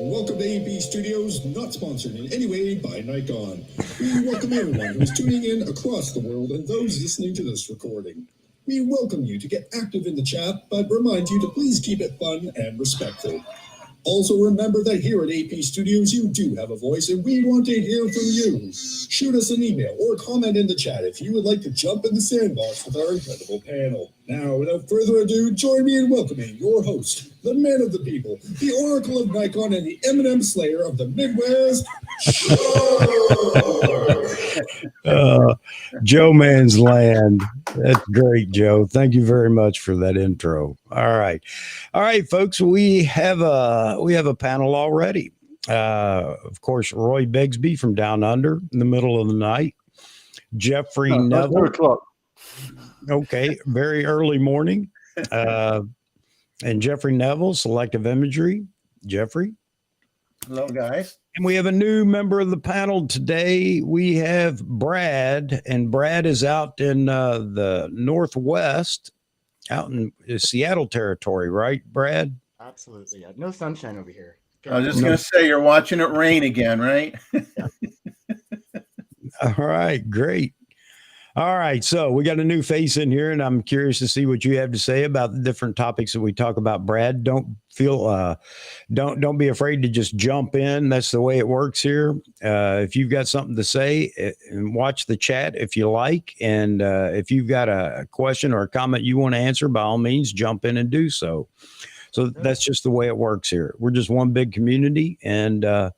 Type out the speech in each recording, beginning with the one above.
Welcome to AP Studios, not sponsored in any way by Nikon. We welcome everyone who's tuning in across the world and those listening to this recording. We welcome you to get active in the chat, but remind you to please keep it fun and respectful. Also remember that here at AP Studios, you do have a voice and we want to hear from you. Shoot us an email or comment in the chat if you would like to jump in the sandbox with our incredible panel. Now, without further ado, join me in welcoming your host, the man of the people, the oracle of Nikon, and the Eminem slayer of the Midwest, Joe Man's Land. That's great, Joe. Thank you very much for that intro. All right, folks. We have a panel already. Of course, Roy Bigsby from Down Under in the middle of the night. Jeffrey Neville. 2 o'clock. Okay, very early morning. And Jeffrey Neville, Selective Imagery. Jeffrey. Hello, guys. And we have a new member of the panel today. We have Brad, and Brad is out in the Northwest, out in Seattle territory, right, Brad? Absolutely. Yeah. No sunshine over here. I was just going to say, you're watching it rain again, right? All right, great. All right, so we got a new face in here, and I'm curious to see what you have to say about the different topics that we talk about. Brad, don't be afraid to just jump in. That's the way it works here. If you've got something to say, and watch the chat if you like, and if you've got a question or a comment you want to answer, by all means, jump in and do so. So that's just the way it works here. We're just one big community, and the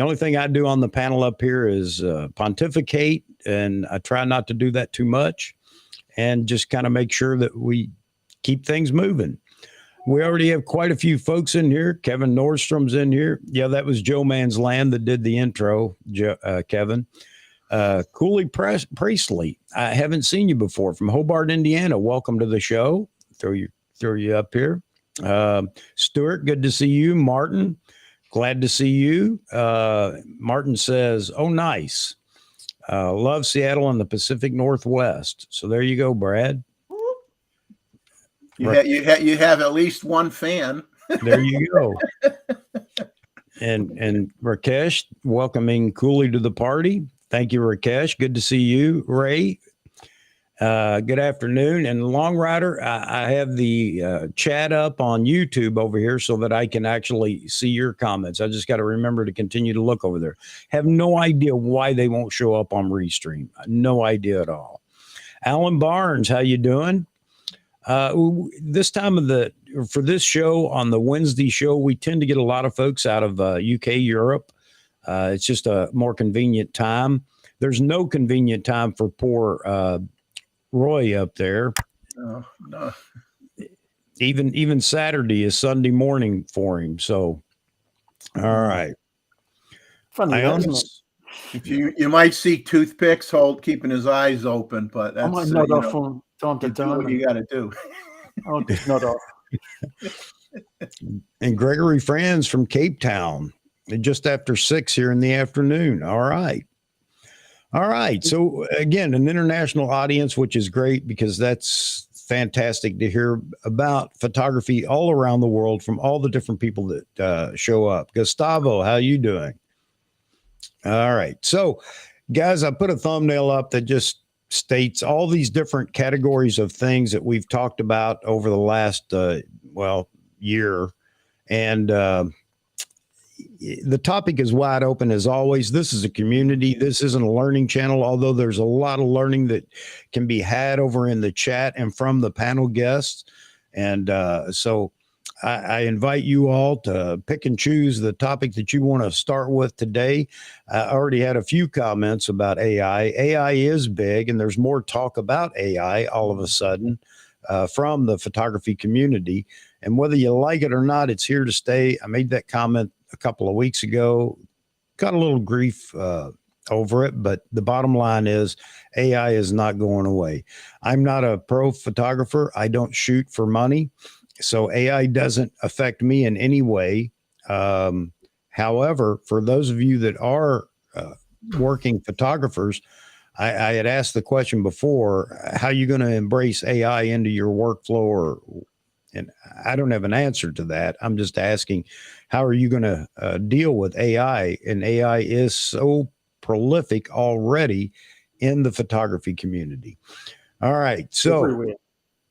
only thing I do on the panel up here is pontificate, and I try not to do that too much, and just kind of make sure that we keep things moving. We already have quite a few folks in here. Kevin Nordstrom's in here. Yeah, that was Joe Man's Land that did the intro, Kevin. Cooley Priestley, I haven't seen you before, from Hobart, Indiana. Welcome to the show. Throw you up here. Stuart, good to see you. Martin, glad to see you. Martin says, oh, nice. Love Seattle and the Pacific Northwest. So there you go, Brad. You have at least one fan. There you go. And Rakesh, welcoming Cooley to the party. Thank you, Rakesh. Good to see you. Ray, good afternoon. And Long Rider, I have the chat up on YouTube over here so that I can actually see your comments. I just got to remember to continue to look over there. Have no idea why they won't show up on Restream. No idea at all. Alan Barnes, how you doing? This time for this show, on the Wednesday show, we tend to get a lot of folks out of UK, Europe. It's just a more convenient time. There's no convenient time for poor Roy up there. No. Even Saturday is Sunday morning for him. So, all right. Funny, isn't it? If you might see toothpicks keeping his eyes open, but that's I might nod off from time to time. What you got to do. I'll just nod off. And Gregory Franz from Cape Town, just after 6 here in the afternoon. All right. So again, an international audience, which is great because that's fantastic to hear about photography all around the world from all the different people that show up. Gustavo, how you doing? All right. So guys, I put a thumbnail up that just states all these different categories of things that we've talked about over the last, year. And the topic is wide open as always. This is a community. This isn't a learning channel, although there's a lot of learning that can be had over in the chat and from the panel guests. And so I invite you all to pick and choose the topic that you want to start with today. I already had a few comments about AI. AI is big, and there's more talk about AI all of a sudden from the photography community. And whether you like it or not, it's here to stay. I made that comment a couple of weeks ago, got a little grief over it, but the bottom line is AI is not going away. I'm not a pro photographer. I don't shoot for money. So AI doesn't affect me in any way. However, for those of you that are working photographers, I had asked the question before, how are you going to embrace AI into your workflow And I don't have an answer to that. I'm just asking, how are you going to deal with AI? And AI is so prolific already in the photography community. All right. So, Everywhere.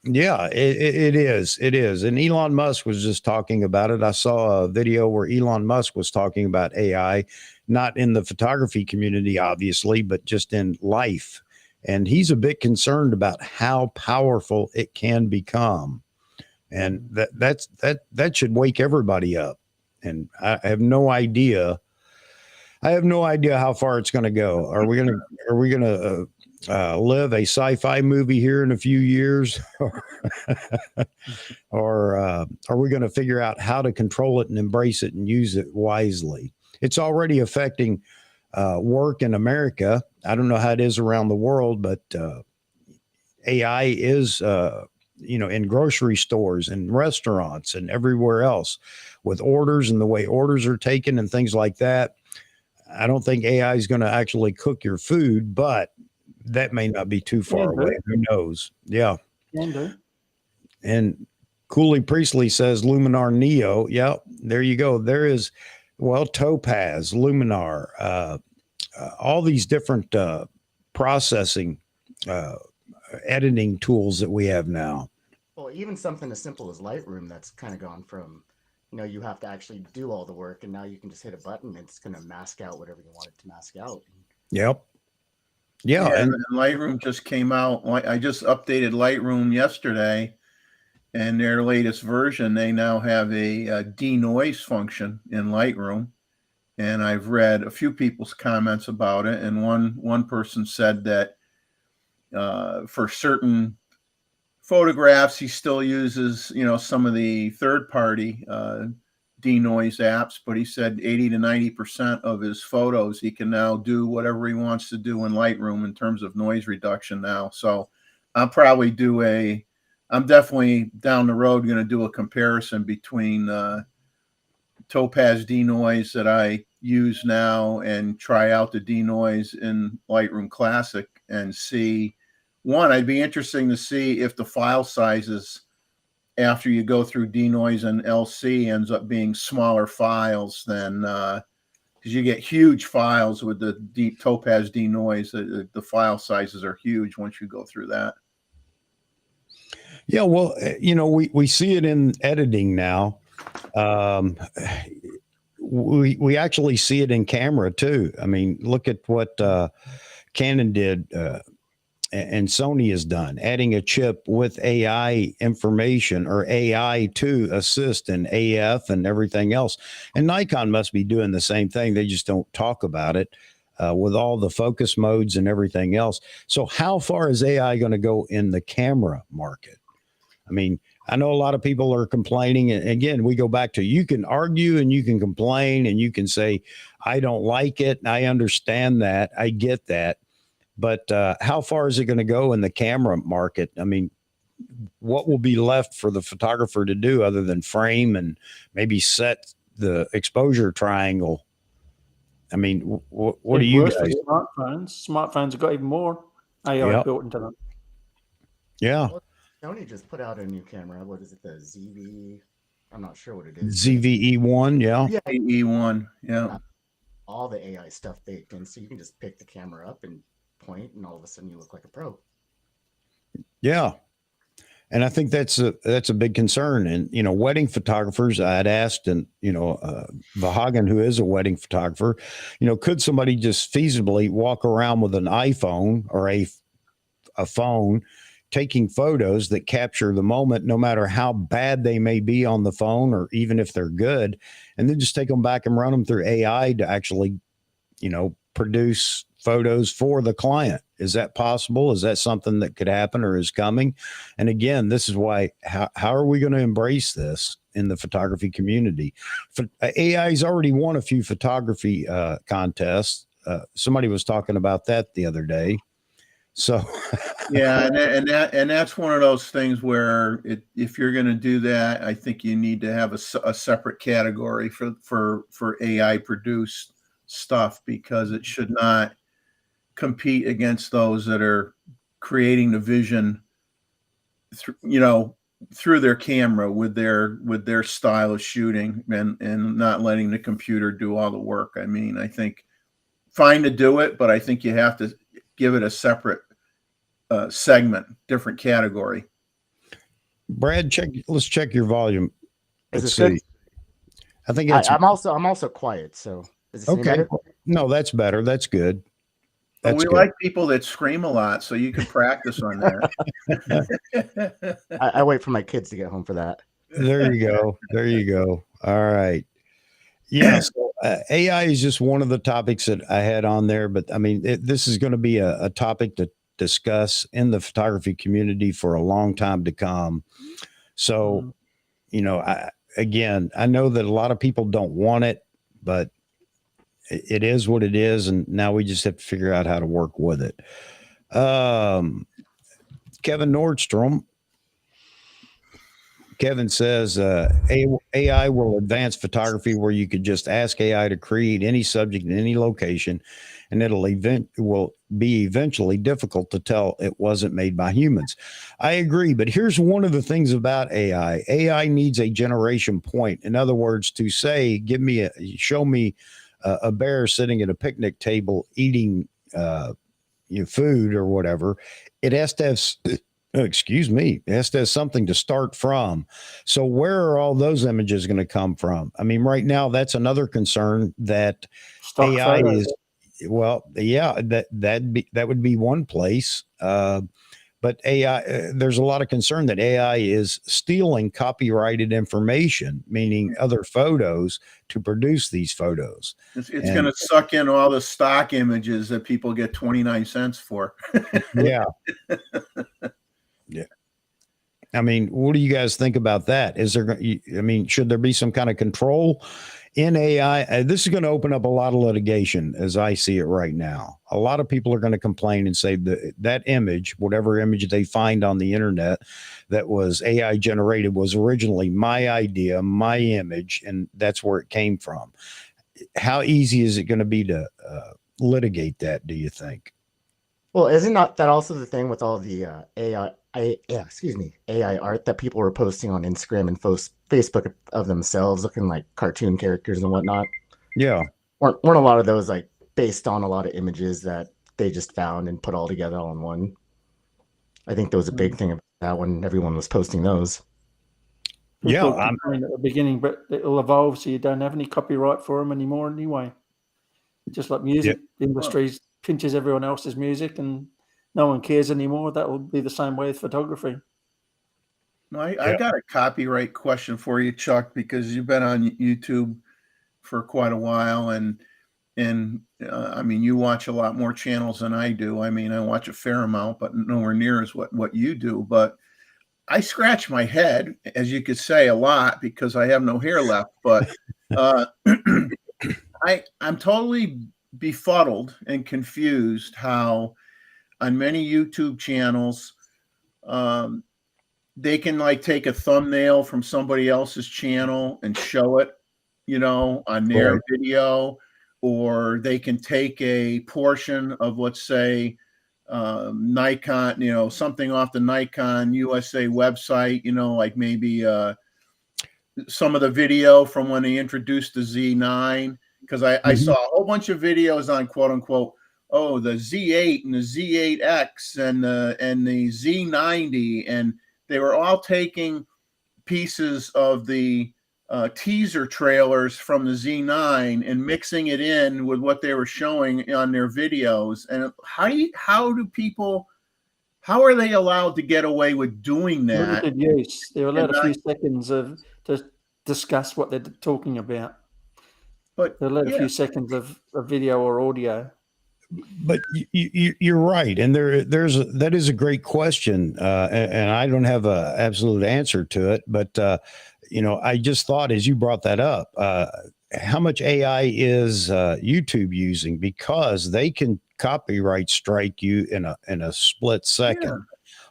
yeah, it is. It is. And Elon Musk was just talking about it. I saw a video where Elon Musk was talking about AI, not in the photography community, obviously, but just in life. And he's a bit concerned about how powerful it can become. And that should wake everybody up. And I have no idea. I have no idea how far it's going to go. Are we gonna live a sci-fi movie here in a few years, or are we going to figure out how to control it and embrace it and use it wisely? It's already affecting work in America. I don't know how it is around the world, but AI is, in grocery stores and restaurants and everywhere else with orders and the way orders are taken and things like that. I don't think AI is going to actually cook your food, but that may not be too far away. Who knows? Yeah. Can do. And Cooley Priestley says Luminar Neo. Yeah, there you go. There is, well, Topaz, Luminar, all these different processing, editing tools that we have now. Well, even something as simple as Lightroom that's kind of gone from, you have to actually do all the work, and now you can just hit a button and it's going to mask out whatever you want it to mask out. Yep. Yeah. And Lightroom just came out. I just updated Lightroom yesterday, and their latest version, they now have a denoise function in Lightroom. And I've read a few people's comments about it. And one person said that for certain photographs, he still uses, some of the third-party denoise apps, but he said 80 to 90% of his photos, he can now do whatever he wants to do in Lightroom in terms of noise reduction now. So I'm definitely down the road going to do a comparison between Topaz denoise that I use now and try out the denoise in Lightroom Classic and see. One, I'd be interesting to see if the file sizes after you go through denoise and LC ends up being smaller files than, because you get huge files with the Topaz denoise. The file sizes are huge once you go through that. Yeah, well, we see it in editing now. We actually see it in camera too. I mean, look at what Canon did. And Sony has done, adding a chip with AI information or AI to assist in AF and everything else. And Nikon must be doing the same thing. They just don't talk about it with all the focus modes and everything else. So how far is AI going to go in the camera market? I mean, I know a lot of people are complaining. And again, we go back to, you can argue and you can complain and you can say, I don't like it. I understand that. I get that. But how far is it going to go in the camera market? I mean, what will be left for the photographer to do other than frame and maybe set the exposure triangle? I mean, what do you guys? Smartphones have got even more AI built into them. Yeah. Well, Sony just put out a new camera. What is it? The ZV? I'm not sure what it is. ZVE1. Yeah. Yeah. E1. Yeah. All the AI stuff baked in, so you can just pick the camera up and point, and all of a sudden you look like a pro. Yeah. And I think that's a big concern. And, wedding photographers, I had asked, and, Vahagan, who is a wedding photographer, could somebody just feasibly walk around with an iPhone or a phone taking photos that capture the moment, no matter how bad they may be on the phone, or even if they're good, and then just take them back and run them through AI to actually, produce photos for the client? Is that possible? Is that something that could happen or is coming? And again, this is why, how are we going to embrace this in the photography community? AI's already won a few photography contests. Somebody was talking about that the other day. So yeah, and that's one of those things where if you're going to do that, I think you need to have a separate category for AI produced stuff, because it should not compete against those that are creating the vision, through their camera with their style of shooting, and not letting the computer do all the work. I mean, I think fine to do it, but I think you have to give it a separate segment, different category. Brad, let's check your volume. Is Let's this good? see. I think that's I'm also quiet. So is it any okay. better? No, that's better. That's good. But we That's good. like people that scream a lot, so you can practice on that. I wait for my kids to get home for that. There you go. There you go. All right. Yeah. So AI is just one of the topics that I had on there, but I mean, this is going to be a topic to discuss in the photography community for a long time to come. So, you know, I know that a lot of people don't want it, but it is what it is. And now we just have to figure out how to work with it. Kevin Nordstrom. Kevin says AI will advance photography where you could just ask AI to create any subject in any location, and will be eventually difficult to tell it wasn't made by humans. I agree, but here's one of the things about AI. AI needs a generation point. In other words, to say, show me a bear sitting at a picnic table eating food or whatever, it has to have it has to have something to start from. So where are all those images going to come from? I mean, right now, that's another concern that Stock AI photos. is, well, yeah, that would be one place. But AI, there's a lot of concern that AI is stealing copyrighted information, meaning other photos, to produce these photos. It's going to suck in all the stock images that people get 29 cents for. Yeah. Yeah. I mean, what do you guys think about that? Should there be some kind of control in AI? This is going to open up a lot of litigation as I see it right now. A lot of people are going to complain and say that image, whatever image they find on the internet that was AI generated, was originally my idea, my image, and that's where it came from. How easy is it going to be to litigate that, do you think? Well, isn't that also the thing with all the AI art that people were posting on Instagram and Facebook of themselves looking like cartoon characters and whatnot? Yeah. Weren't a lot of those like based on a lot of images that they just found and put all together all in one? I think there was a big thing about that when everyone was posting those. People complained at the beginning, but it'll evolve so you don't have any copyright for them anymore anyway. Just like music industries pinches everyone else's music and no one cares anymore. That will be the same way with photography. No, I got a copyright question for you, Chuck, because you've been on YouTube for quite a while, and I mean, you watch a lot more channels than I do. I mean, I watch a fair amount, but nowhere near as what you do. But I scratch my head, as you could say, a lot because I have no hair left. But I'm totally befuddled and confused how on many YouTube channels they can like take a thumbnail from somebody else's channel and show it, on their video, or they can take a portion of, let's say, Nikon, something off the Nikon USA website, like maybe some of the video from when they introduced the Z9, because I saw a whole bunch of videos on quote unquote, the Z8 and the Z8X and the Z90, and they were all taking pieces of the teaser trailers from the Z9 and mixing it in with what they were showing on their videos. And how are they allowed to get away with doing that? Limited use. They're allowed a few seconds to discuss what they're talking about. But they're allowed a few seconds of video or audio. But you're right, and that is a great question, and I don't have an absolute answer to it. But I just thought as you brought that up, how much AI is YouTube using, because they can copyright strike you in a split second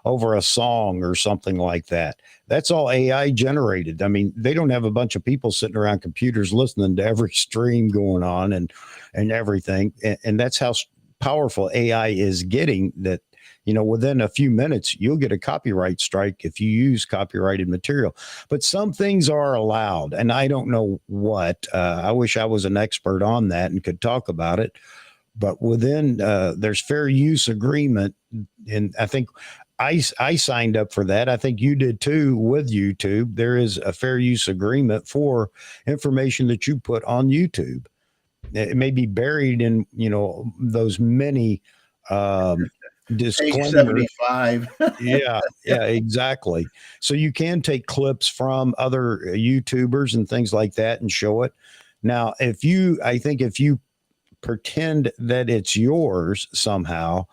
over a song or something like that. That's all AI generated. I mean, they don't have a bunch of people sitting around computers listening to every stream going on and everything. And that's how powerful AI is getting, that within a few minutes, you'll get a copyright strike if you use copyrighted material. But some things are allowed, and I don't know what. I wish I was an expert on that and could talk about it. But within there's fair use agreement, and I think I signed up for that. I think you did too with YouTube. There is a fair use agreement for information that you put on YouTube. It may be buried in, those many Page disclaimers. 75. Yeah, exactly. So you can take clips from other YouTubers and things like that and show it. Now, if you pretend that it's yours somehow,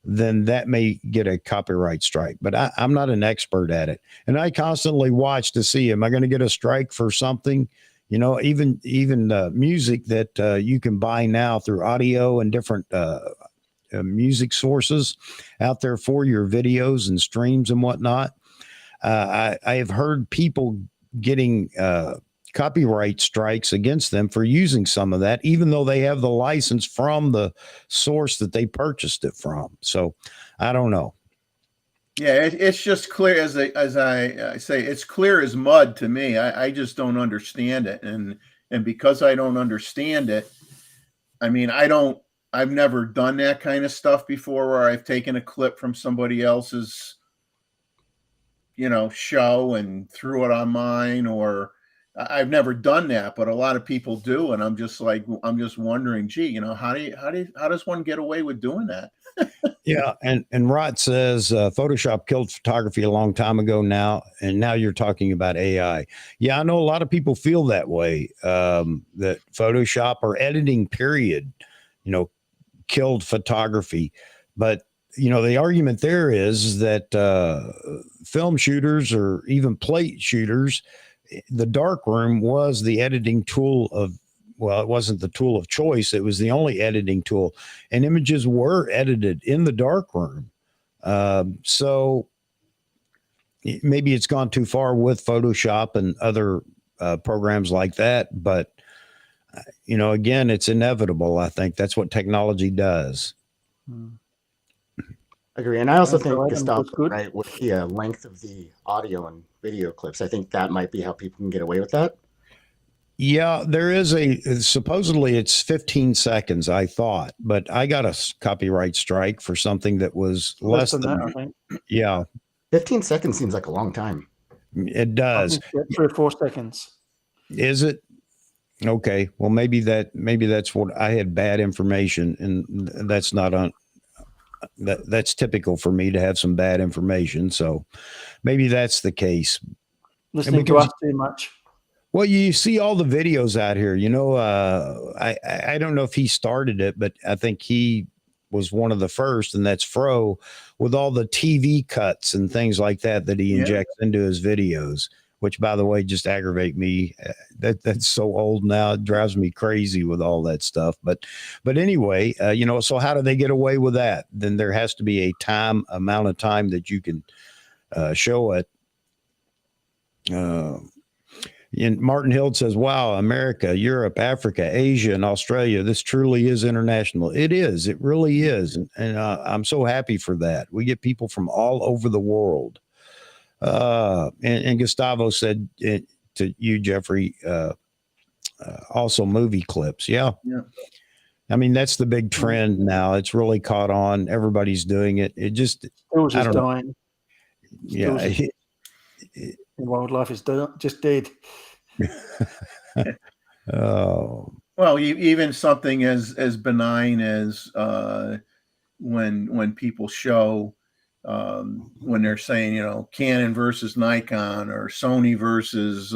then that may get a copyright strike. But I'm not an expert at it. And I constantly watch to see, am I going to get a strike for something? Even music that you can buy now through audio and different music sources out there for your videos and streams and whatnot. I have heard people getting copyright strikes against them for using some of that, even though they have the license from the source that they purchased it from. So I don't know. Yeah, it's just clear as I say, it's clear as mud to me. I just don't understand it, and because I don't understand it, I mean, I've never done that kind of stuff before, where I've taken a clip from somebody else's, show and threw it on mine, or I've never done that, but a lot of people do, and I'm just wondering, gee, how does one get away with doing that? Yeah, and Rod says Photoshop killed photography a long time ago now, and now you're talking about AI. Yeah, I know a lot of people feel that way, that Photoshop or editing period, killed photography. But, the argument there is that film shooters or even plate shooters, the darkroom was the editing tool it wasn't the tool of choice. It was the only editing tool, and images were edited in the darkroom. So maybe it's gone too far with Photoshop and other programs like that. But, again, it's inevitable. I think that's what technology does. Agree. And I also think Gustavo, right, with the length of the audio and video clips, I think that might be how people can get away with that. Yeah, there is supposedly it's 15 seconds, I thought, but I got a copyright strike for something that was less than that, I think. Yeah. 15 seconds seems like a long time. It does. 3 or 4 seconds. Is it? Okay. Well, maybe that's what I had bad information, and that's not that's typical for me to have some bad information. So maybe that's the case. Listening to us too much. Well, you see all the videos out here, I don't know if he started it, but I think he was one of the first, and that's Fro, with all the TV cuts and things like that he injects into his videos, which, by the way, just aggravate me. That's so old now. It drives me crazy with all that stuff. But anyway, so how do they get away with that? Then there has to be a amount of time that you can show it. And Martin Hild says, wow, America, Europe, Africa, Asia, and Australia, this truly is international. It is. It really is. And I'm so happy for that. We get people from all over the world. And Gustavo said to you, Jeffrey, also movie clips. Yeah. I mean, that's the big trend now. It's really caught on. Everybody's doing it. It just dying. Yeah. Wildlife is just dead. Oh. Well, even something as benign as when people show when they're saying, Canon versus Nikon or Sony versus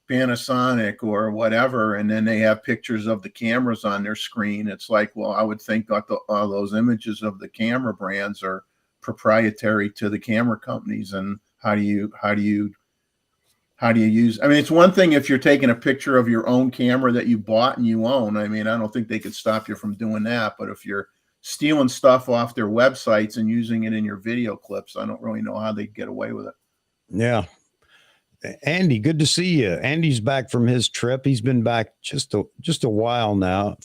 Panasonic or whatever, and then they have pictures of the cameras on their screen. It's like, well, I would think that all those images of the camera brands are proprietary to the camera companies. And how do you use? I mean, it's one thing if you're taking a picture of your own camera that you bought and you own. I mean, I don't think they could stop you from doing that. But if you're stealing stuff off their websites and using it in your video clips, I don't really know how they get away with it. Yeah. Andy, good to see you. Andy's back from his trip. He's been back just a while now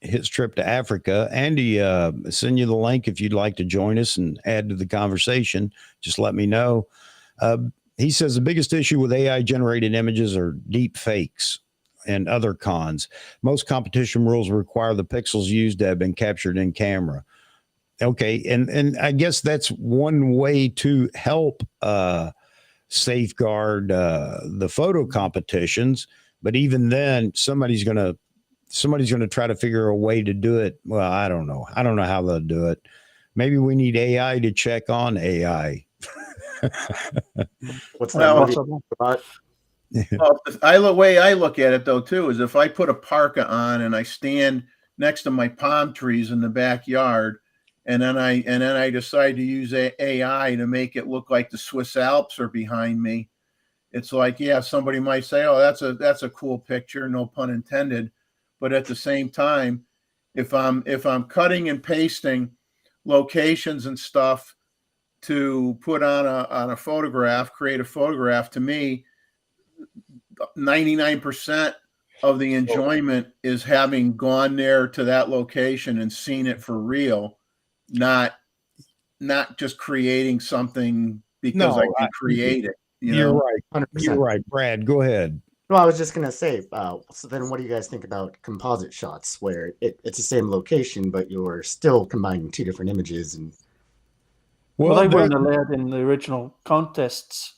his trip to Africa. Andy, send you the link if you'd like to join us and add to the conversation. Just let me know. He says the biggest issue with AI generated images are deep fakes and other cons. Most competition rules require the pixels used to have been captured in camera. Okay, and I guess that's one way to help safeguard the photo competitions. But even then, somebody's gonna try to figure a way to do it. Well, I don't know. I don't know how they'll do it. Maybe we need AI to check on AI. What's Well, that? Well, the way I look at it though too is if I put a parka on and I stand next to my palm trees in the backyard, and then I decide to use AI to make it look like the Swiss Alps are behind me. It's like, yeah, somebody might say, "Oh, that's a cool picture," no pun intended. But at the same time, if I'm cutting and pasting locations and stuff to put on a photograph, create a photograph, to me, 99% of the enjoyment is having gone there to that location and seen it for real, not just creating something because I can create it. You're right. 100%. You're right, Brad. Go ahead. Well, I was just going to say, so then what do you guys think about composite shots where it's the same location, but you're still combining two different images? And well, they weren't allowed in the original contests.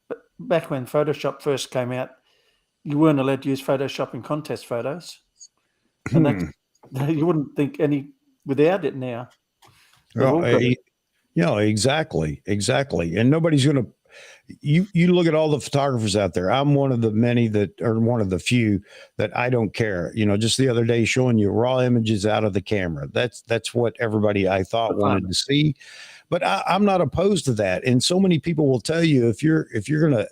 But back when Photoshop first came out, you weren't allowed to use Photoshop in contest photos. And you wouldn't think any without it now. Yeah, exactly. And nobody's going to, you look at all the photographers out there. I'm one of the many that are one of the few that I don't care. Just the other day showing you raw images out of the camera. That's what everybody I thought wanted to see. But I'm not opposed to that. And so many people will tell you if you're going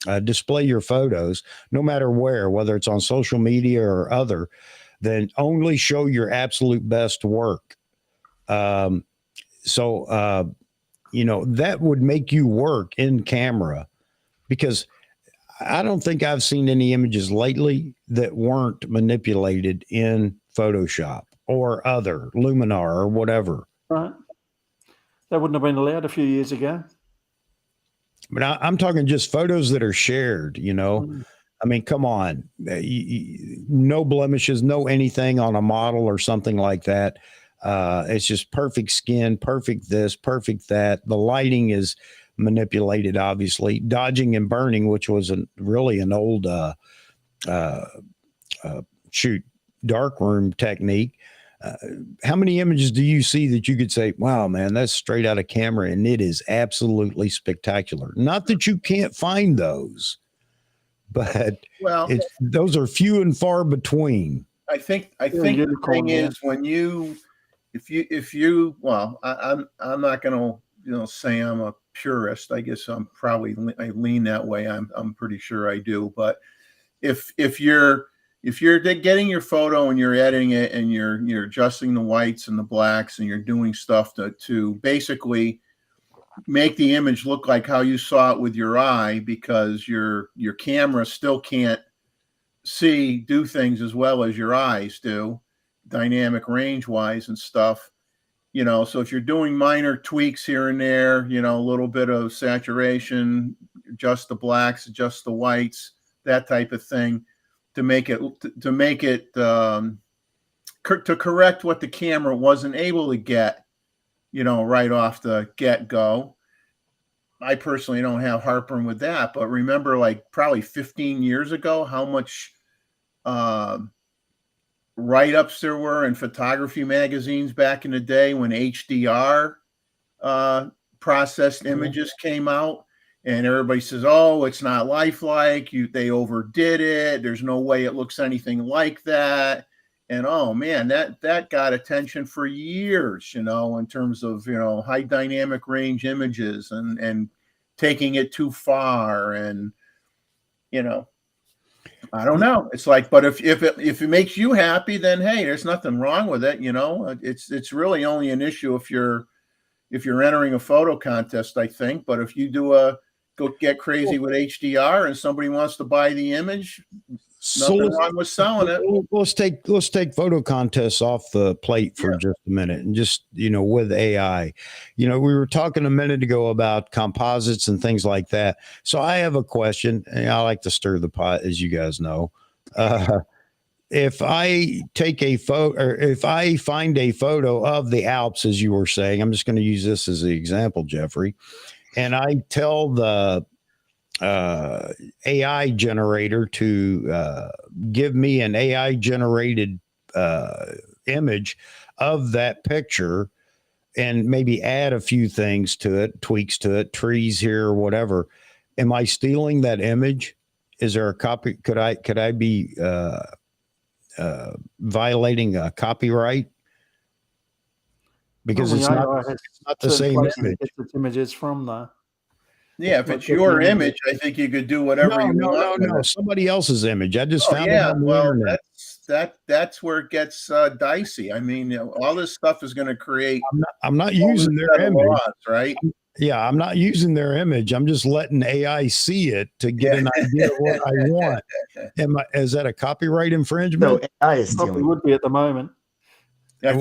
to display your photos, no matter where, whether it's on social media or other, then only show your absolute best work. That would make you work in camera, because I don't think I've seen any images lately that weren't manipulated in Photoshop or other Luminar or whatever. Right. That wouldn't have been allowed a few years ago. But I'm talking just photos that are shared, I mean, come on, no blemishes, no anything on a model or something like that. It's just perfect skin, perfect this, perfect that. The lighting is manipulated, obviously. Dodging and burning, which was really an old darkroom technique. How many images do you see that you could say, wow, man, that's straight out of camera and it is absolutely spectacular? Not that you can't find those, but those are few and far between. I think the thing is when if you I'm not going to say I'm a purist. I guess I lean that way. I'm pretty sure I do. But if you're getting your photo and you're editing it and you're adjusting the whites and the blacks and you're doing stuff to basically make the image look like how you saw it with your eye, because your camera still can't do things as well as your eyes do, dynamic range wise and stuff. So if you're doing minor tweaks here and there, a little bit of saturation, adjust the blacks, adjust the whites, that type of thing, to make it to correct what the camera wasn't able to get, right off the get-go. I personally don't have heartburn with that, but remember, like probably 15 years ago, how much write-ups there were in photography magazines back in the day when HDR processed images came out, and everybody says, "Oh, it's not lifelike. They overdid it. There's no way it looks anything like that." And oh man, that got attention for years, in terms of high dynamic range images and taking it too far, and I don't know. It's like, but if it makes you happy, then hey, there's nothing wrong with it. It's really only an issue if you're entering a photo contest, I think. But if you go get crazy with HDR and somebody wants to buy the image, So Nothing wrong with selling it. let's take photo contests off the plate for just a minute, and just, with AI, we were talking a minute ago about composites and things like that. So I have a question, and I like to stir the pot, as you guys know. If I take a photo, or if I find a photo of the Alps, as you were saying, I'm just going to use this as the example, Jeffrey, and I tell the AI generator to give me an AI generated image of that picture, and maybe add a few things to it, tweaks to it, trees here or whatever. Am I stealing that image? Is there a copy? Could I be violating a copyright? Because it's not the same image. It's images from the. Yeah, if it's your image, I think you could do whatever you want. No, somebody else's image. I just found it on the internet. That's where it gets dicey. I mean, all this stuff is going to create. I'm not using their image, right? Yeah, I'm not using their image. I'm just letting AI see it to get an idea of what I want. Is that a copyright infringement? No, AI is stealing. Probably would be at the moment. I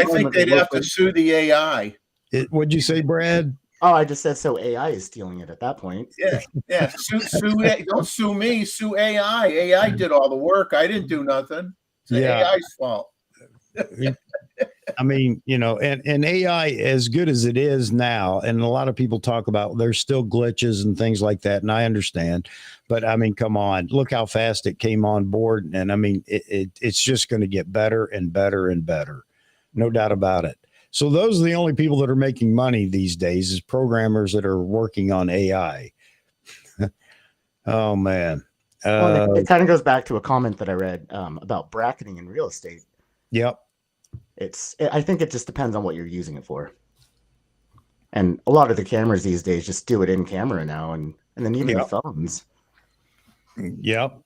think they'd have to sue the AI. What'd you say, Brad? Oh, I just said so. AI is stealing it at that point. Yeah. Don't sue me. Sue AI. AI did all the work. I didn't do nothing. It's AI's fault. I mean, and AI, as good as it is now, and a lot of people talk about there's still glitches and things like that, and I understand, but I mean, come on, look how fast it came on board, and I mean, it's just going to get better and better and better, no doubt about it. So those are the only people that are making money these days, is programmers that are working on AI. Oh man. It kind of goes back to a comment that I read about bracketing in real estate. Yep. I think it just depends on what you're using it for. And a lot of the cameras these days just do it in camera now, and then even the phones. Yep.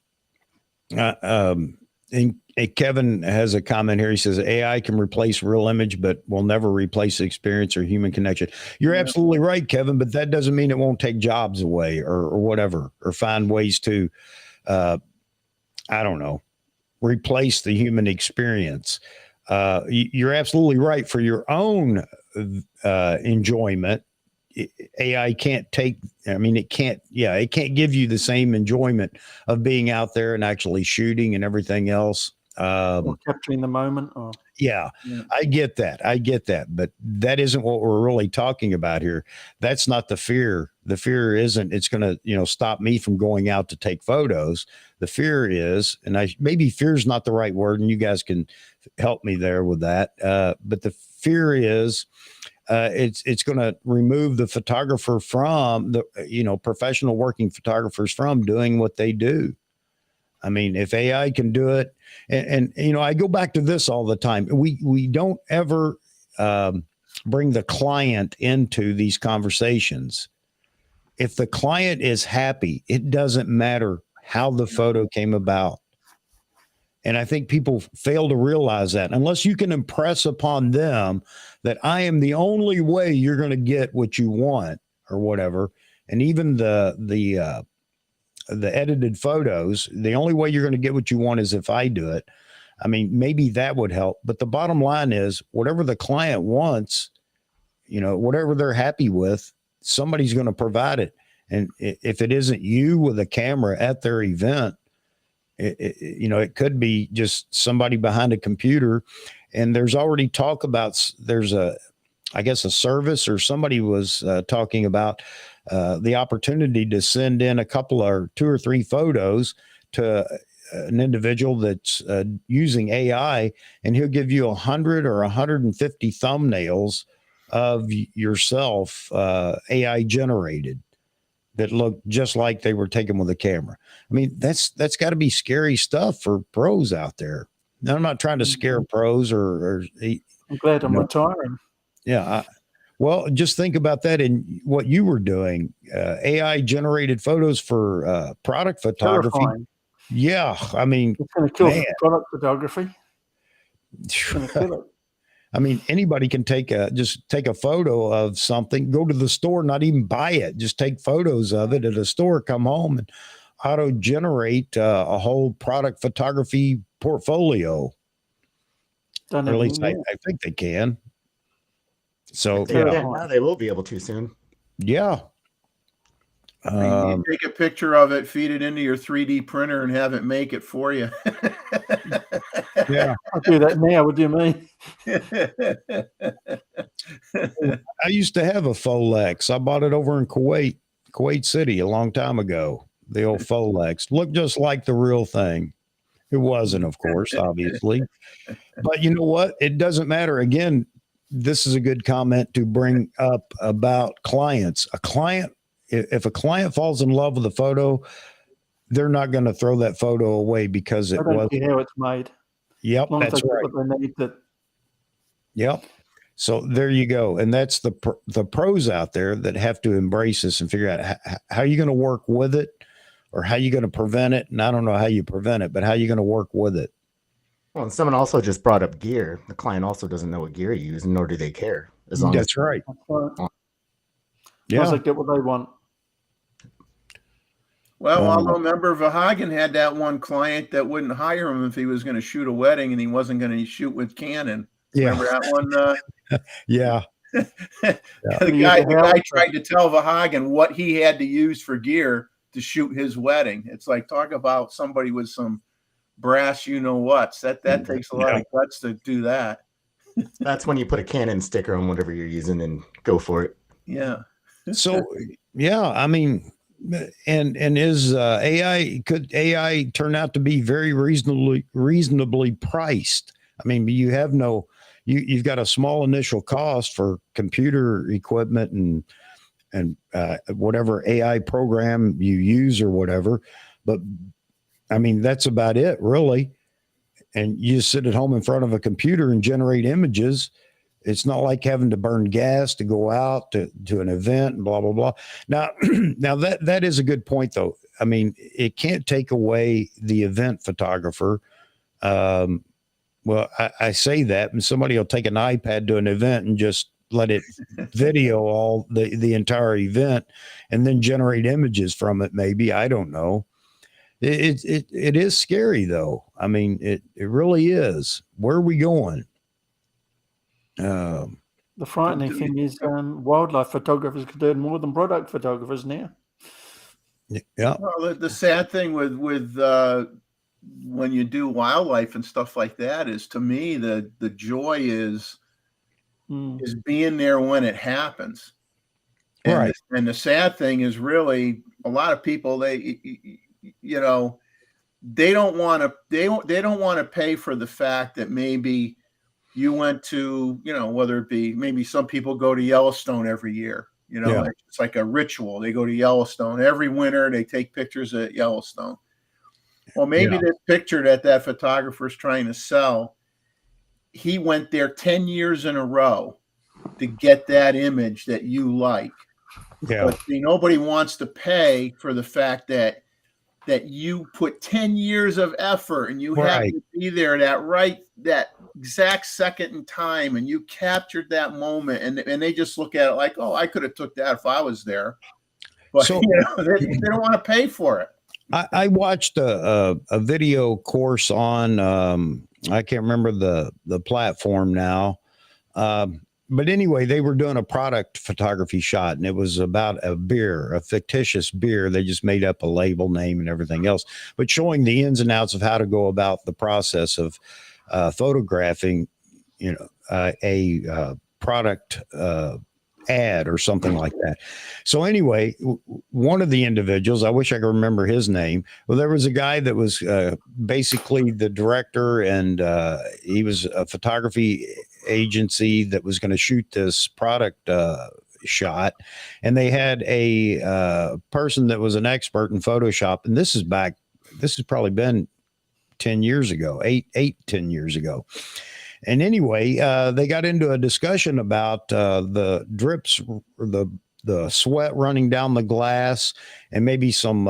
And Kevin has a comment here. He says AI can replace real image, but will never replace experience or human connection. You're absolutely right, Kevin, but that doesn't mean it won't take jobs away or whatever, or find ways to, I don't know, replace the human experience. You're absolutely right. For your own enjoyment, AI can't take, it can't give you the same enjoyment of being out there and actually shooting and everything else. Or capturing the moment. I get that. But that isn't what we're really talking about here. That's not the fear. The fear isn't it's going to, stop me from going out to take photos. The fear is, and maybe fear is not the right word, and you guys can help me there with that. But the fear is, it's going to remove the photographer from the, professional working photographers from doing what they do. I mean, if AI can do it, and I go back to this all the time. We don't ever bring the client into these conversations. If the client is happy, it doesn't matter how the photo came about. And I think people fail to realize that unless you can impress upon them that I am the only way you're going to get what you want or whatever. And even the edited photos, the only way you're going to get what you want is if I do it. I mean, maybe that would help. But the bottom line is whatever the client wants, whatever they're happy with, somebody's going to provide it. And if it isn't you with a camera at their event, it could be just somebody behind a computer. And there's already talk about, there's a service, or somebody was talking about the opportunity to send in a couple or 2 or 3 photos to an individual that's using AI, and he'll give you 100 or 150 thumbnails of yourself, AI generated, that look just like they were taken with a camera. I mean, that's got to be scary stuff for pros out there. Now, I'm not trying to scare pros or I'm glad I'm retiring. Yeah. Well, just think about that in what you were doing. AI generated photos for product photography. Terrifying. Yeah. I mean, it's going to kill product photography. It's going to kill it. I mean, anybody can take a photo of something, go to the store, not even buy it, just take photos of it at a store, come home, and auto generate a whole product photography portfolio. Don't Or at have least any- I think they can. So They yeah, can now. They will be able to soon. yeah. You take a picture of it, feed it into your 3D printer, and have it make it for you. Yeah. I'll do that now. What do you mean? I used to have a Folex. I bought it over in Kuwait City a long time ago. The old Folex looked just like the real thing. It wasn't, of course, obviously. But you know what? It doesn't matter. Again, this is a good comment to bring up about clients. If a client falls in love with a photo, they're not going to throw that photo away because I it don't was. care how it's made. Yep, As long as that's they get right. what they need. That Yep. So there you go. And that's the pros out there that have to embrace this and figure out how you're going to work with it or how you're going to prevent it. And I don't know how you prevent it, but how you're going to work with it. Well, and someone also just brought up gear. The client also doesn't know what gear you use, nor do they care. As long That's right. as long as Yeah. they get what they want. Well, although remember, Verhagen had that one client that wouldn't hire him if he was going to shoot a wedding and he wasn't going to shoot with Canon. Yeah. Remember that one? Yeah. The guy tried to tell Verhagen what he had to use for gear to shoot his wedding. It's like, talk about somebody with some brass, you know what's. That takes a lot of guts to do that. That's when you put a Canon sticker on whatever you're using and go for it. Yeah. So, yeah, I mean, and is could AI turn out to be very reasonably priced? I mean, you've got a small initial cost for computer equipment and whatever AI program you use or whatever, but I mean, that's about it really. And you just sit at home in front of a computer and generate images. It's not like having to burn gas to go out to an event and blah, blah, blah. Now, that is a good point though. I mean, it can't take away the event photographer. Well, I say that, and somebody will take an iPad to an event and just let it video all the entire event and then generate images from it. Maybe, I don't know. It is scary though. I mean, it really is. Where are we going? The frightening thing is wildlife photographers could earn more than product photographers now. Yeah. Well, the sad thing with when you do wildlife and stuff like that is, to me, the joy is being there when it happens. And right. And the sad thing is, really, a lot of people, they don't want to pay for the fact that maybe you went to, whether it be, maybe some people go to Yellowstone every year. It's like a ritual. They go to Yellowstone every winter. They take pictures at Yellowstone. Well, maybe this picture that photographer is trying to sell, he went there 10 years in a row to get that image that you like. Yeah. But nobody wants to pay for the fact that you put 10 years of effort and you had to be there that exact second in time, and you captured that moment, and they just look at it like, oh, I could have took that if I was there. But so, they don't want to pay for it. I watched a video course on I can't remember the platform now. But anyway, they were doing a product photography shot, and it was about a beer, a fictitious beer. They just made up a label name and everything else, but showing the ins and outs of how to go about the process of photographing, a product ad or something like that. So anyway, one of the individuals, I wish I could remember his name. Well, there was a guy that was basically the director, and he was a photography agency that was going to shoot this product shot, and they had a person that was an expert in Photoshop, and this has probably been 10 years ago, 10 years ago. And anyway, they got into a discussion about the drips, the sweat running down the glass, and maybe some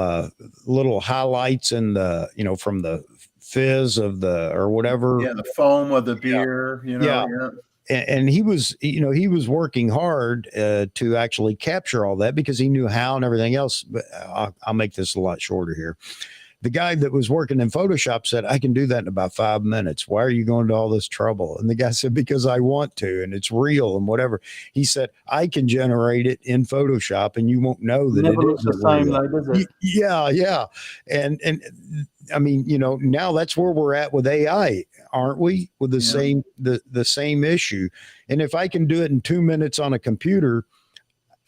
little highlights in the, from the fizz of or whatever. Yeah, the foam of the beer, Yeah. and he was, he was working hard to actually capture all that because he knew how and everything else. But I'll make this a lot shorter here. The guy that was working in Photoshop said, I can do that in about 5 minutes. Why are you going to all this trouble? And the guy said, because I want to, and it's real and whatever. He said, I can generate it in Photoshop and you won't know that Never it looks the isn't same, real. though, does it? Yeah. And I mean, now that's where we're at with AI, aren't we? With the same issue. And if I can do it in 2 minutes on a computer,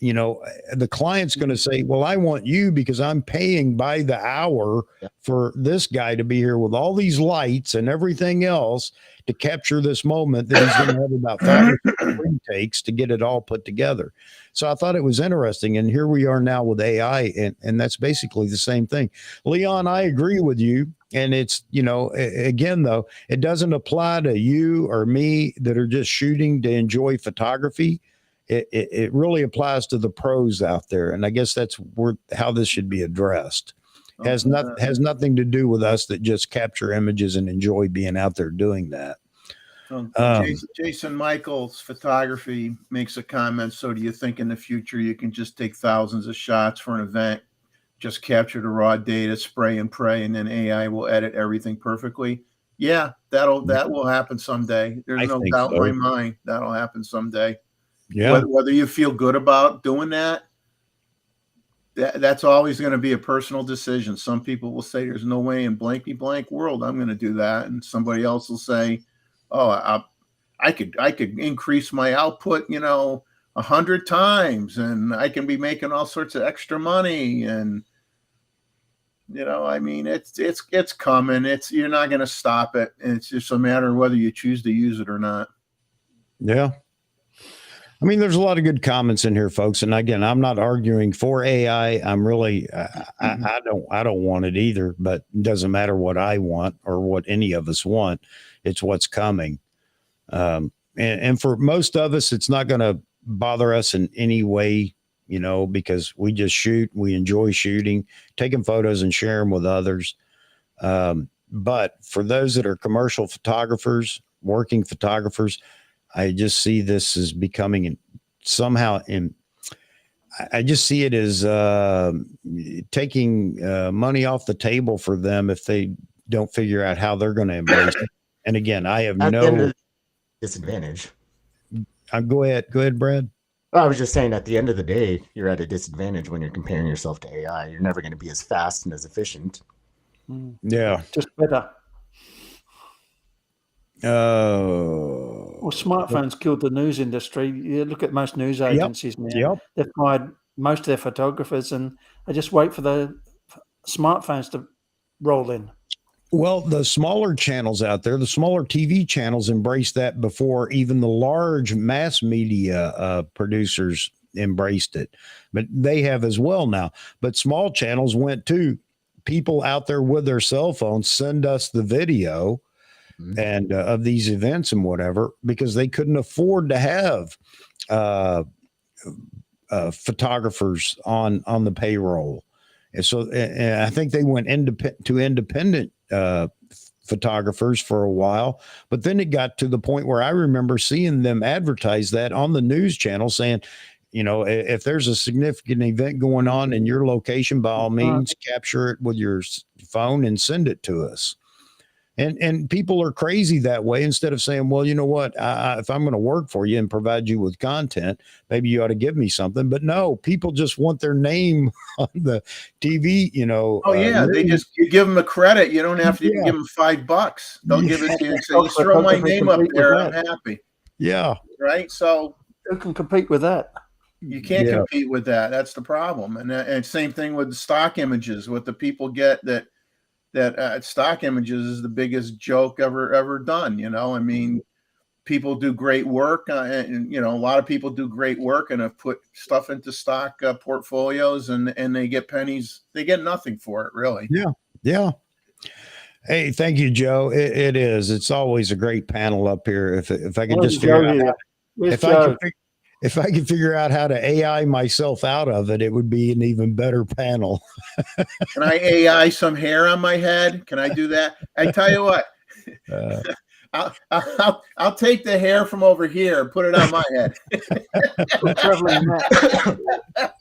the client's going to say, well, I want you because I'm paying by the hour for this guy to be here with all these lights and everything else to capture this moment that he's going to have about 5 or 6 takes to get it all put together. So I thought it was interesting. And here we are now with AI, and that's basically the same thing. Leon, I agree with you. And it's, again, though, it doesn't apply to you or me that are just shooting to enjoy photography. It really applies to the pros out there, and I guess that's how this should be addressed. Has nothing to do with us that just capture images and enjoy being out there doing that. Jason Michaels Photography makes a comment. So, do you think in the future you can just take thousands of shots for an event, just capture the raw data, spray and pray, and then AI will edit everything perfectly? Yeah, that will happen someday. There's no doubt in my mind that'll happen someday. Yeah. Whether you feel good about doing that's always going to be a personal decision. Some people will say, there's no way in blankety blank world I'm going to do that. And somebody else will say, oh, I could increase my output, 100 times and I can be making all sorts of extra money. And, I mean, it's coming. You're not going to stop it. It's just a matter of whether you choose to use it or not. Yeah. I mean, there's a lot of good comments in here, folks. And again, I'm not arguing for AI. I'm really, I don't want it either, but it doesn't matter what I want or what any of us want. It's what's coming. And for most of us, it's not going to bother us in any way, because we just shoot, we enjoy shooting, taking photos and share them with others. But for those that are commercial photographers, working photographers, I just see this as becoming I just see it as taking money off the table for them if they don't figure out how they're going to embrace it. And again, I have no disadvantage. Go ahead, Brad. Well, I was just saying, at the end of the day, you're at a disadvantage when you're comparing yourself to AI. You're never going to be as fast and as efficient. Yeah, just better. Well, smartphones killed the news industry. You look at most news agencies now. They've fired most of their photographers, and they just wait for the smartphones to roll in. Well, the smaller channels out there, the smaller TV channels embraced that before even the large mass media producers embraced it. But they have as well now. But small channels went to people out there with their cell phones, send us the video and of these events and whatever, because they couldn't afford to have photographers on the payroll. And so I think they went independent photographers for a while, but then it got to the point where I remember seeing them advertise that on the news channel saying, if there's a significant event going on in your location, by all means, capture it with your phone and send it to us. And people are crazy that way. Instead of saying, well, you know what, if I'm going to work for you and provide you with content, maybe you ought to give me something. But no, people just want their name on the TV, you give them a credit. You don't have to even give them $5. They'll give it to you and say, just throw my name up there. I'm happy. Yeah. Right. So who can compete with that? You can't compete with that. That's the problem. And same thing with the stock images. What the people get that stock images is the biggest joke ever done. I mean, people do great work, and a lot of people do great work and have put stuff into stock portfolios, and they get pennies. They get nothing for it, really. Yeah. Hey, thank you, Joe. It is. It's always a great panel up here. If I could just figure out if I could figure out how to AI myself out of it, it would be an even better panel. Can I AI some hair on my head? Can I do that? I tell you what, I'll take the hair from over here and put it on my head. Traveling that.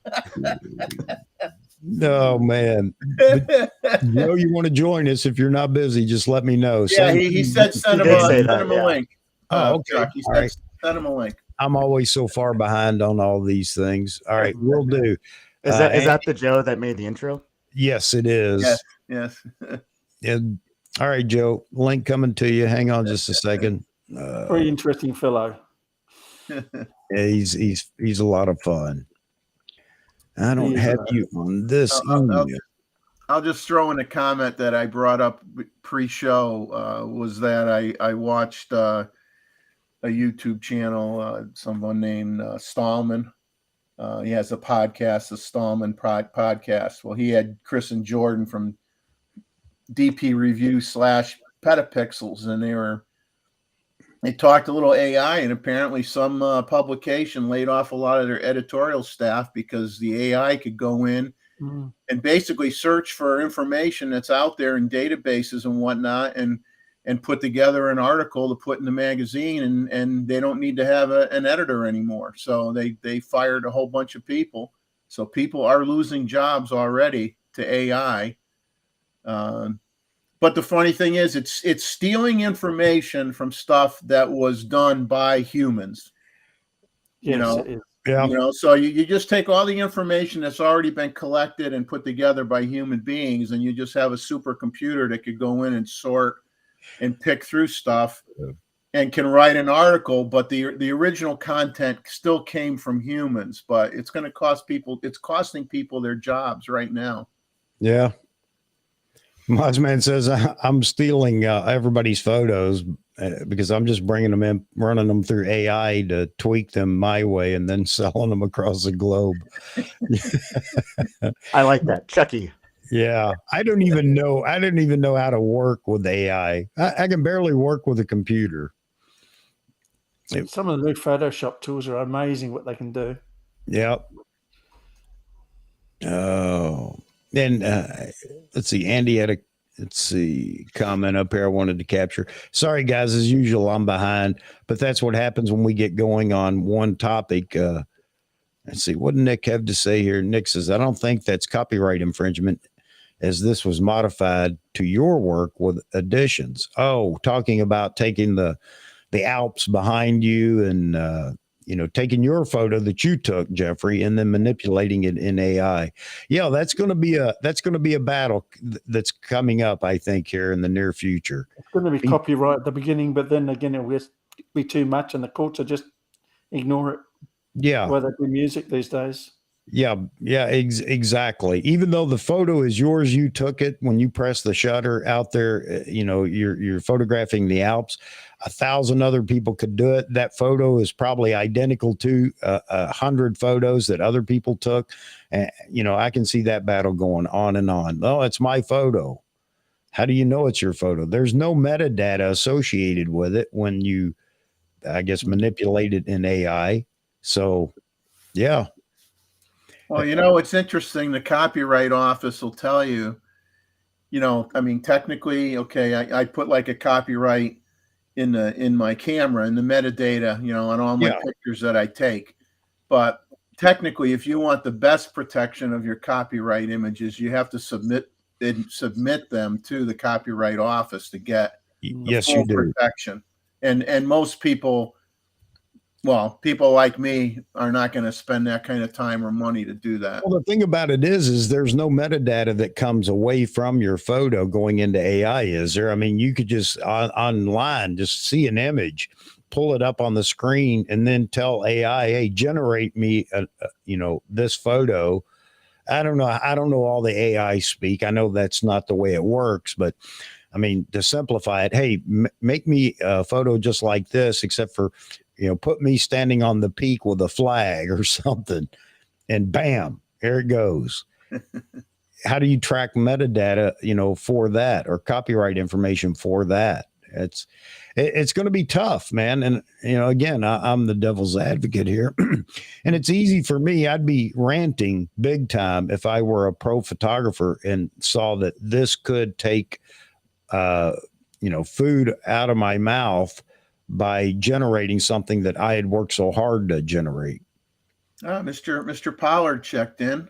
No, man. But, Joe, you want to join us? If you're not busy, just let me know. Yeah, he said send him a link. Oh, okay. Chuck, he said send him a link. I'm always so far behind on all these things. All right, we'll do. Is that the Joe that made the intro? Yes, it is. Yes. And, all right, Joe, link coming to you. Hang on just a second. Very interesting fellow. Yeah, he's a lot of fun. I don't have you on this email. I'll just throw in a comment that I brought up pre-show, was that I watched a YouTube channel, someone named Stallman. He has a podcast, the Stallman podcast. Well, he had Chris and Jordan from DP Review / Petapixels, and they talked a little AI, and apparently some publication laid off a lot of their editorial staff because the AI could go in and basically search for information that's out there in databases and whatnot, and put together an article to put in the magazine, and they don't need to have an editor anymore. So they fired a whole bunch of people. So people are losing jobs already to AI. But the funny thing is, it's stealing information from stuff that was done by humans. Yes, So you just take all the information that's already been collected and put together by human beings, and you just have a supercomputer that could go in and sort and pick through stuff and can write an article, but the original content still came from humans. But it's going to cost people. It's costing people their jobs right now. Yeah. Mossman says I'm stealing everybody's photos because I'm just bringing them in, running them through AI to tweak them my way, and then selling them across the globe. I like that, Chucky. Yeah, I don't even know how to work with AI. I can barely work with a computer. Some of the new Photoshop tools are amazing what they can do. Yep. Oh. And let's see, Andy had a comment up here I wanted to capture. Sorry, guys, as usual, I'm behind, but that's what happens when we get going on one topic. Let's see, what did Nick have to say here? Nick says, I don't think that's copyright infringement, as this was modified to your work with additions. Oh, talking about taking the Alps behind you and taking your photo that you took, Jeffrey, and then manipulating it in AI. Yeah, that's going to be a battle that's coming up, I think, here in the near future. It's going to be copyright at the beginning, but then again, it will be too much, and the courts will just ignore it. Yeah, where they do music these days. Yeah, exactly. Even though the photo is yours, you took it when you press the shutter out there, you're photographing the Alps. 1,000 other people could do it. That photo is probably identical to 100 photos that other people took. And, I can see that battle going on and on. Oh, it's my photo. How do you know it's your photo? There's no metadata associated with it when you, I guess, manipulate it in AI. So, yeah. Well, it's interesting. The Copyright Office will tell you, technically, okay, I put like a copyright in my camera, in the metadata, on all my pictures that I take. But technically, if you want the best protection of your copyright images, you have to submit them to the Copyright Office to get full protection. And most people, people like me are not going to spend that kind of time or money to do that. Well, the thing about it is there's no metadata that comes away from your photo going into AI, is there? I mean, you could just online just see an image, pull it up on the screen, and then tell AI, hey, generate me, this photo. I don't know all the AI speak. I know that's not the way it works, but I mean, to simplify it, hey, make me a photo just like this, except for, put me standing on the peak with a flag or something, and bam, there it goes. How do you track metadata, for that, or copyright information for that? It's going to be tough, man. And, again, I'm the devil's advocate here. And it's easy for me. I'd be ranting big time if I were a pro photographer and saw that this could take food out of my mouth by generating something that I had worked so hard to generate. Mr. Pollard checked in.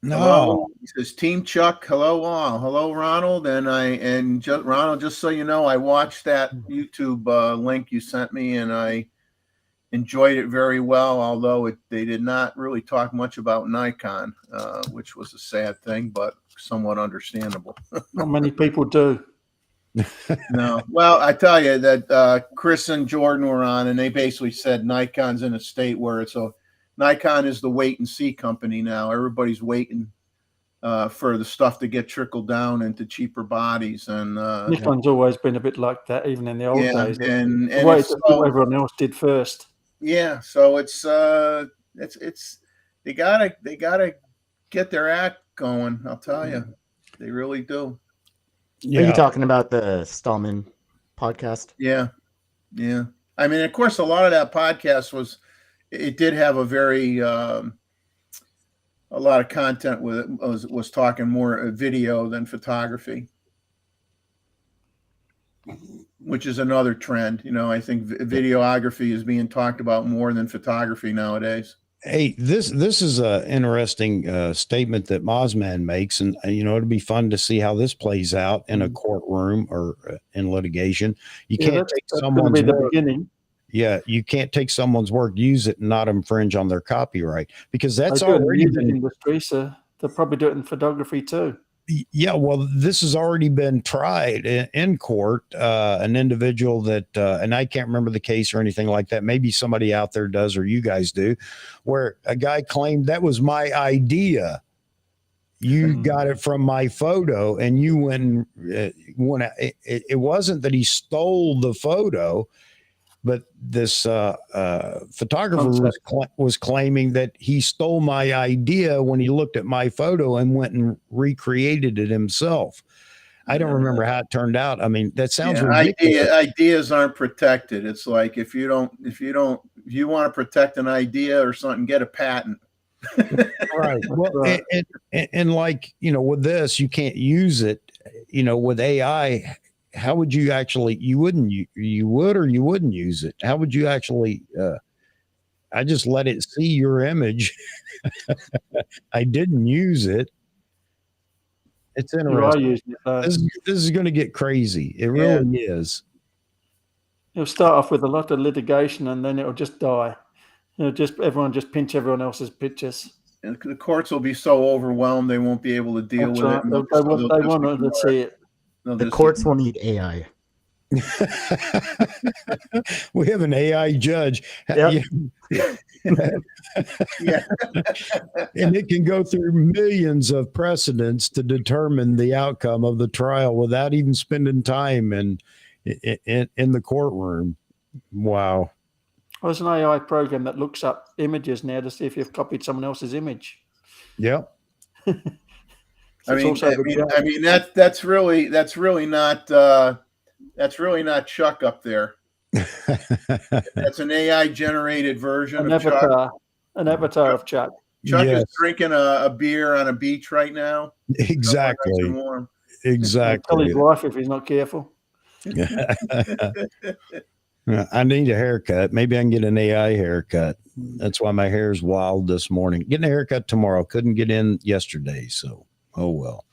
No, Hello, he says Team Chuck. Hello all. Hello Ronald, Ronald. Just so you know, I watched that YouTube link you sent me, and I enjoyed it very well. Although they did not really talk much about Nikon, which was a sad thing, but somewhat understandable. Not many people do. No, well, I tell you that Chris and Jordan were on, and they basically said Nikon's in a state where Nikon is the wait and see company now. Everybody's waiting for the stuff to get trickled down into cheaper bodies, and Nikon's always been a bit like that, even in the old days. and Wait to do what everyone else did first. Yeah, so it's they gotta get their act going. I'll tell you, they really do. Are you talking about the Stallman podcast? Yeah. I mean, of course, a lot of that podcast it did have a very a lot of content with it. Was talking more video than photography, which is another trend. I think videography is being talked about more than photography nowadays. Hey, this is an interesting statement that Mozman makes, and it'll be fun to see how this plays out in a courtroom or in litigation. You can't take someone's work. Beginning. Yeah, you can't take someone's work, use it, and not infringe on their copyright, because that's already been in the industry. So they'll probably do it in photography too. Yeah, well, this has already been tried in court. An individual that, and I can't remember the case or anything like that. Maybe somebody out there does, or you guys do, where a guy claimed that was my idea. You got it from my photo, and you went. It wasn't that he stole the photo, but this photographer was claiming that he stole my idea when he looked at my photo and went and recreated it himself. I don't remember how it turned out. I mean, that sounds ridiculous. Ideas aren't protected. It's like if you want to protect an idea or something, get a patent. Right. Well, and like, with this, you can't use it, with AI. How would you actually, you would or you wouldn't use it? How would you actually, I just let it see your image. I didn't use it. It's interesting. This is going to get crazy. It really is. It'll start off with a lot of litigation, and then it'll just die. Everyone just pinch everyone else's pictures. And the courts will be so overwhelmed they won't be able to deal with it. They want to see it. The courts will need AI. We have an AI judge. Yep. Yeah. And it can go through millions of precedents to determine the outcome of the trial without even spending time in the courtroom. Wow. Well, there's an AI program that looks up images now to see if you've copied someone else's image. Yep. I mean, that's really not Chuck up there. That's an AI generated version of Chuck. An avatar of Chuck. Chuck is drinking a beer on a beach right now. Exactly. Exactly. Tell his wife if he's not careful. I need a haircut. Maybe I can get an AI haircut. That's why my hair is wild this morning. Getting a haircut tomorrow. Couldn't get in yesterday, so. Oh, well.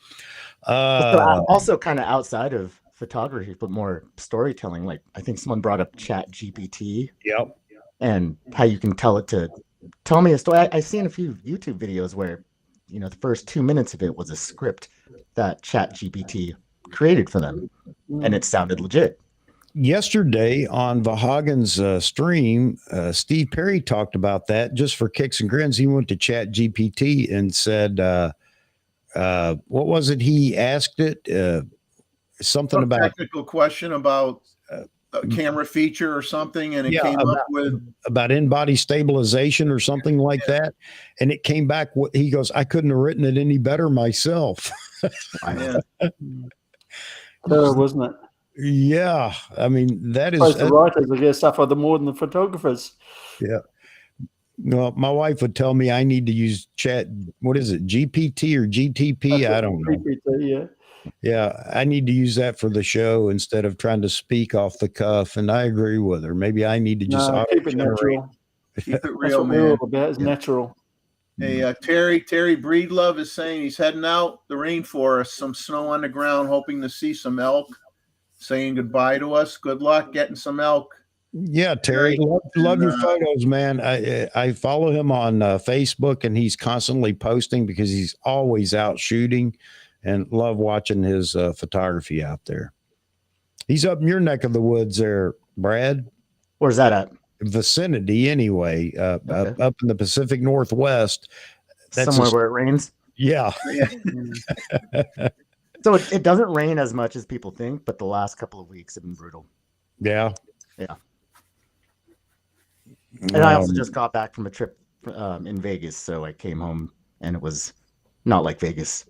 Also kind of outside of photography, but more storytelling. Like, I think someone brought up Chat GPT. Yep. And how you can tell it to tell me a story. I've seen a few YouTube videos where, the first 2 minutes of it was a script that Chat GPT created for them. And it sounded legit. Yesterday on Vahagan's stream, Steve Perry talked about that just for kicks and grins. He went to Chat GPT and said, what was it? He asked it something about technical question about a camera feature or something, and it came up with about in-body stabilization or something like that, and it came back. He goes, I couldn't have written it any better myself. Wasn't it? Yeah, I mean that is. The writers, I guess, suffer more than the photographers. Yeah. No, my wife would tell me I need to use Chat. What is it? GPT or GTP? I don't know. GPT, yeah. Yeah, I need to use that for the show instead of trying to speak off the cuff. And I agree with her. Maybe I need to just No, keep it auto-generate. natural. Keep it That's real, what we're all man. about. Is natural. Hey, Terry Breedlove is saying he's heading out the rainforest, some snow on the ground, hoping to see some elk. Saying goodbye to us. Good luck getting some elk. Yeah, Terry, love your photos, man. I follow him on Facebook, and he's constantly posting because he's always out shooting, and love watching his photography out there. He's up in your neck of the woods there, Brad. Where's that at? Vicinity, anyway, Okay. up in the Pacific Northwest. That's Somewhere where it rains. Yeah. So it doesn't rain as much as people think, but the last couple of weeks have been brutal. Yeah. Yeah. And I also just got back from a trip in Vegas, so I came home and it was not like Vegas.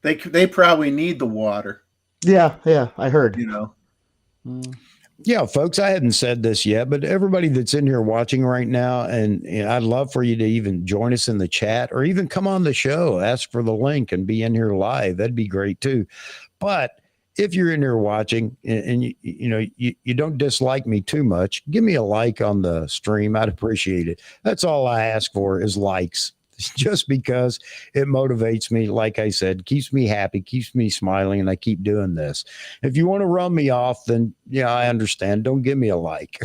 They probably need the water. Yeah, I heard. You know. Yeah, folks, I hadn't said this yet, but everybody that's in here watching right now, and I'd love for you to even join us in the chat or even come on the show, ask for the link and be in here live. That'd be great too. But if you're in here watching and you don't dislike me too much, give me a like on the stream. I'd appreciate it. That's all I ask for is likes. Just because it motivates me, like I said, keeps me happy, keeps me smiling, and I keep doing this. If you want to run me off, then yeah, I understand. Don't give me a like.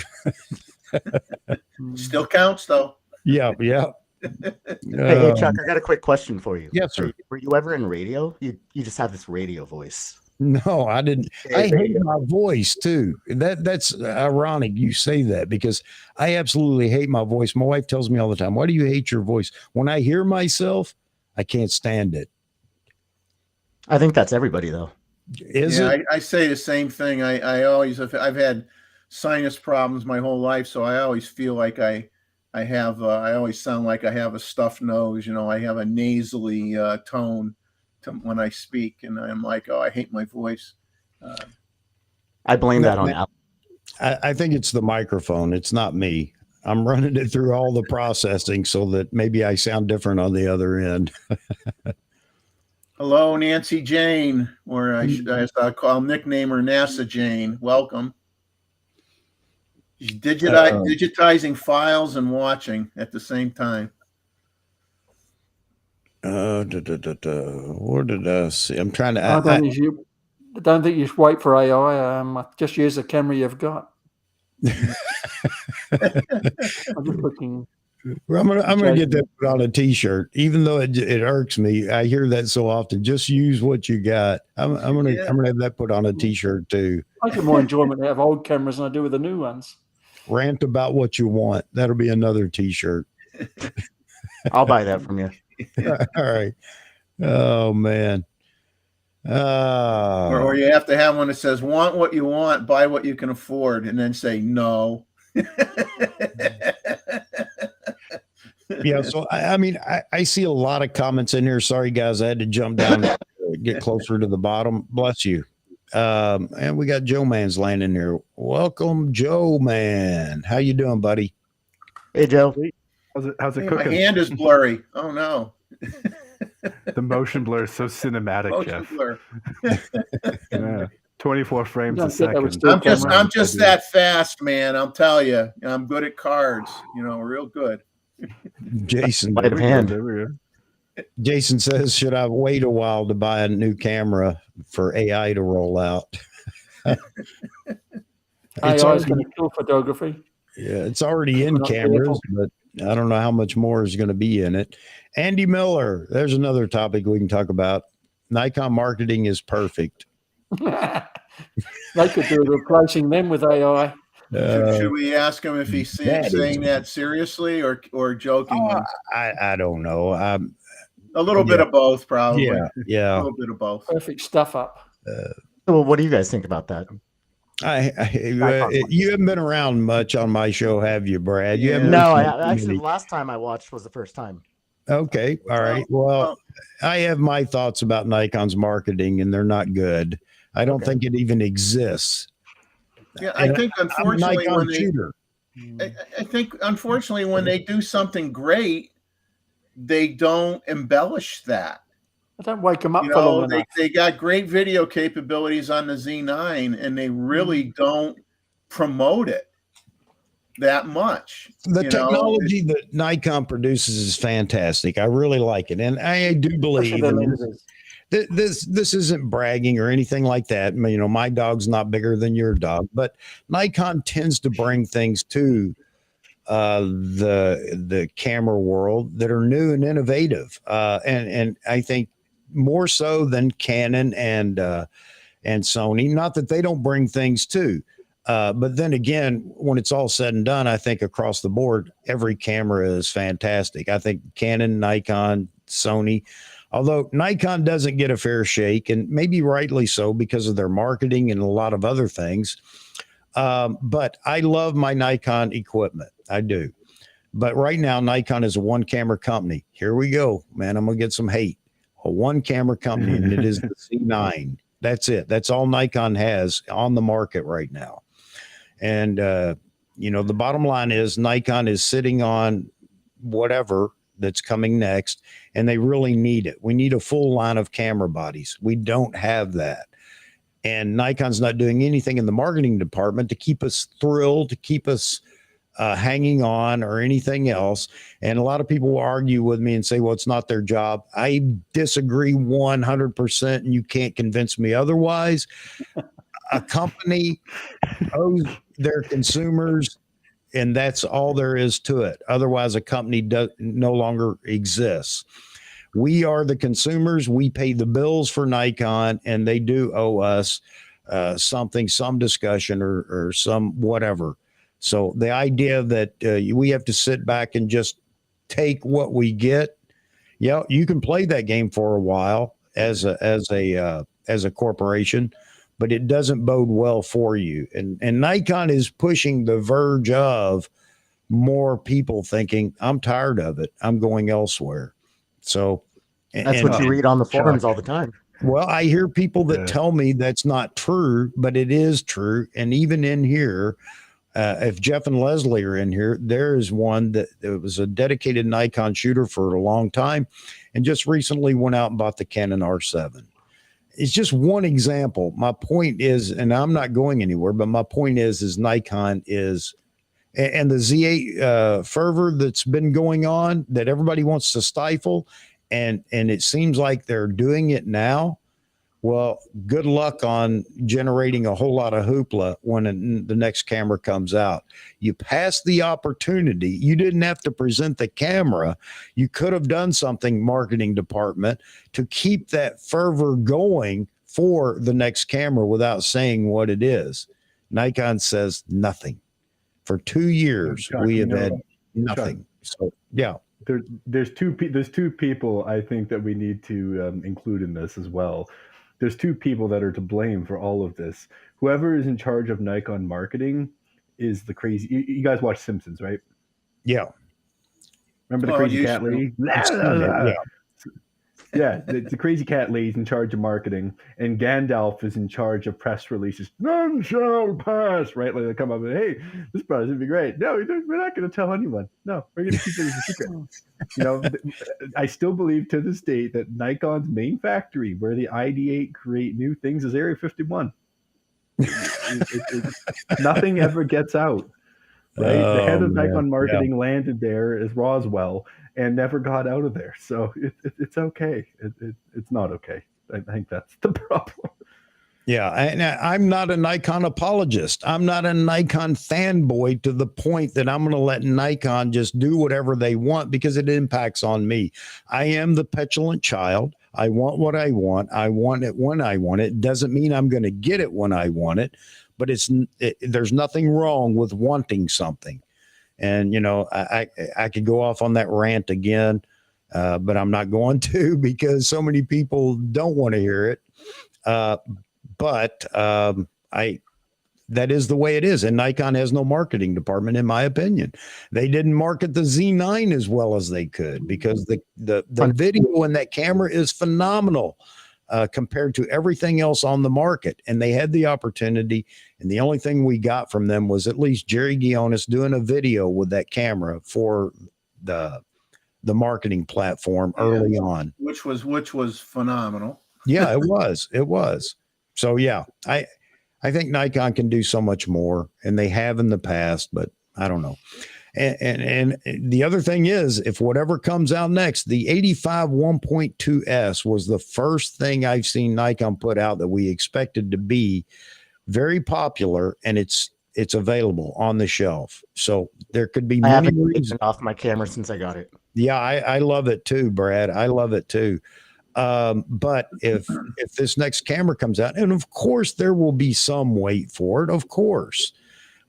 Still counts though. Yeah. Hey, Chuck, I got a quick question for you. Yes, sir. Were you ever in radio? You just have this radio voice. No, I didn't. I hate my voice too. That's ironic you say that because I absolutely hate my voice. My wife tells me all the time, "Why do you hate your voice?" When I hear myself, I can't stand it. I think that's everybody though. Is it? I say the same thing. I always I've had sinus problems my whole life, so I always feel like I always sound like I have a stuffed nose. You know, I have a nasally tone when I speak, and I'm like, oh, I hate my voice. I blame that on Apple. I think it's the microphone. It's not me. I'm running it through all the processing so that maybe I sound different on the other end. Hello, Nancy Jane, or I'll nickname her NASA Jane. Welcome. She's digitizing files and watching at the same time. What did I see? I'm trying to. I don't think you should wait for AI. Just use the camera you've got. I'm just looking. I'm gonna get that put on a T-shirt, even though it irks me. I hear that so often. Just use what you got. I'm gonna have that put on a T-shirt too. I get more enjoyment out of old cameras than I do with the new ones. Rant about what you want. That'll be another T-shirt. I'll buy that from you. All right. Oh man. Or you have to have one that says, want what you want, buy what you can afford, and then say no. Yeah, so I mean, I see a lot of comments in here. Sorry, guys, I had to jump down to get closer to the bottom. Bless you. And we got Joe Man's land in here. Welcome, Joe Man. How you doing, buddy? Hey, Joe. How's it Hey, cooking? my hand is blurry. Oh no. The motion blur is so cinematic, Motion Jeff. blur. Yeah. 24 frames Yeah, a I think that was second. still I'm just that fast, man. I'll tell you. I'm good at cards. You know, real good. Jason. Light of hand. There we go. Jason says, should I wait a while to buy a new camera for AI to roll out? AI is going to kill photography. Yeah, it's already in cameras, but I don't know how much more is going to be in it. Andy Miller, there's another topic we can talk about. Nikon marketing is perfect. They could do replacing them with AI. Should we ask him if he's saying that seriously or jokingly? I don't know. A little bit of both, probably. Yeah. A little bit of both. Perfect stuff up. Well, what do you guys think about that? You haven't been around much on my show, have you, Brad? You haven't. No, actually, the last time I watched was the first time. Okay. All right. Well, I have my thoughts about Nikon's marketing, and they're not good. I don't think it even exists. Yeah, I think unfortunately when they do something great, they don't embellish that. I don't wake them up You for long know, enough. they got great video capabilities on the Z9, and they really don't promote it that much. The You know, technology that Nikon produces is fantastic. I really like it, and I do Especially believe the and lenses. this isn't bragging or anything like that. You know, my dog's not bigger than your dog, but Nikon tends to bring things to the camera world that are new and innovative, and I think more so than Canon and Sony. Not that they don't bring things too. But then again, when it's all said and done, I think across the board, every camera is fantastic. I think Canon, Nikon, Sony, although Nikon doesn't get a fair shake, and maybe rightly so because of their marketing and a lot of other things. But I love my Nikon equipment. I do. But right now, Nikon is a one camera company. Here we go, man. I'm going to get some hate. A one camera company, and it is the C9. That's it. That's all Nikon has on the market right now. And, you know, the bottom line is Nikon is sitting on whatever that's coming next, and they really need it. We need a full line of camera bodies. We don't have that. And Nikon's not doing anything in the marketing department to keep us thrilled, to keep us hanging on or anything else. And a lot of people will argue with me and say, well, it's not their job. I disagree 100%, and you can't convince me otherwise. A company owes their consumers, and that's all there is to it. Otherwise, a company no longer exists. We are the consumers. We pay the bills for Nikon, and they do owe us something, some discussion or some whatever. So the idea that we have to sit back and just take what we get, yeah, you can play that game for a while as a corporation, but it doesn't bode well for you. And Nikon is pushing the verge of more people thinking, I'm tired of it, I'm going elsewhere. So that's what you read on the forums all the time. Well, I hear people that tell me that's not true, but it is true. And even in here, if Jeff and Leslie are in here, there is one that was a dedicated Nikon shooter for a long time and just recently went out and bought the Canon R7. It's just one example. My point is, and I'm not going anywhere, but my point is Nikon is, and the Z8 fervor that's been going on that everybody wants to stifle, and it seems like they're doing it now. Well, good luck on generating a whole lot of hoopla when the next camera comes out. You passed the opportunity. You didn't have to present the camera. You could have done something, marketing department, to keep that fervor going for the next camera without saying what it is. Nikon says nothing. For 2 years, we have had nothing. So, yeah. There's two people I think that we need to include in this as well. There's two people that are to blame for all of this. Whoever is in charge of Nikon marketing is the crazy. You guys watch Simpsons, right? Yeah. Remember the crazy cat lady? Yeah, the crazy cat lady's in charge of marketing, and Gandalf is in charge of press releases. None shall pass, right? Like they come up and, hey, this product would be great. No, we're not going to tell anyone. No, we're going to keep it as a secret. You know, I still believe to this day that Nikon's main factory, where the ID8 create new things, is Area 51. Nothing ever gets out. Right, the head of Nikon marketing landed there as Roswell and never got out of there. So it's okay. It's not okay. I think that's the problem. Yeah, and I'm not a Nikon apologist. I'm not a Nikon fanboy to the point that I'm going to let Nikon just do whatever they want because it impacts on me. I am the petulant child. I want what I want. I want it when I want it. Doesn't mean I'm going to get it when I want it, but there's nothing wrong with wanting something. And, you know, I could go off on that rant again, but I'm not going to because so many people don't want to hear it. But that is the way it is. And Nikon has no marketing department, in my opinion. They didn't market the Z9 as well as they could because the video in that camera is phenomenal compared to everything else on the market. And they had the opportunity. And the only thing we got from them was at least Jerry Guionis doing a video with that camera for the the marketing platform early on, which was phenomenal. Yeah, it was. So yeah, I think Nikon can do so much more, and they have in the past, but I don't know. And the other thing is, if whatever comes out next, the 85 1.2S was the first thing I've seen Nikon put out that we expected to be very popular, and it's available on the shelf. So there could be many reasons. Taken off my camera since I got it. Yeah, I love it too, Brad. I love it too. But if this next camera comes out, and of course there will be some wait for it, of course,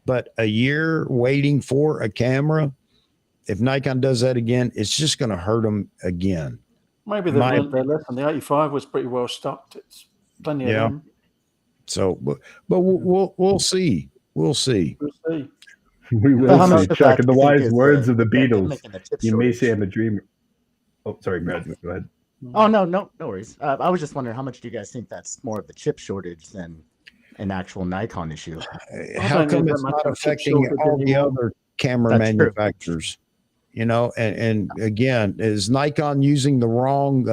but a year waiting for a camera, if Nikon does that again, it's just going to hurt them again. Maybe they've learned their lesson. The 85 was pretty well stocked. It's plenty of them. So, but we'll see. We'll see. We'll see. We will see, Chuck. In the wise words of the Beatles, you may say I'm a dreamer. Oh, sorry, Brad. Go ahead. Oh, no worries. I was just wondering, how much do you guys think that's more of the chip shortage than an actual Nikon issue? How come it's not affecting all the other camera manufacturers? You know, and again, is Nikon using the wrong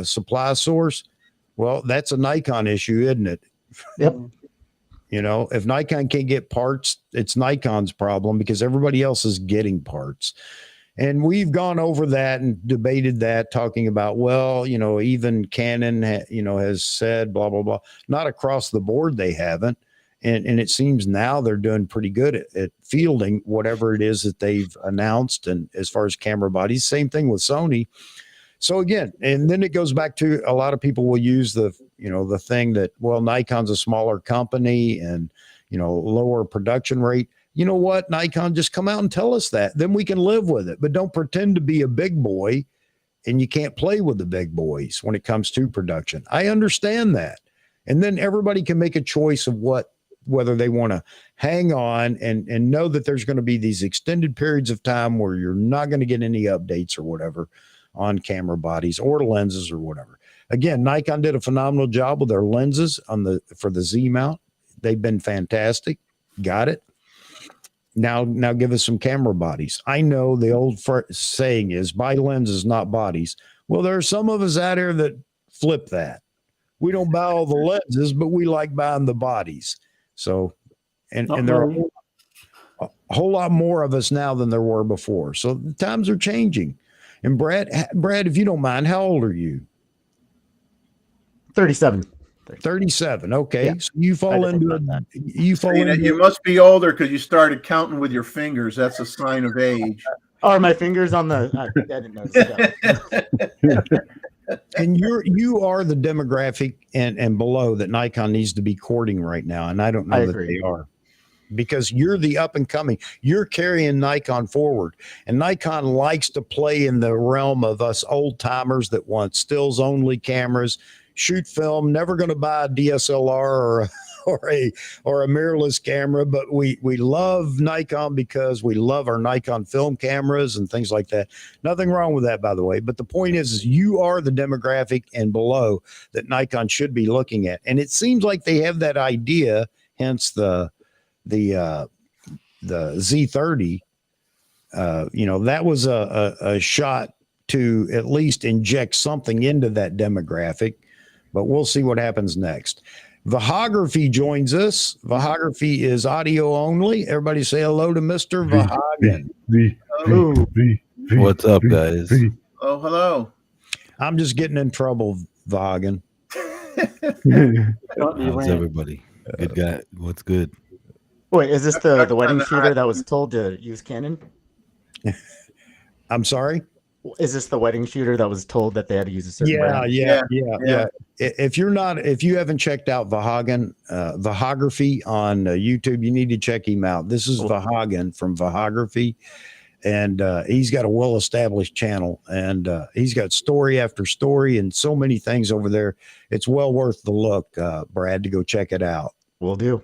supply source? Well, that's a Nikon issue, isn't it? Yep. You know, if Nikon can't get parts, it's Nikon's problem because everybody else is getting parts. And we've gone over that and debated that, talking about, well, you know, even Canon, has said blah, blah, blah. Not across the board, they haven't. And it seems now they're doing pretty good at fielding whatever it is that they've announced. And as far as camera bodies, same thing with Sony. So again, and then it goes back to a lot of people will use the thing that, well, Nikon's a smaller company and, lower production rate. You know what? Nikon, just come out and tell us that. Then we can live with it. But don't pretend to be a big boy and you can't play with the big boys when it comes to production. I understand that. And then everybody can make a choice of whether they want to hang on and know that there's going to be these extended periods of time where you're not going to get any updates or whatever on camera bodies or lenses or whatever. Again, Nikon did a phenomenal job with their lenses for the Z mount. They've been fantastic. Got it. Now give us some camera bodies. I know the old saying is buy lenses, not bodies. Well, there are some of us out here that flip that. We don't buy all the lenses, but we like buying the bodies. So, and there are a whole lot more of us now than there were before. So the times are changing. And Brad, if you don't mind, how old are you? 37. 37. Okay. Yeah. So you fall into it. You must be older because you started counting with your fingers. That's a sign of age. Are my fingers on the? I didn't notice that. And you are the demographic and below that Nikon needs to be courting right now. And I don't know that they are, because you're the up and coming. You're carrying Nikon forward, and Nikon likes to play in the realm of us old timers that want stills only cameras, shoot film, never going to buy a DSLR or a mirrorless camera, but we love Nikon because we love our Nikon film cameras and things like that. Nothing wrong with that, by the way. But the point is you are the demographic and below that Nikon should be looking at. And it seems like they have that idea, hence the Z30. That was a shot to at least inject something into that demographic, but we'll see what happens next. Vahography joins us. Vahography is audio only. Everybody say hello to Mr. Vahagan. What's up, guys? Oh, hello. I'm just getting in trouble, Vahagan. How's everybody? Good guy. What's good? Wait, is this the wedding shooter that was told to use Canon? I'm sorry? Is this the wedding shooter that was told that they had to use a certain brand? Yeah. If you haven't checked out Vahagan, Vahography on YouTube, you need to check him out. This is Vahagan from Vahography, and he's got a well-established channel, and he's got story after story and so many things over there. It's well worth the look, Brad, to go check it out. Will do.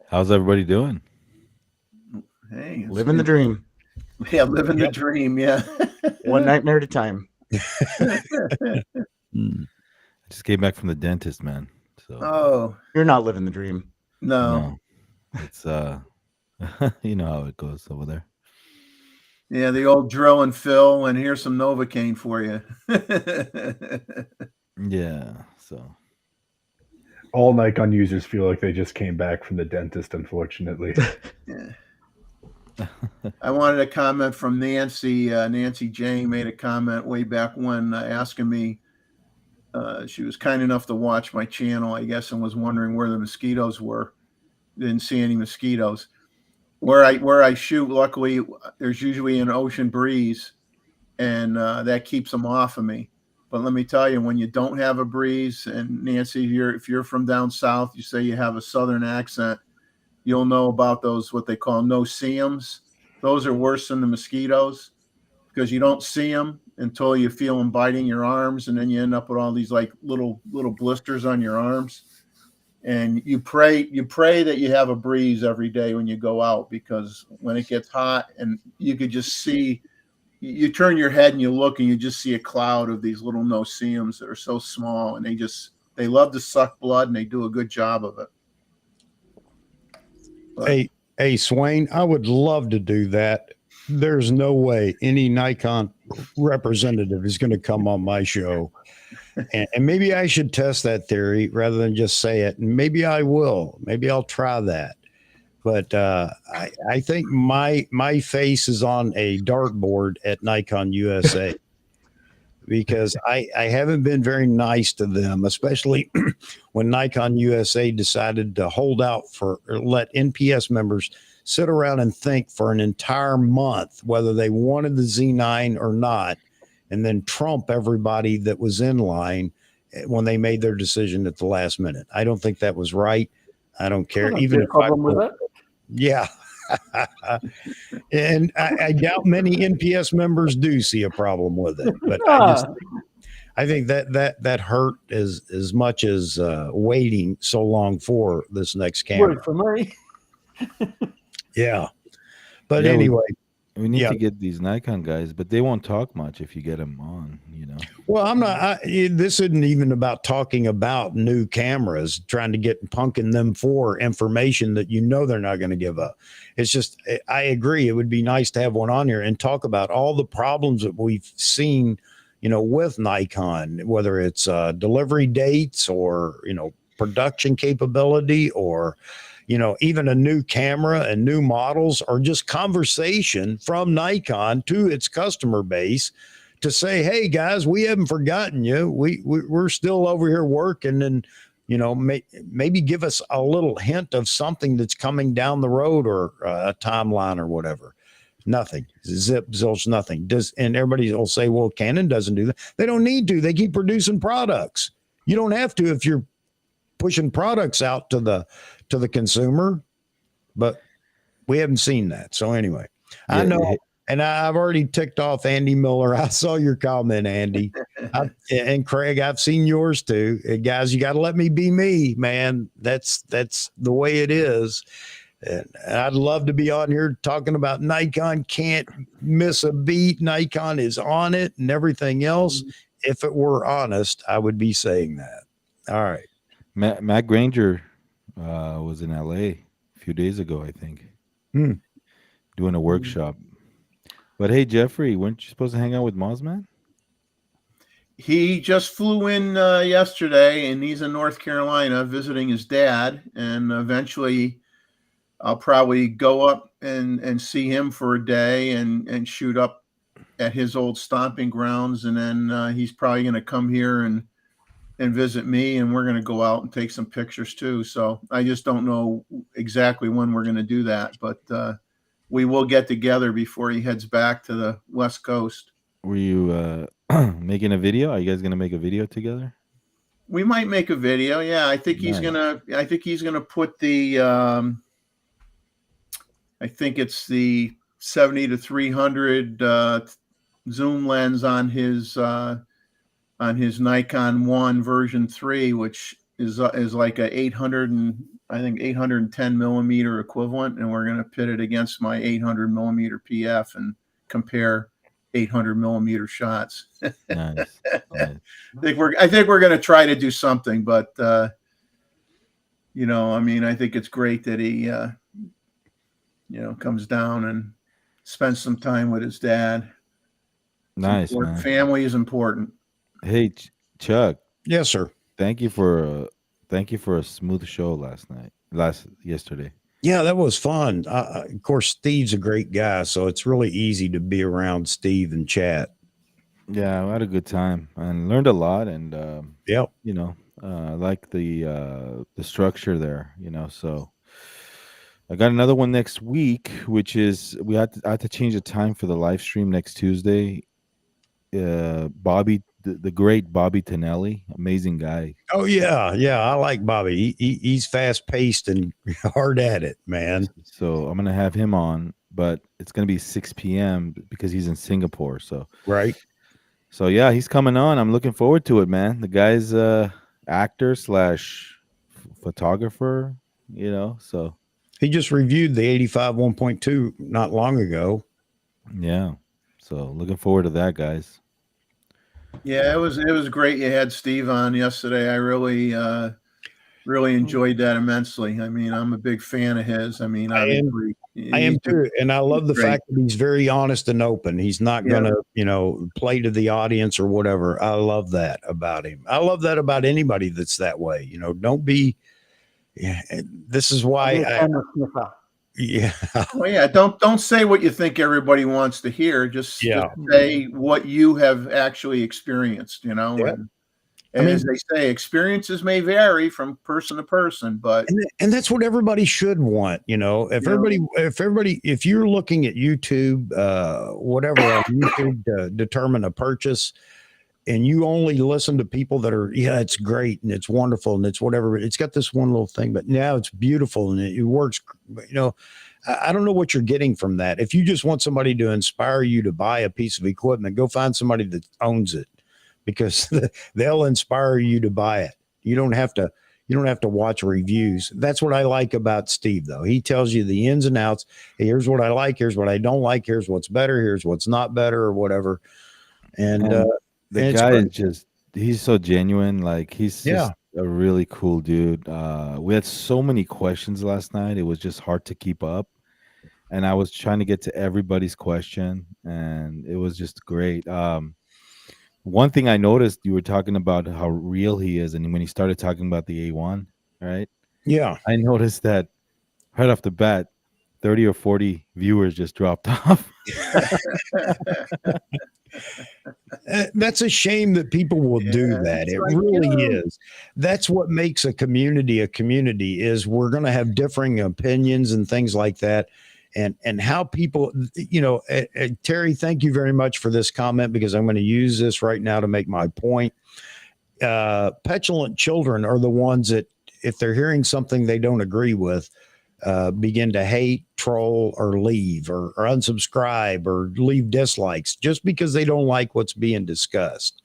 How's everybody doing? Hey, living the dream. Yeah, living the dream. Yeah. One nightmare at a time. I just came back from the dentist, man. So you're not living the dream. No. It's you know how it goes over there. Yeah, the old drill and fill, and here's some Novocaine for you. Yeah. So All Nikon users feel like they just came back from the dentist, unfortunately. Yeah. I wanted a comment from Nancy. Nancy Jane made a comment way back when, asking me. She was kind enough to watch my channel, I guess, and was wondering where the mosquitoes were. Didn't see any mosquitoes. Where I shoot, luckily, there's usually an ocean breeze, and that keeps them off of me. But let me tell you, when you don't have a breeze, and Nancy, if you're from down south, you say you have a southern accent, you'll know about those, what they call no-see-ums. Those are worse than the mosquitoes because you don't see them until you feel them biting your arms, and then you end up with all these like little blisters on your arms. And you pray that you have a breeze every day when you go out, because when it gets hot and you could just see, you turn your head and you look and you just see a cloud of these little no-see-ums that are so small, and they love to suck blood, and they do a good job of it. But, Hey, Swain, I would love to do that. There's no way any Nikon representative is going to come on my show. And maybe I should test that theory rather than just say it. And maybe I will. Maybe I'll try that. But I think my face is on a dartboard at Nikon USA because I haven't been very nice to them, especially when Nikon USA decided to hold out or let NPS members sit around and think for an entire month whether they wanted the Z9 or not, and then trump everybody that was in line when they made their decision at the last minute. I don't think that was right. I don't care. Even if problem with it. Yeah. And I doubt many NPS members do see a problem with it, but I think that hurt as much as waiting so long for this next camera. Worked for me. Yeah. But Yeah, anyway, we need Yeah. to get these Nikon guys, but they won't talk much if you get them on, you know. well, I'm not. This isn't even about talking about new cameras, trying to get punking them for information that you know they're not going to give up. It's just, I agree. It would be nice to have one on here and talk about all the problems that we've seen, with Nikon, whether it's delivery dates or production capability or even a new camera and new models, or just conversation from Nikon to its customer base to say, hey guys, we haven't forgotten you. We're still over here working, and maybe give us a little hint of something that's coming down the road, or a timeline or whatever. Nothing. Zip, zilch, nothing. And everybody will say, well, Canon doesn't do that. They don't need to. They keep producing products. You don't have to if you're pushing products out to the consumer, but we haven't seen that. So anyway, Yeah, I know, and I've already ticked off Andy Miller. I saw your comment, Andy, and Craig. I've seen yours too, guys. You got to let me be me, man. That's the way it is. And I'd love to be on here talking about Nikon. Can't miss a beat. Nikon is on it and everything else. If it were honest, I would be saying that. All right. Matt Granger was in LA a few days ago, I think, doing a workshop. But hey, Jeffrey, weren't you supposed to hang out with Mozman? he just flew in yesterday, and he's in North Carolina visiting his dad, and eventually I'll probably go up and see him for a day and shoot up at his old stomping grounds, and then he's probably going to come here and visit me, and we're going to go out and take some pictures too. So I just don't know exactly when we're going to do that, but we will get together before he heads back to the West Coast. Were you making a video? Are you guys gonna make a video together? We might make a video. Yeah, I think he's Nice. gonna put the I think it's the 70 to 300 zoom lens on his Nikon 1 version 3, which is like a 810 millimeter equivalent, and we're going to pit it against my 800 millimeter PF and compare 800 millimeter shots. Nice. Nice. I think we're going to try to do something, but I mean, I think it's great that he comes down and spend some time with his dad. Nice, Important. man. Family is important. Hey, Chuck. Yes, sir. Thank you for a smooth show yesterday. Yeah, that was fun. Of course, Steve's a great guy, so it's really easy to be around Steve and chat. Yeah, I had a good time and learned a lot, and Yep. I like the structure there. So I got another one next week, which is I had to change the time for the live stream next Tuesday. Bobby, the great Bobby Tonelli, amazing guy. Oh yeah, I like Bobby. He's fast paced and hard at it, man. So I'm gonna have him on, but it's gonna be 6 p.m. because he's in Singapore. So Right. So yeah, he's coming on. I'm looking forward to it, man. The guy's actor / photographer, so He just reviewed the 85 1.2 not long ago. yeah. So looking forward to that, guys. Yeah, it was great. You had Steve on yesterday. I really enjoyed that immensely. I mean, I'm a big fan of his. I mean, obviously, I am too, and I love the fact that he's very honest and open. He's not going to, play to the audience or whatever. I love that about him. I love that about anybody that's that way. Don't be. Yeah, this is why. Yeah. Well, yeah. Don't say what you think everybody wants to hear. Just say what you have actually experienced. Yeah. And as they say, experiences may vary from person to person, but and that's what everybody should want. If you're looking at YouTube, whatever on YouTube to determine a purchase, and you only listen to people that are, it's great and it's wonderful and it's whatever, it's got this one little thing, but now it's beautiful and it works. I don't know what you're getting from that. If you just want somebody to inspire you to buy a piece of equipment, go find somebody that owns it, because they'll inspire you to buy it. You don't have to watch reviews. That's what I like about Steve, though. He tells you the ins and outs. Hey, here's what I like. Here's what I don't like. Here's what's better. Here's what's not better, or whatever. And the guy is he's so genuine. Like, he's just a really cool dude. We had so many questions last night. It was just hard to keep up. And I was trying to get to everybody's question, and it was just great. One thing I noticed, you were talking about how real he is, and when he started talking about the A1, right? Yeah. I noticed that right off the bat, 30 or 40 viewers just dropped off. That's a shame that people will do that. It really is. That's what makes a community is we're going to have differing opinions and things like that. And how people, Terry, thank you very much for this comment, because I'm going to use this right now to make my point. Petulant children are the ones that, if they're hearing something they don't agree with, begin to hate, troll, or leave, or unsubscribe, or leave dislikes just because they don't like what's being discussed.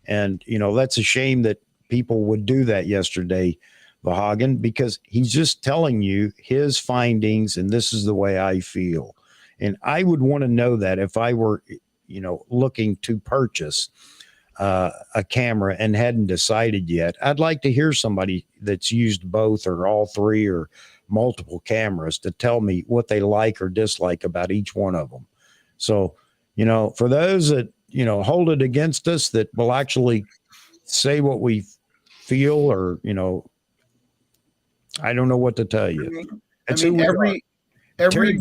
And, that's a shame that people would do that yesterday, Vahagan, because he's just telling you his findings, and this is the way I feel. And I would want to know that if I were, looking to purchase a camera and hadn't decided yet. I'd like to hear somebody that's used both or all three or multiple cameras to tell me what they like or dislike about each one of them. So, for those that, hold it against us, that will actually say what we feel, or, I don't know what to tell you. Every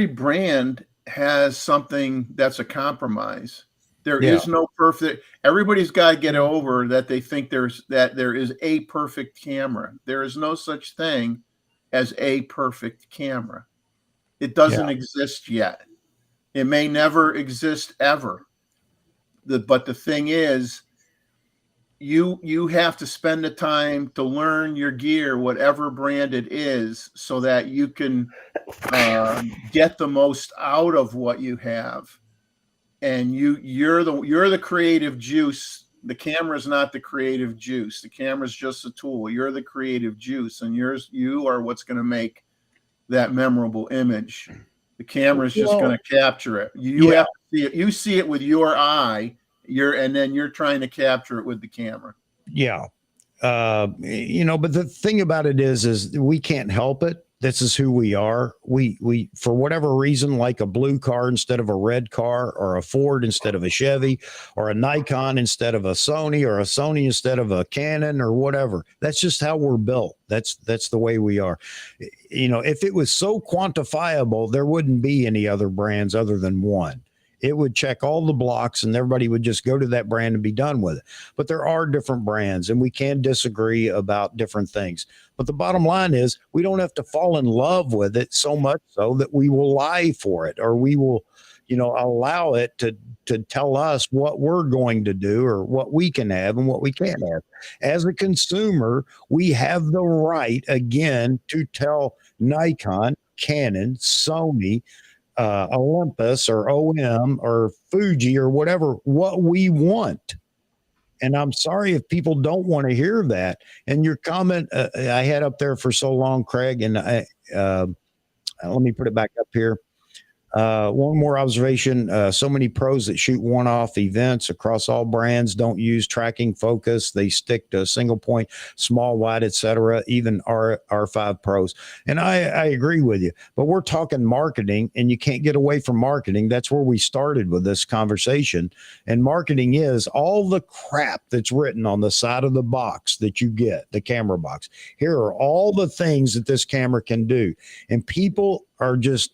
brand has something that's a compromise. There is no perfect. Everybody's got to get over that they think there is a perfect camera. There is no such thing as a perfect camera. It doesn't exist yet. It may never exist ever. But the thing is, you have to spend the time to learn your gear, whatever brand it is, so that you can get the most out of what you have. And you're the creative juice. The camera is not the creative juice. The camera is just a tool. You're the creative juice, and you are what's going to make that memorable image. The camera is just going to capture it. You have to see it. You see it with your eye. And then you're trying to capture it with the camera. Yeah. But the thing about it is we can't help it. This is who we are. We for whatever reason, like a blue car instead of a red car, or a Ford instead of a Chevy, or a Nikon instead of a Sony, or a Sony instead of a Canon, or whatever. That's just how we're built. That's the way we are. You know, if it was so quantifiable, there wouldn't be any other brands other than one. It would check all the blocks and everybody would just go to that brand and be done with it. But there are different brands and we can disagree about different things. But the bottom line is we don't have to fall in love with it so much so that we will lie for it, or we will, you know, allow it to tell us what we're going to do or what we can have and what we can't have. As a consumer, we have the right, again, to tell Nikon, Canon, Sony, Olympus or OM or Fuji or whatever, what we want. And I'm sorry if people don't want to hear that. And your comment I had up there for so long, Craig, and let me put it back up here. One more observation. So many pros that shoot one-off events across all brands don't use tracking focus. They stick to a single point, small, wide, etc., even R5 pros. And I agree with you, but we're talking marketing and you can't get away from marketing. That's where we started with this conversation. And marketing is all the crap that's written on the side of the box that you get, the camera box. Here are all the things that this camera can do. And people are just,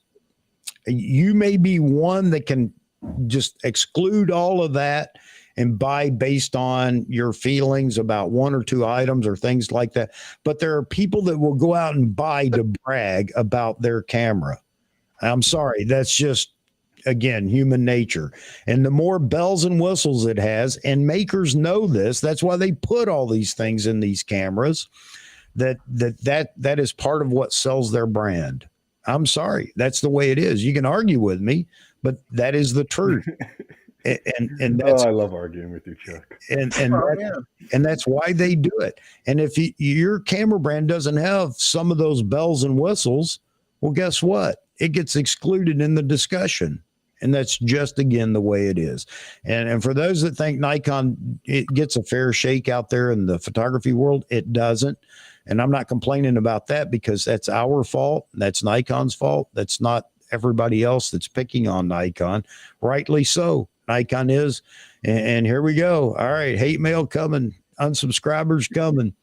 you may be one that can just exclude all of that and buy based on your feelings about one or two items or things like that. But there are people that will go out and buy to brag about their camera. I'm sorry. That's just, again, human nature. And the more bells and whistles it has, and makers know this, that's why they put all these things in these cameras, that is part of what sells their brand. I'm sorry. That's the way it is. You can argue with me, but that is the truth. And that's, I love arguing with you, Chuck. And that's why they do it. And if your camera brand doesn't have some of those bells and whistles, well, guess what? It gets excluded in the discussion. And that's just, again, the way it is. And for those that think Nikon, it gets a fair shake out there in the photography world, it doesn't. And I'm not complaining about that because that's our fault. That's Nikon's fault. That's not everybody else that's picking on Nikon. Rightly so. Nikon is. And here we go. All right. Hate mail coming. Unsubscribers coming.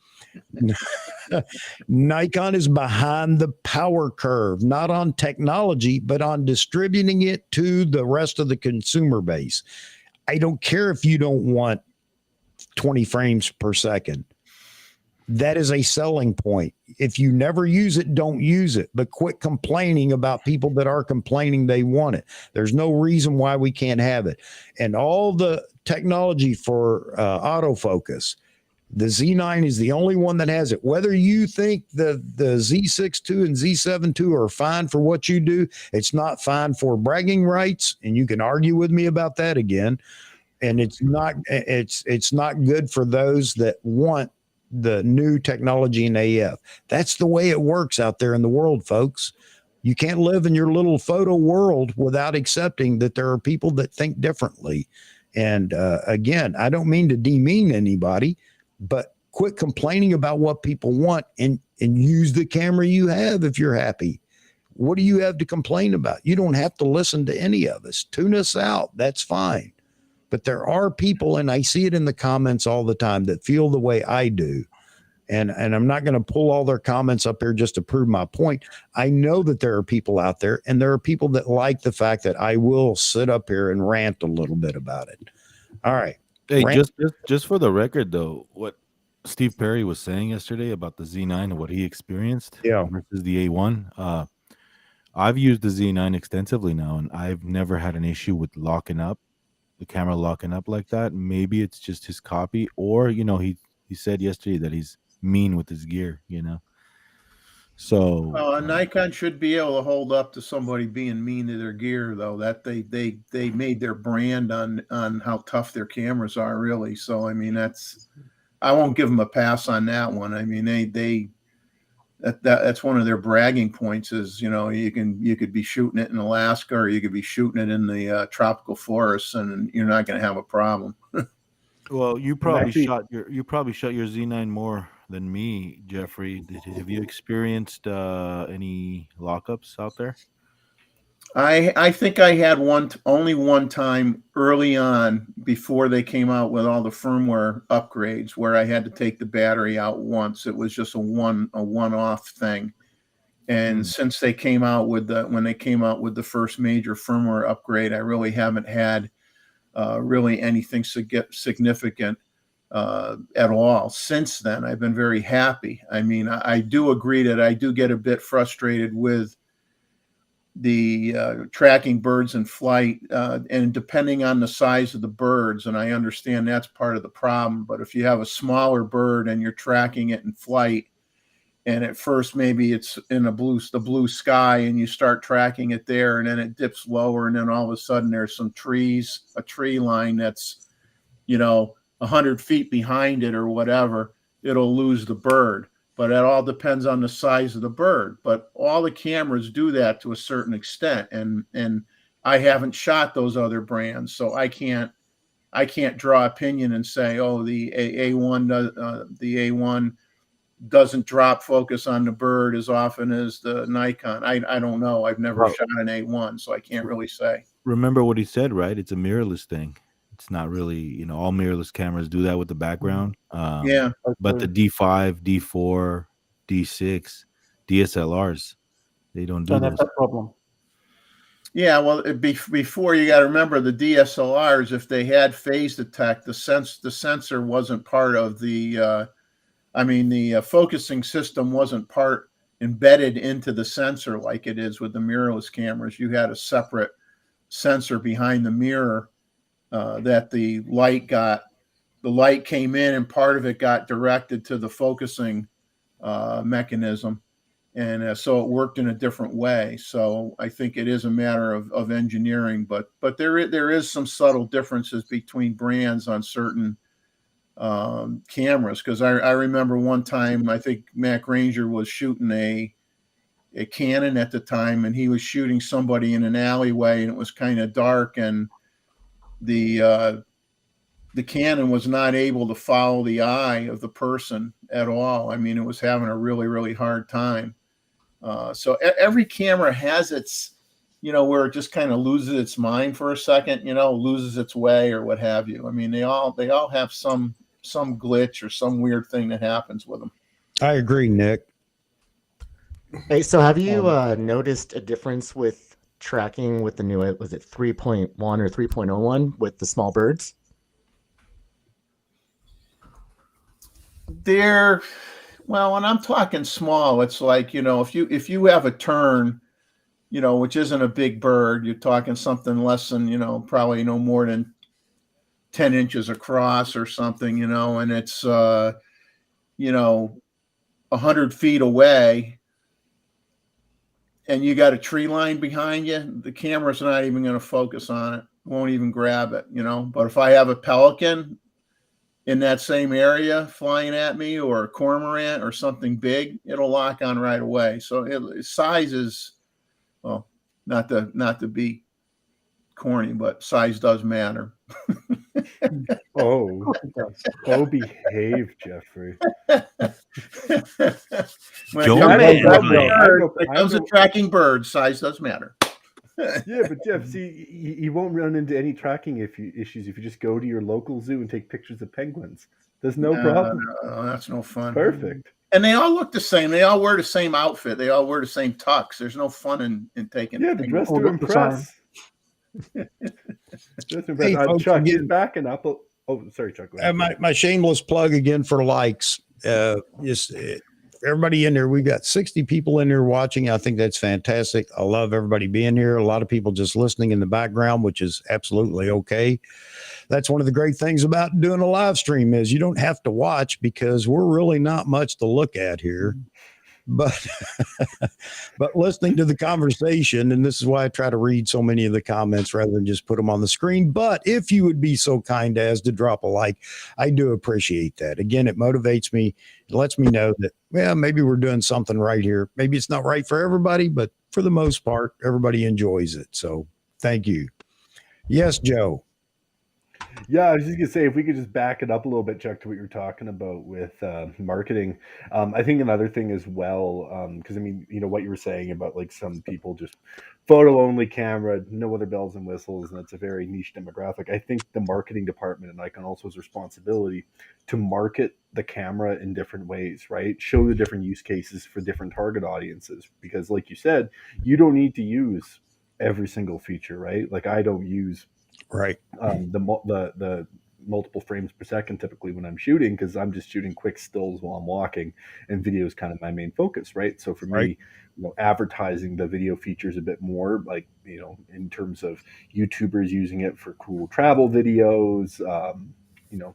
Nikon is behind the power curve, not on technology, but on distributing it to the rest of the consumer base. I don't care if you don't want 20 frames per second. That is a selling point. If you never use it, don't use it, but quit complaining about people that are complaining they want it. There's no reason why we can't have it. And all the technology for autofocus, the Z9 is the only one that has it. Whether you think the Z6 II and Z7 II are fine for what you do, it's not fine for bragging rights. And you can argue with me about that again. And it's not good for those that want the new technology in AF. That's the way it works out there in the world, folks. You can't live in your little photo world without accepting that there are people that think differently. And again, I don't mean to demean anybody, but quit complaining about what people want and use the camera you have if you're happy. What do you have to complain about? You don't have to listen to any of us. Tune us out. That's fine. But there are people, and I see it in the comments all the time, that feel the way I do. And I'm not going to pull all their comments up here just to prove my point. I know that there are people out there, and there are people that like the fact that I will sit up here and rant a little bit about it. All right. Hey, just for the record, though, what Steve Perry was saying yesterday about the Z9 and what he experienced versus the A1, I've used the Z9 extensively now, and I've never had an issue with the camera locking up like that. Maybe it's just his copy, or he said yesterday that he's mean with his gear, So Nikon should be able to hold up to somebody being mean to their gear, though. That they made their brand on how tough their cameras are, really. So I mean, I won't give them a pass on that one. I mean, that's one of their bragging points is, you could be shooting it in Alaska or you could be shooting it in the tropical forests and you're not going to have a problem. Well, you probably shot your Z9 more than me, Jeffrey. Have you experienced any lockups out there? I think I had only one time early on before they came out with all the firmware upgrades where I had to take the battery out once. It was just a one-off thing. And since they came out with when they came out with the first major firmware upgrade, I really haven't had really anything significant at all. Since then, I've been very happy. I mean, I do agree that I do get a bit frustrated with the tracking birds in flight, and depending on the size of the birds, and I understand that's part of the problem. But if you have a smaller bird and you're tracking it in flight, and at first maybe it's in the blue sky, and you start tracking it there, and then it dips lower, and then all of a sudden there's a tree line that's 100 feet behind it or whatever, it'll lose the bird. But it all depends on the size of the bird. But all the cameras do that to a certain extent, and I haven't shot those other brands, so I can't draw opinion and say, oh, the A1 doesn't drop focus on the bird as often as the Nikon. I don't know. I've never shot an A1, so I can't really say. Remember what he said, right? It's a mirrorless thing. It's not really, all mirrorless cameras do that with the background. Yeah. But the D5, D4, D6, DSLRs, they don't do have that problem. Yeah, well, before, you got to remember the DSLRs, if they had phase detect, the sensor wasn't part of the focusing system wasn't embedded into the sensor like it is with the mirrorless cameras. You had a separate sensor behind the mirror that the light came in, and part of it got directed to the focusing mechanism. And so it worked in a different way. So I think it is a matter of engineering, but there is some subtle differences between brands on certain cameras. Because I remember one time, I think Mac Ranger was shooting a Canon at the time, and he was shooting somebody in an alleyway, and it was kind of dark, and the Canon was not able to follow the eye of the person at all. I mean, it was having a really, really hard time. So every camera has its, where it just kind of loses its mind for a second, loses its way or what have you. I mean, they all have some glitch or some weird thing that happens with them. I agree, Nick. Hey, so have you noticed a difference with tracking with the new, was it 3.1 or 3.01 with the small birds? Well, when I'm talking small, it's like, if you have a tern, which isn't a big bird, you're talking something less than, probably no more than 10 inches across or something, and it's, 100 feet away, and you got a tree line behind you, the camera's not even going to focus on it, won't even grab it, But if I have a pelican in that same area flying at me, or a cormorant or something big, it'll lock on right away. So size is, well, not to be corny, but size does matter. Oh, behave, Jeffrey. When it comes to tracking birds, size does matter. Yeah, but Jeff, see, you won't run into any tracking issues if you just go to your local zoo and take pictures of penguins. There's no problem. No, that's no fun. Perfect. And they all look the same. They all wear the same outfit. They all wear the same tux. There's no fun in taking. Yeah, but dress to impress. Hey, folks, Chuck, he's backing up. Oh, sorry, Chuck. My shameless plug again for likes. Everybody in there, we've got 60 people in there watching. I think that's fantastic. I love everybody being here. A lot of people just listening in the background, which is absolutely okay. That's one of the great things about doing a live stream is you don't have to watch, because we're really not much to look at here. But listening to the conversation, and this is why I try to read so many of the comments rather than just put them on the screen. But if you would be so kind as to drop a like, I do appreciate that. Again, it motivates me. It lets me know that, well, maybe we're doing something right here. Maybe it's not right for everybody, but for the most part, everybody enjoys it. So thank you. Yes, Joe. Yeah, I was just gonna say if we could just back it up a little bit, Chuck, to what you're talking about with marketing. I think another thing as well, because I mean, what you were saying about like some people just photo only camera, no other bells and whistles, and it's a very niche demographic. I think the marketing department at Nikon also has responsibility to market the camera in different ways, right? Show the different use cases for different target audiences, because like you said, you don't need to use every single feature, right? Like I don't use Right. the multiple frames per second typically when I'm shooting, because I'm just shooting quick stills while I'm walking, and video is kind of my main focus, right? So for Right. me, advertising the video features a bit more, like in terms of YouTubers using it for cool travel videos, you know,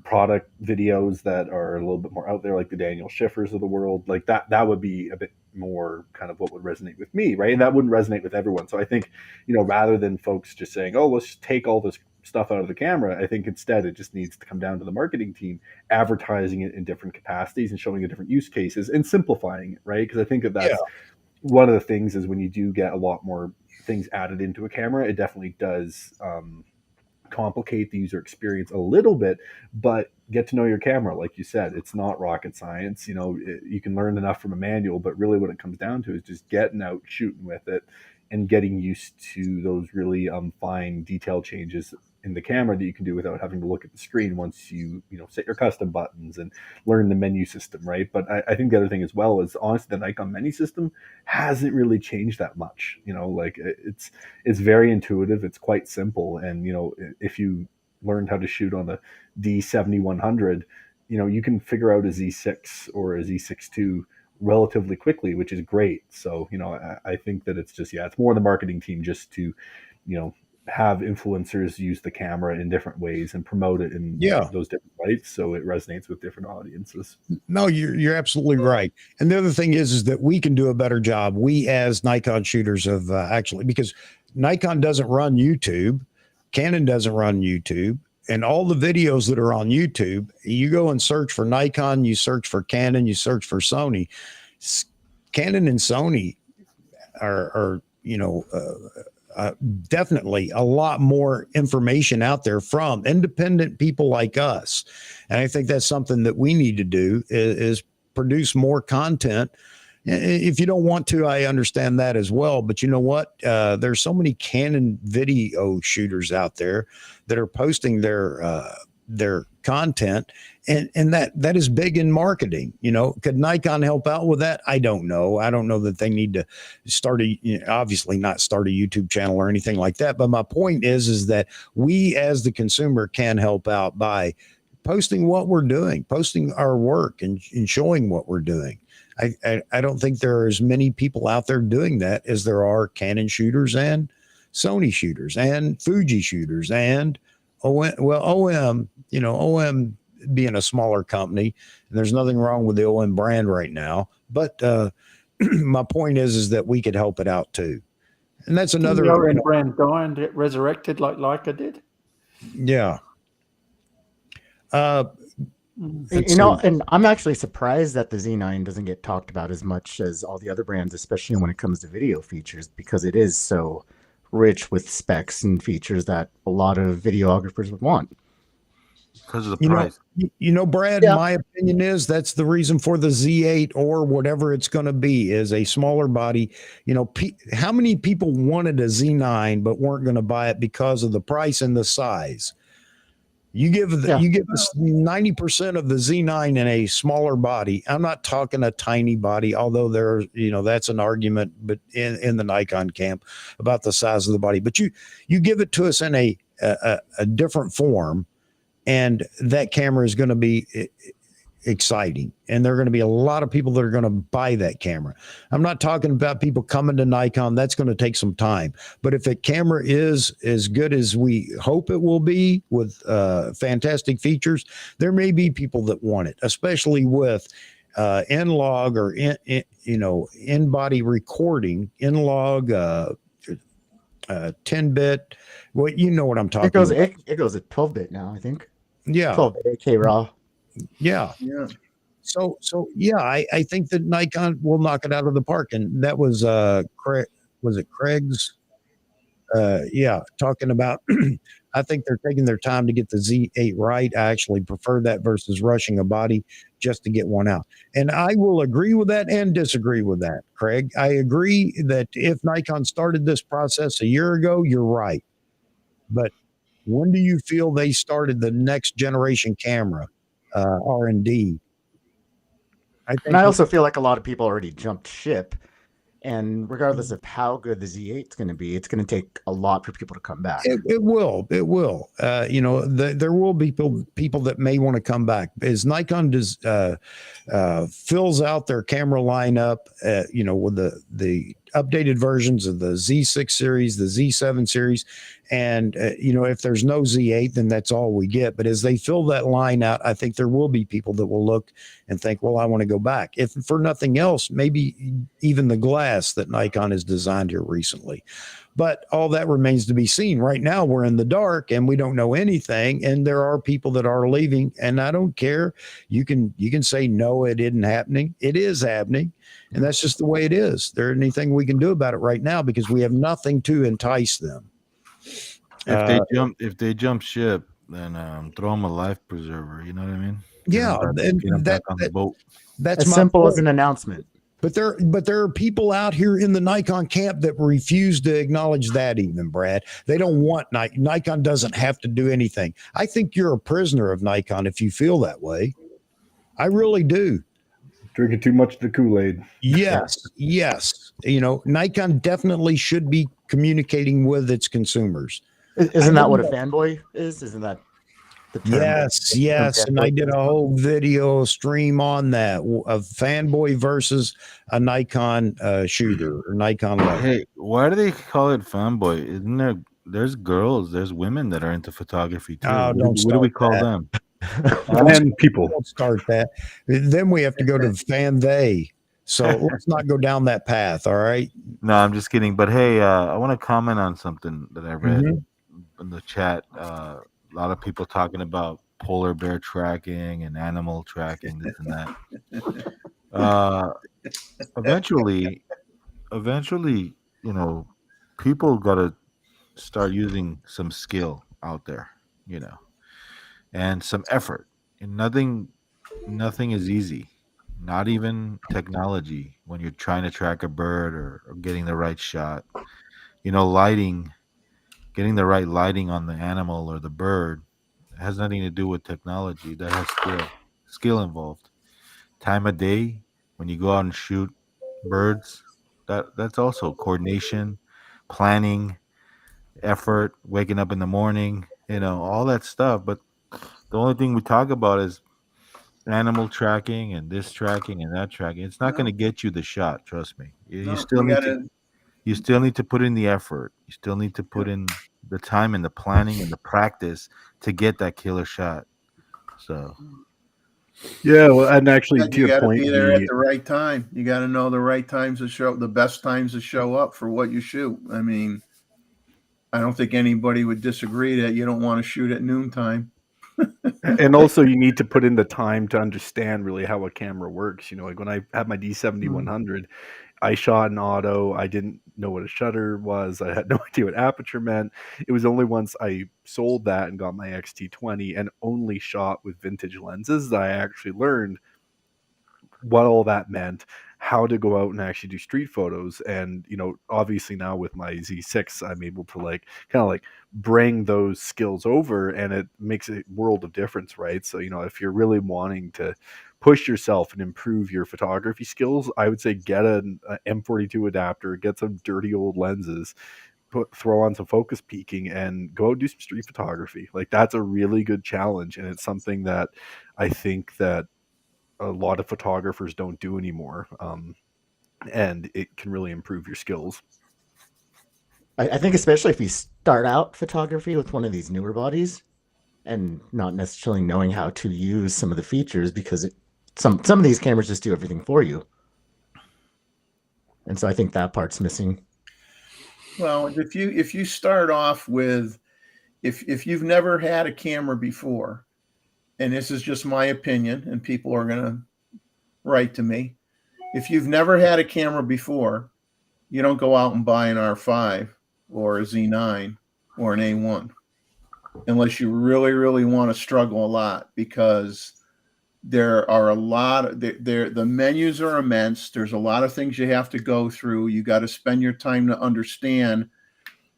product videos that are a little bit more out there, like the Daniel Schiffers of the world, like that would be a bit more kind of what would resonate with me, right? And that wouldn't resonate with everyone. So I think, rather than folks just saying, oh, let's take all this stuff out of the camera, I think instead it just needs to come down to the marketing team advertising it in different capacities and showing the different use cases and simplifying it, right? Because I think that Yeah. that's one of the things is when you do get a lot more things added into a camera, it definitely does complicate the user experience a little bit, but get to know your camera. Like you said, it's not rocket science. You can learn enough from a manual, but really what it comes down to is just getting out, shooting with it, and getting used to those really fine detail changes in the camera that you can do without having to look at the screen once you set your custom buttons and learn the menu system, right? But I think the other thing as well is honestly the Nikon menu system hasn't really changed that much. Like it's very intuitive, it's quite simple, and if you learned how to shoot on the D7100, you can figure out a Z6 or a Z6 II relatively quickly, which is great. So I think that it's just it's more the marketing team just to have influencers use the camera in different ways and promote it in those different lights so it resonates with different audiences. No, you're absolutely right. And the other thing is that we can do a better job. We as Nikon shooters have actually, because Nikon doesn't run YouTube, Canon doesn't run YouTube, and all the videos that are on YouTube, you go and search for Nikon, you search for Canon, you search for Sony. Canon and Sony are definitely a lot more information out there from independent people like us. And I think that's something that we need to do is produce more content. If you don't want to, I understand that as well. But you know what? There's so many Canon video shooters out there that are posting their content, and that is big in marketing. Could Nikon help out with that? I don't know. I don't know that they need to start obviously not start a YouTube channel or anything like that. But my point is that we as the consumer can help out by posting what we're doing, posting our work, and showing what we're doing. I don't think there are as many people out there doing that as there are Canon shooters and Sony shooters and Fuji shooters and OM, OM being a smaller company, and there's nothing wrong with the OM brand right now. But my point is that we could help it out too. And that's another. The OM brand die and get resurrected like Leica did. Yeah. And I'm actually surprised that the Z9 doesn't get talked about as much as all the other brands, especially when it comes to video features, because it is so rich with specs and features that a lot of videographers would want. Because of the price. Brad, my opinion is that's the reason for the Z8 or whatever it's going to be is a smaller body. How many people wanted a Z9 but weren't going to buy it because of the price and the size? You give us 90% of the Z9 in a smaller body. I'm not talking a tiny body, although that's an argument, but in the Nikon camp about the size of the body. But you give it to us in a different form, and that camera is going to be exciting, and there are going to be a lot of people that are going to buy that camera. I'm not talking about people coming to Nikon. That's going to take some time. But if a camera is as good as we hope it will be with fantastic features, there may be people that want it, especially with in-log or in-body recording, in-log 10-bit. Well, you know what I'm talking about. It goes at 12-bit now, I think. Yeah. 12-bit AK RAW. Yeah. So I think that Nikon will knock it out of the park. And that was Craig's talking about I think they're taking their time to get the Z8 right. I actually prefer that versus rushing a body just to get one out. And I will agree with that and disagree with that, Craig. I agree that if Nikon started this process a year ago, you're right. But when do you feel they started the next generation camera R&D? And I also feel like a lot of people already jumped ship. And regardless of how good the Z8 is going to be, it's going to take a lot for people to come back. It will. There will be people that may want to come back as Nikon does fills out their camera lineup. With the updated versions of the Z6 series, the Z7 series, and if there's no Z8, then that's all we get. But as they fill that line out, I think there will be people that will look and think, well, I want to go back. If for nothing else, maybe even the glass that Nikon has designed here recently. But all that remains to be seen. Right now, we're in the dark and we don't know anything. And there are people that are leaving. And I don't care. You can say, no, it isn't happening. It is happening. And that's just the way it is. There isn't anything we can do about it right now because we have nothing to entice them. If they jump ship, then throw them a life preserver. You know what I mean? Get them back on the boat. That's as simple as an announcement. But there are people out here in the Nikon camp that refuse to acknowledge that even, Brad. They don't want Nikon doesn't have to do anything. I think you're a prisoner of Nikon if you feel that way. I really do. Drinking too much of the Kool-Aid. Yes. Nikon definitely should be communicating with its consumers. Isn't that what a fanboy is? Isn't that the term? Yes. And I did a whole video stream on that of fanboy versus a Nikon shooter or Nikon lover. Hey, why do they call it fanboy? Isn't there's women that are into photography too. Oh, what do we call them? And people. Don't start that. Then we have to go to fan they. So let's not go down that path. All right. No, I'm just kidding. But hey, I want to comment on something that I read in the chat. A lot of people talking about polar bear tracking and animal tracking, this and that. Eventually, people got to start using some skill out there, and some effort. And nothing is easy. Not even technology when you're trying to track a bird or getting the right shot. Lighting, getting the right lighting on the animal or the bird has nothing to do with technology. That has skill involved. Time of day when you go out and shoot birds, that's also coordination, planning, effort, waking up in the morning, all that stuff. But the only thing we talk about is animal tracking and this tracking and that tracking. It's not going to get you the shot. Trust me. You still need to put in the effort. You still need to put in the time and the planning and the practice to get that killer shot. So, yeah. Well, and actually, to you your point, be there at the right time. You got to know the right times to show, the best times to show up for what you shoot. I mean, I don't think anybody would disagree that you don't want to shoot at noontime. And also, you need to put in the time to understand really how a camera works. Like when I had my D70-100, I shot in auto. I didn't know what a shutter was. I had no idea what aperture meant. It was only once I sold that and got my XT20 and only shot with vintage lenses that I actually learned what all that meant, how to go out and actually do street photos. And obviously now with my Z6, I'm able to bring those skills over, and it makes a world of difference, right? So if you're really wanting to push yourself and improve your photography skills, I would say get an M42 adapter, get some dirty old lenses, throw on some focus peaking, and go do some street photography. That's a really good challenge, and it's something that I think that a lot of photographers don't do anymore, and it can really improve your skills. I think especially if you start out photography with one of these newer bodies and not necessarily knowing how to use some of the features, because some of these cameras just do everything for you. And so I think that part's missing. Well, if you start off with, if you've never had a camera before, and this is just my opinion, and people are going to write to me. If you've never had a camera before, you don't go out and buy an R5 or a Z9 or an A1. unless you really, really want to struggle a lot, because there are a lot of the menus are immense. There's a lot of things you have to go through. You got to spend your time to understand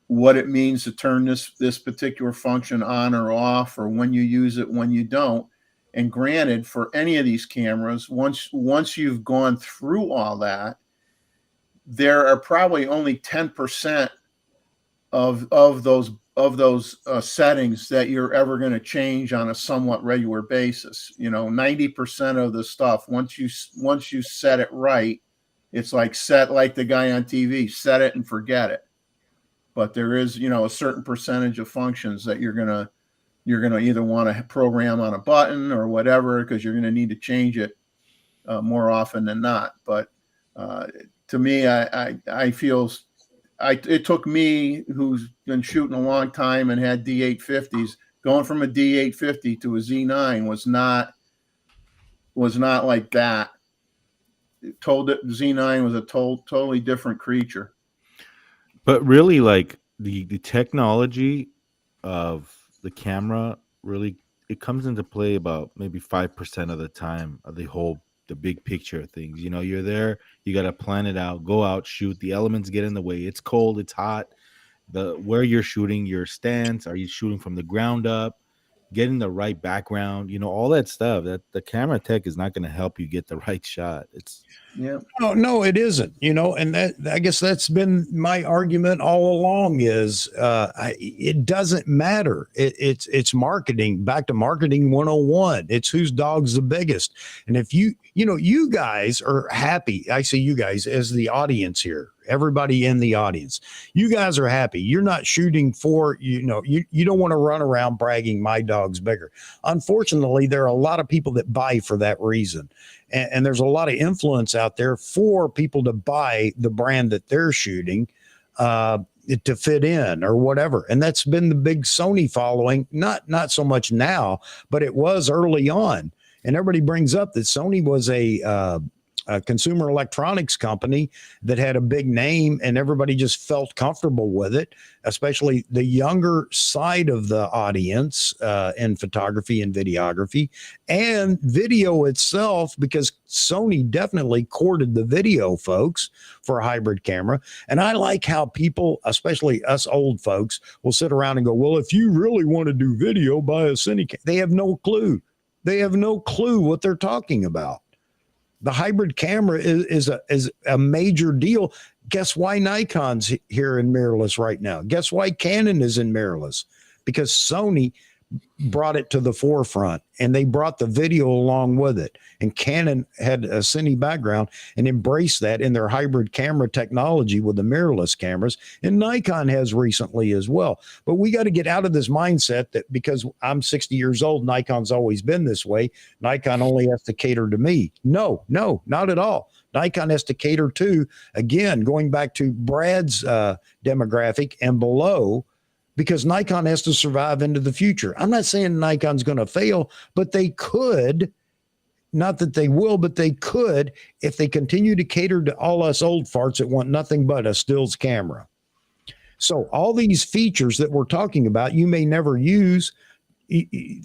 what it means to turn this particular function on or off, or when you use it, when you don't. And granted, for any of these cameras, once you've gone through all that, there are probably only 10% of those settings that you're ever going to change on a somewhat regular basis. 90% of the stuff, once you set it right, it's like the guy on TV, set it and forget it. But there is, a certain percentage of functions that you're gonna either want to program on a button or whatever, because you're going to need to change it more often than not. But to me, I feel it took me, who's been shooting a long time and had D850s, going from a D850 to a Z9 was not like that. Z9 was a totally different creature. But really, like the technology of the camera, really, it comes into play about maybe 5% of the time of the big picture of things. You're there, you got to plan it out, go out, shoot. The elements get in the way. It's cold, it's hot. Where you're shooting, your stance, are you shooting from the ground up, getting the right background, all that stuff. That the camera tech is not going to help you get the right shot. It's No, it isn't, and that, I guess that's been my argument all along is it doesn't matter. It's marketing, back to marketing 101. It's whose dog's the biggest. And if you guys are happy, I see you guys as the audience here, everybody in the audience, you guys are happy. You're not shooting for, you don't want to run around bragging my dog's bigger. Unfortunately, there are a lot of people that buy for that reason. And there's a lot of influence out there for people to buy the brand that they're shooting to fit in or whatever. And that's been the big Sony following, not so much now, but it was early on. And everybody brings up that Sony was a consumer electronics company that had a big name, and everybody just felt comfortable with it, especially the younger side of the audience in photography and videography and video itself, because Sony definitely courted the video folks for a hybrid camera. And I like how people, especially us old folks, will sit around and go, well, if you really want to do video, buy a Cine. They have no clue. They have no clue what they're talking about. The hybrid camera is a major deal. Guess why Nikon's here in mirrorless right now? Guess why Canon is in mirrorless? Because Sony brought it to the forefront, and they brought the video along with it. And Canon had a Cine background and embraced that in their hybrid camera technology with the mirrorless cameras. And Nikon has recently as well. But we got to get out of this mindset that because I'm 60 years old, Nikon's always been this way. Nikon only has to cater to me. No, not at all. Nikon has to cater to, again, going back to Brad's demographic and below, because Nikon has to survive into the future. I'm not saying Nikon's going to fail, but they could, not that they will, but they could if they continue to cater to all us old farts that want nothing but a stills camera. So all these features that we're talking about, you may never use.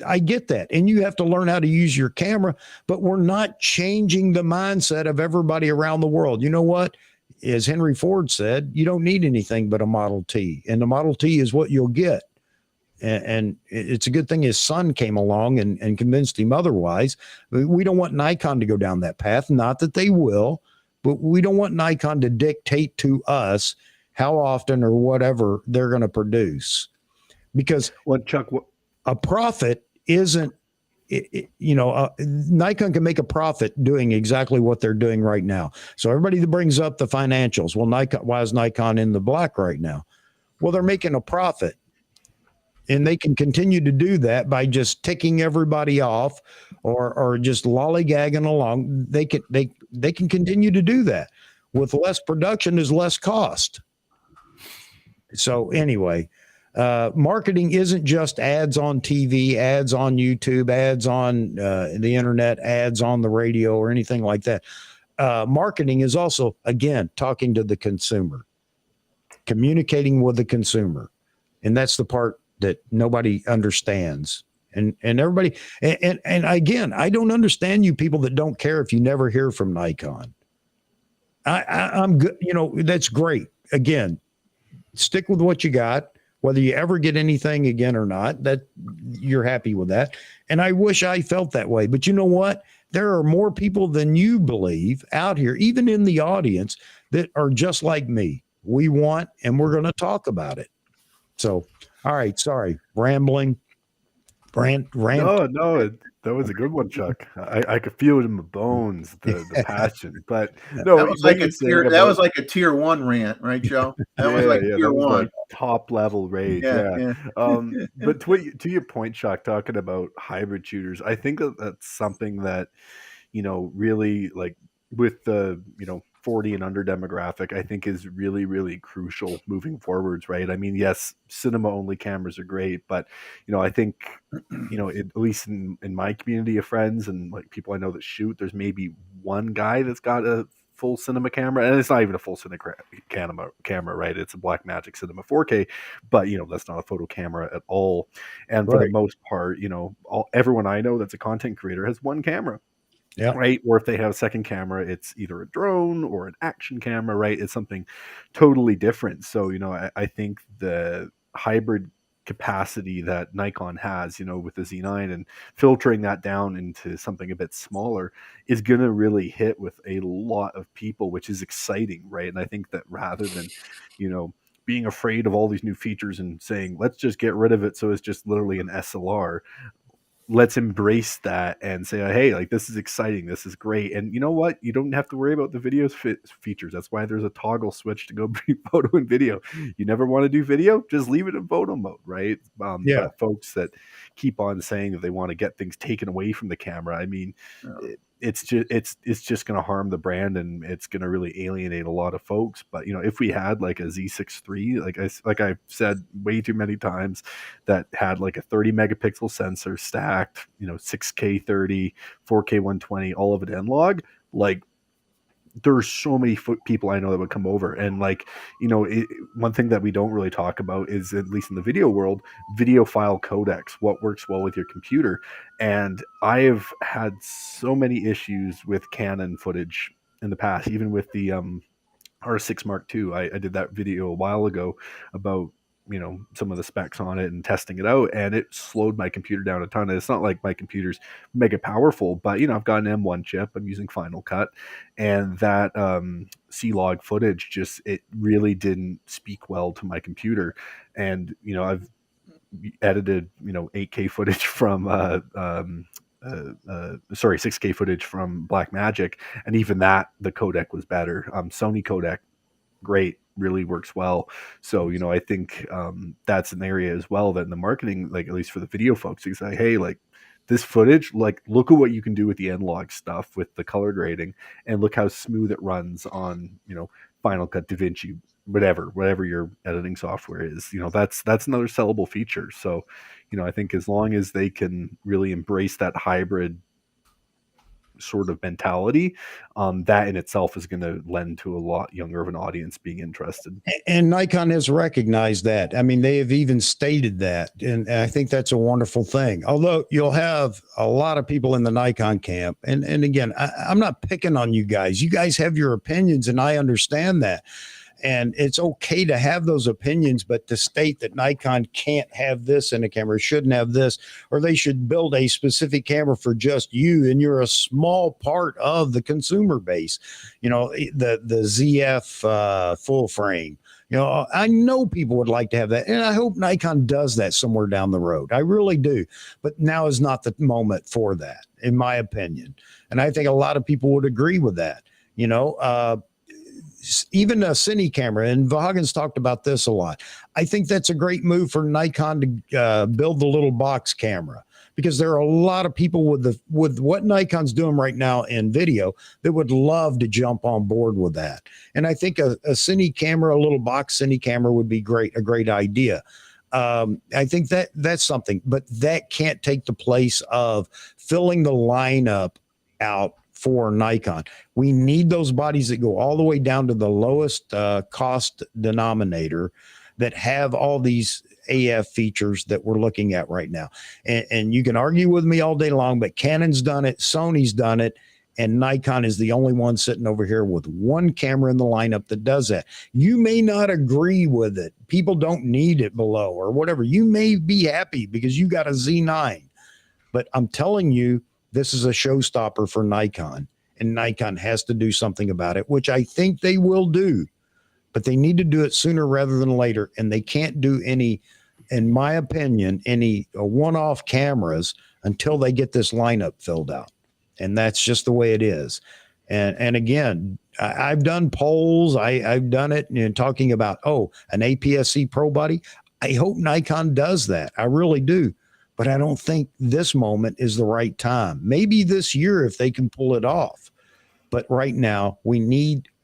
I get that. And you have to learn how to use your camera, but we're not changing the mindset of everybody around the world. You know what? As Henry Ford said, you don't need anything but a Model T, and the Model T is what you'll get. And it's a good thing his son came along and convinced him otherwise. We don't want Nikon to go down that path. Not that they will, but we don't want Nikon to dictate to us how often or whatever they're going to produce, because a profit isn't, Nikon can make a profit doing exactly what they're doing right now. So everybody that brings up the financials, well, why is Nikon in the black right now? Well, they're making a profit, and they can continue to do that by just ticking everybody off or just lollygagging along. They can continue to do that. With less production is less cost. So anyway, marketing isn't just ads on TV, ads on YouTube, ads on the internet, ads on the radio, or anything like that. Marketing is also, again, talking to the consumer, communicating with the consumer. And that's the part that nobody understands. And everybody, and again, I don't understand you people that don't care if you never hear from Nikon. I'm good. You know, that's great. Again, stick with what you got, whether you ever get anything again or not, that you're happy with that. And I wish I felt that way, but you know what? There are more people than you believe out here, even in the audience, that are just like me. We want, and we're going to talk about it. So, all right. Sorry. Rambling. Rant. No, that was a good one, Chuck. I could feel it in my bones, the passion. But no, that was like a tier 1 rant, right, Joe? That was like tier 1, like top level rage. Yeah. But to your point, Chuck, talking about hybrid shooters, I think that's something that, you know, really, like, with the, you know, 40 and under demographic, I think is really, really crucial moving forwards, right? I mean, yes, cinema only cameras are great, but, you know, I think, you know, at least in my community of friends and like people I know that shoot, there's maybe one guy that's got a full cinema camera, and it's not even a full cinema camera, right? It's a Blackmagic Cinema 4K, but, you know, that's not a photo camera at all. And for the most part, you know, everyone I know that's a content creator has one camera. Yeah. Right. Or if they have a second camera, it's either a drone or an action camera, right? It's something totally different. So, you know, I think the hybrid capacity that Nikon has, you know, with the Z9 and filtering that down into something a bit smaller is going to really hit with a lot of people, which is exciting, right? And I think that rather than, you know, being afraid of all these new features and saying, let's just get rid of it so it's just literally an SLR, let's embrace that and say, hey, like, this is exciting, this is great. And you know what, you don't have to worry about the video features. That's why there's a toggle switch to go between photo and video. You never want to do video, just leave it in photo mode, right? But folks that keep on saying that they want to get things taken away from the camera, I mean, it's just going to harm the brand, and it's going to really alienate a lot of folks. But, you know, if we had like a Z6 III, like I've said way too many times, that had like a 30 megapixel sensor stacked, you know, 6K 30, 4K 120, all of it N-Log, like, there's so many people I know that would come over. And, like, you know, one thing that we don't really talk about is, at least in the video world, video file codecs, what works well with your computer. And I have had so many issues with Canon footage in the past, even with the R6 Mark II. I did that video a while ago about, you know, some of the specs on it and testing it out, and it slowed my computer down a ton. And it's not like my computer's mega powerful, but, you know, I've got an M1 chip, I'm using Final Cut, and that C-Log footage just, it really didn't speak well to my computer. And, you know, I've edited, you know, 8K footage from 6K footage from Blackmagic, and even that, the codec was better. Sony codec, great, really works well. So, you know, I think that's an area as well that in the marketing, like, at least for the video folks, you say, hey, like, this footage, like, look at what you can do with the N-Log stuff with the color grading, and look how smooth it runs on, you know, Final Cut, DaVinci, whatever your editing software is. You know, that's another sellable feature. So, you know, I think as long as they can really embrace that hybrid sort of mentality, that in itself is going to lend to a lot younger of an audience being interested. And Nikon has recognized that. I mean, they have even stated that, and I think that's a wonderful thing. Although you'll have a lot of people in the Nikon camp, and again, I'm not picking on you guys. You guys have your opinions, and I understand that. And it's okay to have those opinions, but to state that Nikon can't have this in a camera, shouldn't have this, or they should build a specific camera for just you, and you're a small part of the consumer base. You know, the ZF full frame. You know, I know people would like to have that, and I hope Nikon does that somewhere down the road. I really do. But now is not the moment for that, in my opinion. And I think a lot of people would agree with that. You know, even a cine camera, and Vahagen's talked about this a lot. I think that's a great move for Nikon to build the little box camera, because there are a lot of people with what Nikon's doing right now in video that would love to jump on board with that. And I think a cine camera, a little box cine camera, would be a great idea. I think that's something, but that can't take the place of filling the lineup out for Nikon. We need those bodies that go all the way down to the lowest cost denominator, that have all these AF features that we're looking at right now. And you can argue with me all day long, but Canon's done it, Sony's done it, and Nikon is the only one sitting over here with one camera in the lineup that does that. You may not agree with it. People don't need it below or whatever. You may be happy because you got a Z9. But I'm telling you, this is a showstopper for Nikon, and Nikon has to do something about it, which I think they will do. But they need to do it sooner rather than later, and they can't do any, in my opinion, any one-off cameras until they get this lineup filled out. And that's just the way it is. And again, I've done polls. I've done it and talking about, an APS-C Pro body. I hope Nikon does that. I really do. But I don't think this moment is the right time. Maybe this year if they can pull it off. But right now,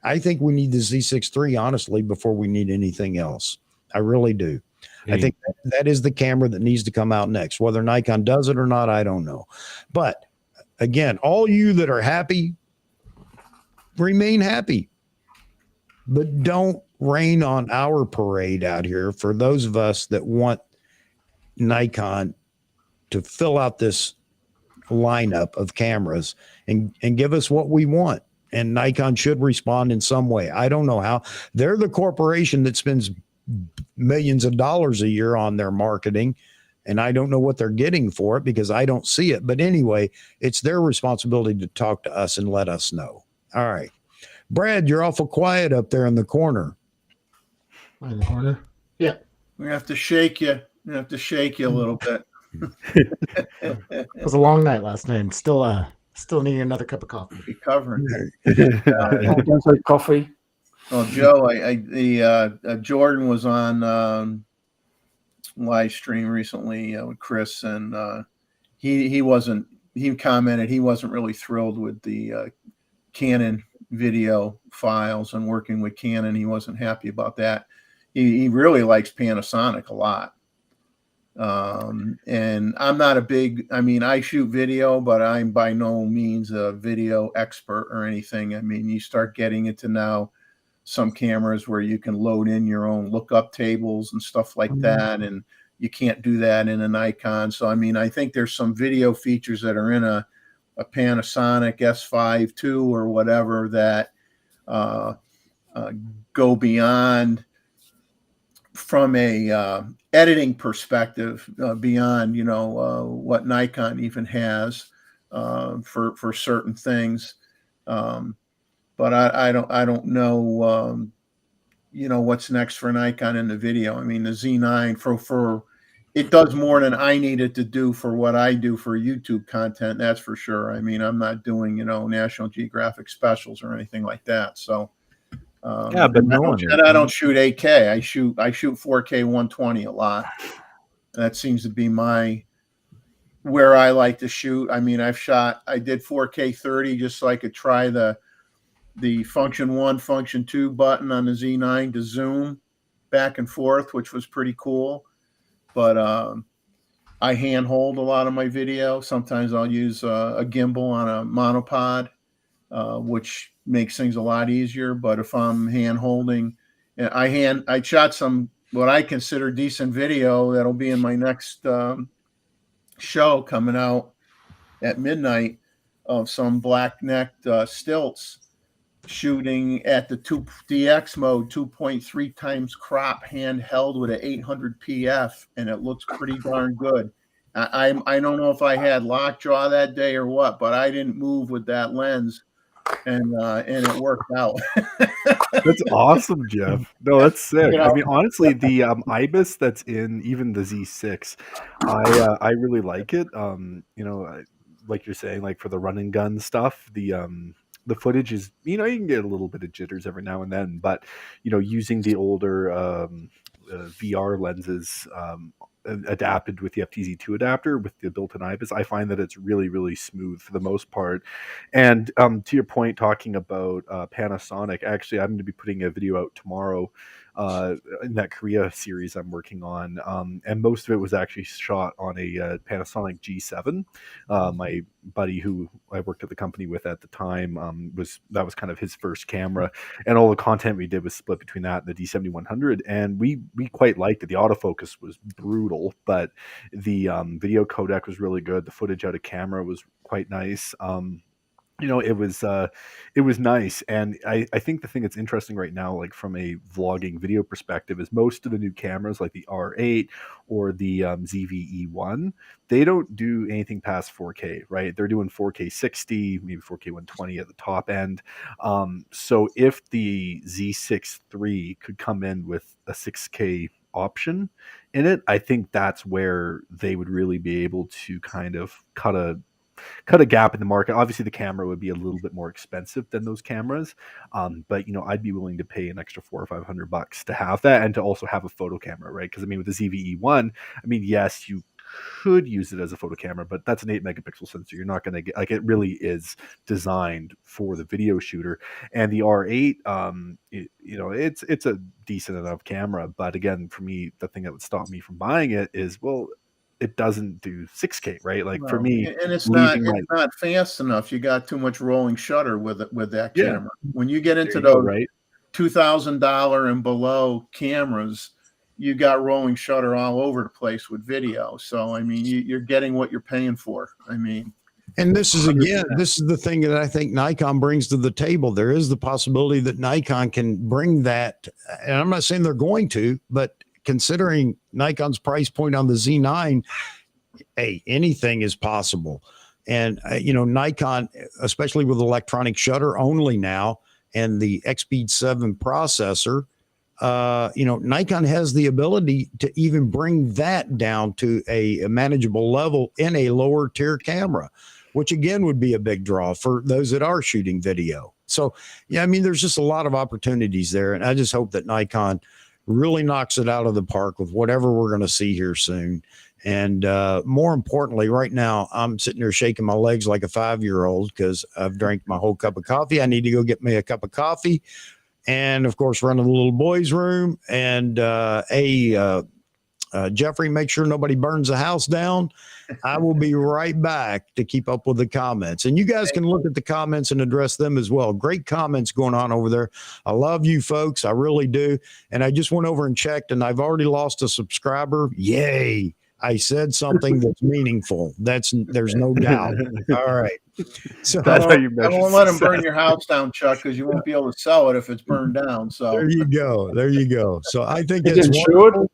I think we need the Z6 III, honestly, before we need anything else. I really do. I think that is the camera that needs to come out next. Whether Nikon does it or not, I don't know. But again, all you that are happy, remain happy. But don't rain on our parade out here for those of us that want Nikon to fill out this lineup of cameras and give us what we want. And Nikon should respond in some way. I don't know how. They're the corporation that spends millions of dollars a year on their marketing. And I don't know what they're getting for it because I don't see it. But anyway, it's their responsibility to talk to us and let us know. All right. Brad, you're awful quiet up there in the corner. In the corner? Yeah. We have to shake you. We have to shake you a little bit. It was a long night last night. And still needing another cup of coffee. Recovering. Don't say coffee. Well, Joe, Jordan was on live stream recently with Chris, and he commented he wasn't really thrilled with the Canon video files and working with Canon. He wasn't happy about that. He really likes Panasonic a lot. And I'm not I shoot video, but I'm by no means a video expert or anything. You start getting into now some cameras where you can load in your own lookup tables and stuff like that. And you can't do that in a Nikon. So, I think there's some video features that are in a Panasonic S5 II or whatever that go beyond from a editing perspective, beyond what Nikon even has for certain things. But I don't know what's next for Nikon in the video. The Z9 for it does more than I needed to do for what I do for YouTube content. That's for sure. I'm not doing National Geographic specials or anything like that. So. But I don't shoot 8K. I shoot 4K 120 a lot. That seems to be where I like to shoot. I did 4K 30 just so I could try the function 1, function 2 button on the Z9 to zoom back and forth, which was pretty cool. But I hand hold a lot of my video. Sometimes I'll use a gimbal on a monopod, which makes things a lot easier. But if I'm hand holding, I shot some what I consider decent video that'll be in my next show coming out at midnight of some black-necked stilts shooting at the 2DX mode, 2.3 times crop, handheld with an 800 PF, and it looks pretty darn good. I don't know if I had lockjaw that day or what, but I didn't move with that lens. And it worked out. That's awesome, Jeff. No, that's sick. Honestly, the IBIS that's in even the Z6, I really like it. Like you're saying, like for the run and gun stuff, the footage is, you can get a little bit of jitters every now and then, but using the older VR lenses adapted with the FTZ2 adapter with the built-in IBIS, I find that it's really, really smooth for the most part. And to your point, talking about Panasonic, actually, I'm going to be putting a video out tomorrow in that Korea series I'm working on, and most of it was actually shot on a Panasonic G7, buddy who I worked at the company with at the time that was kind of his first camera, and all the content we did was split between that and the D7100, and we quite liked it. The autofocus was brutal, but the video codec was really good. The footage out of camera was quite nice. It was nice. And I think the thing that's interesting right now, like from a vlogging video perspective, is most of the new cameras like the R8 or the ZVE1, they don't do anything past 4K, right? They're doing 4K 60, maybe 4K 120 at the top end. So if the Z6 III could come in with a 6K option in it, I think that's where they would really be able to kind of cut a gap in the market. Obviously, the camera would be a little bit more expensive than those cameras, but I'd be willing to pay an extra $400 or $500 to have that and to also have a photo camera, right? Because with the ZVE1, yes, you could use it as a photo camera, but that's an 8 megapixel sensor. You're not going to get, like, it really is designed for the video shooter. And the R8, it's a decent enough camera, but again, for me, the thing that would stop me from buying it is, well, it doesn't do 6K, right? Like, for me, and it's not fast enough. You got too much rolling shutter with that camera. When you get into those $2,000 and below cameras, you got rolling shutter all over the place with video. So you're getting what you're paying for. And this is the thing that I think Nikon brings to the table. There is the possibility that Nikon can bring that, and I'm not saying they're going to, but considering Nikon's price point on the Z9, hey, anything is possible. And, Nikon, especially with electronic shutter only now and the X-Speed 7 processor, Nikon has the ability to even bring that down to a manageable level in a lower tier camera, which again would be a big draw for those that are shooting video. So, there's just a lot of opportunities there. And I just hope that Nikon really knocks it out of the park with whatever we're going to see here soon. And more importantly, right now, I'm sitting there shaking my legs like a 5-year-old because I've drank my whole cup of coffee. I need to go get me a cup of coffee. And, of course, run to the little boys' room. And, Jeffrey, make sure nobody burns the house down. I will be right back to keep up with the comments. And you guys can look at the comments and address them as well. Great comments going on over there. I love you folks. I really do. And I just went over and checked, and I've already lost a subscriber. Yay. I said something that's meaningful. There's no doubt. All right. So that's how you measure. I won't let them burn your house down, Chuck, because you won't be able to sell it if it's burned down. So there you go. So I think it's wonderful.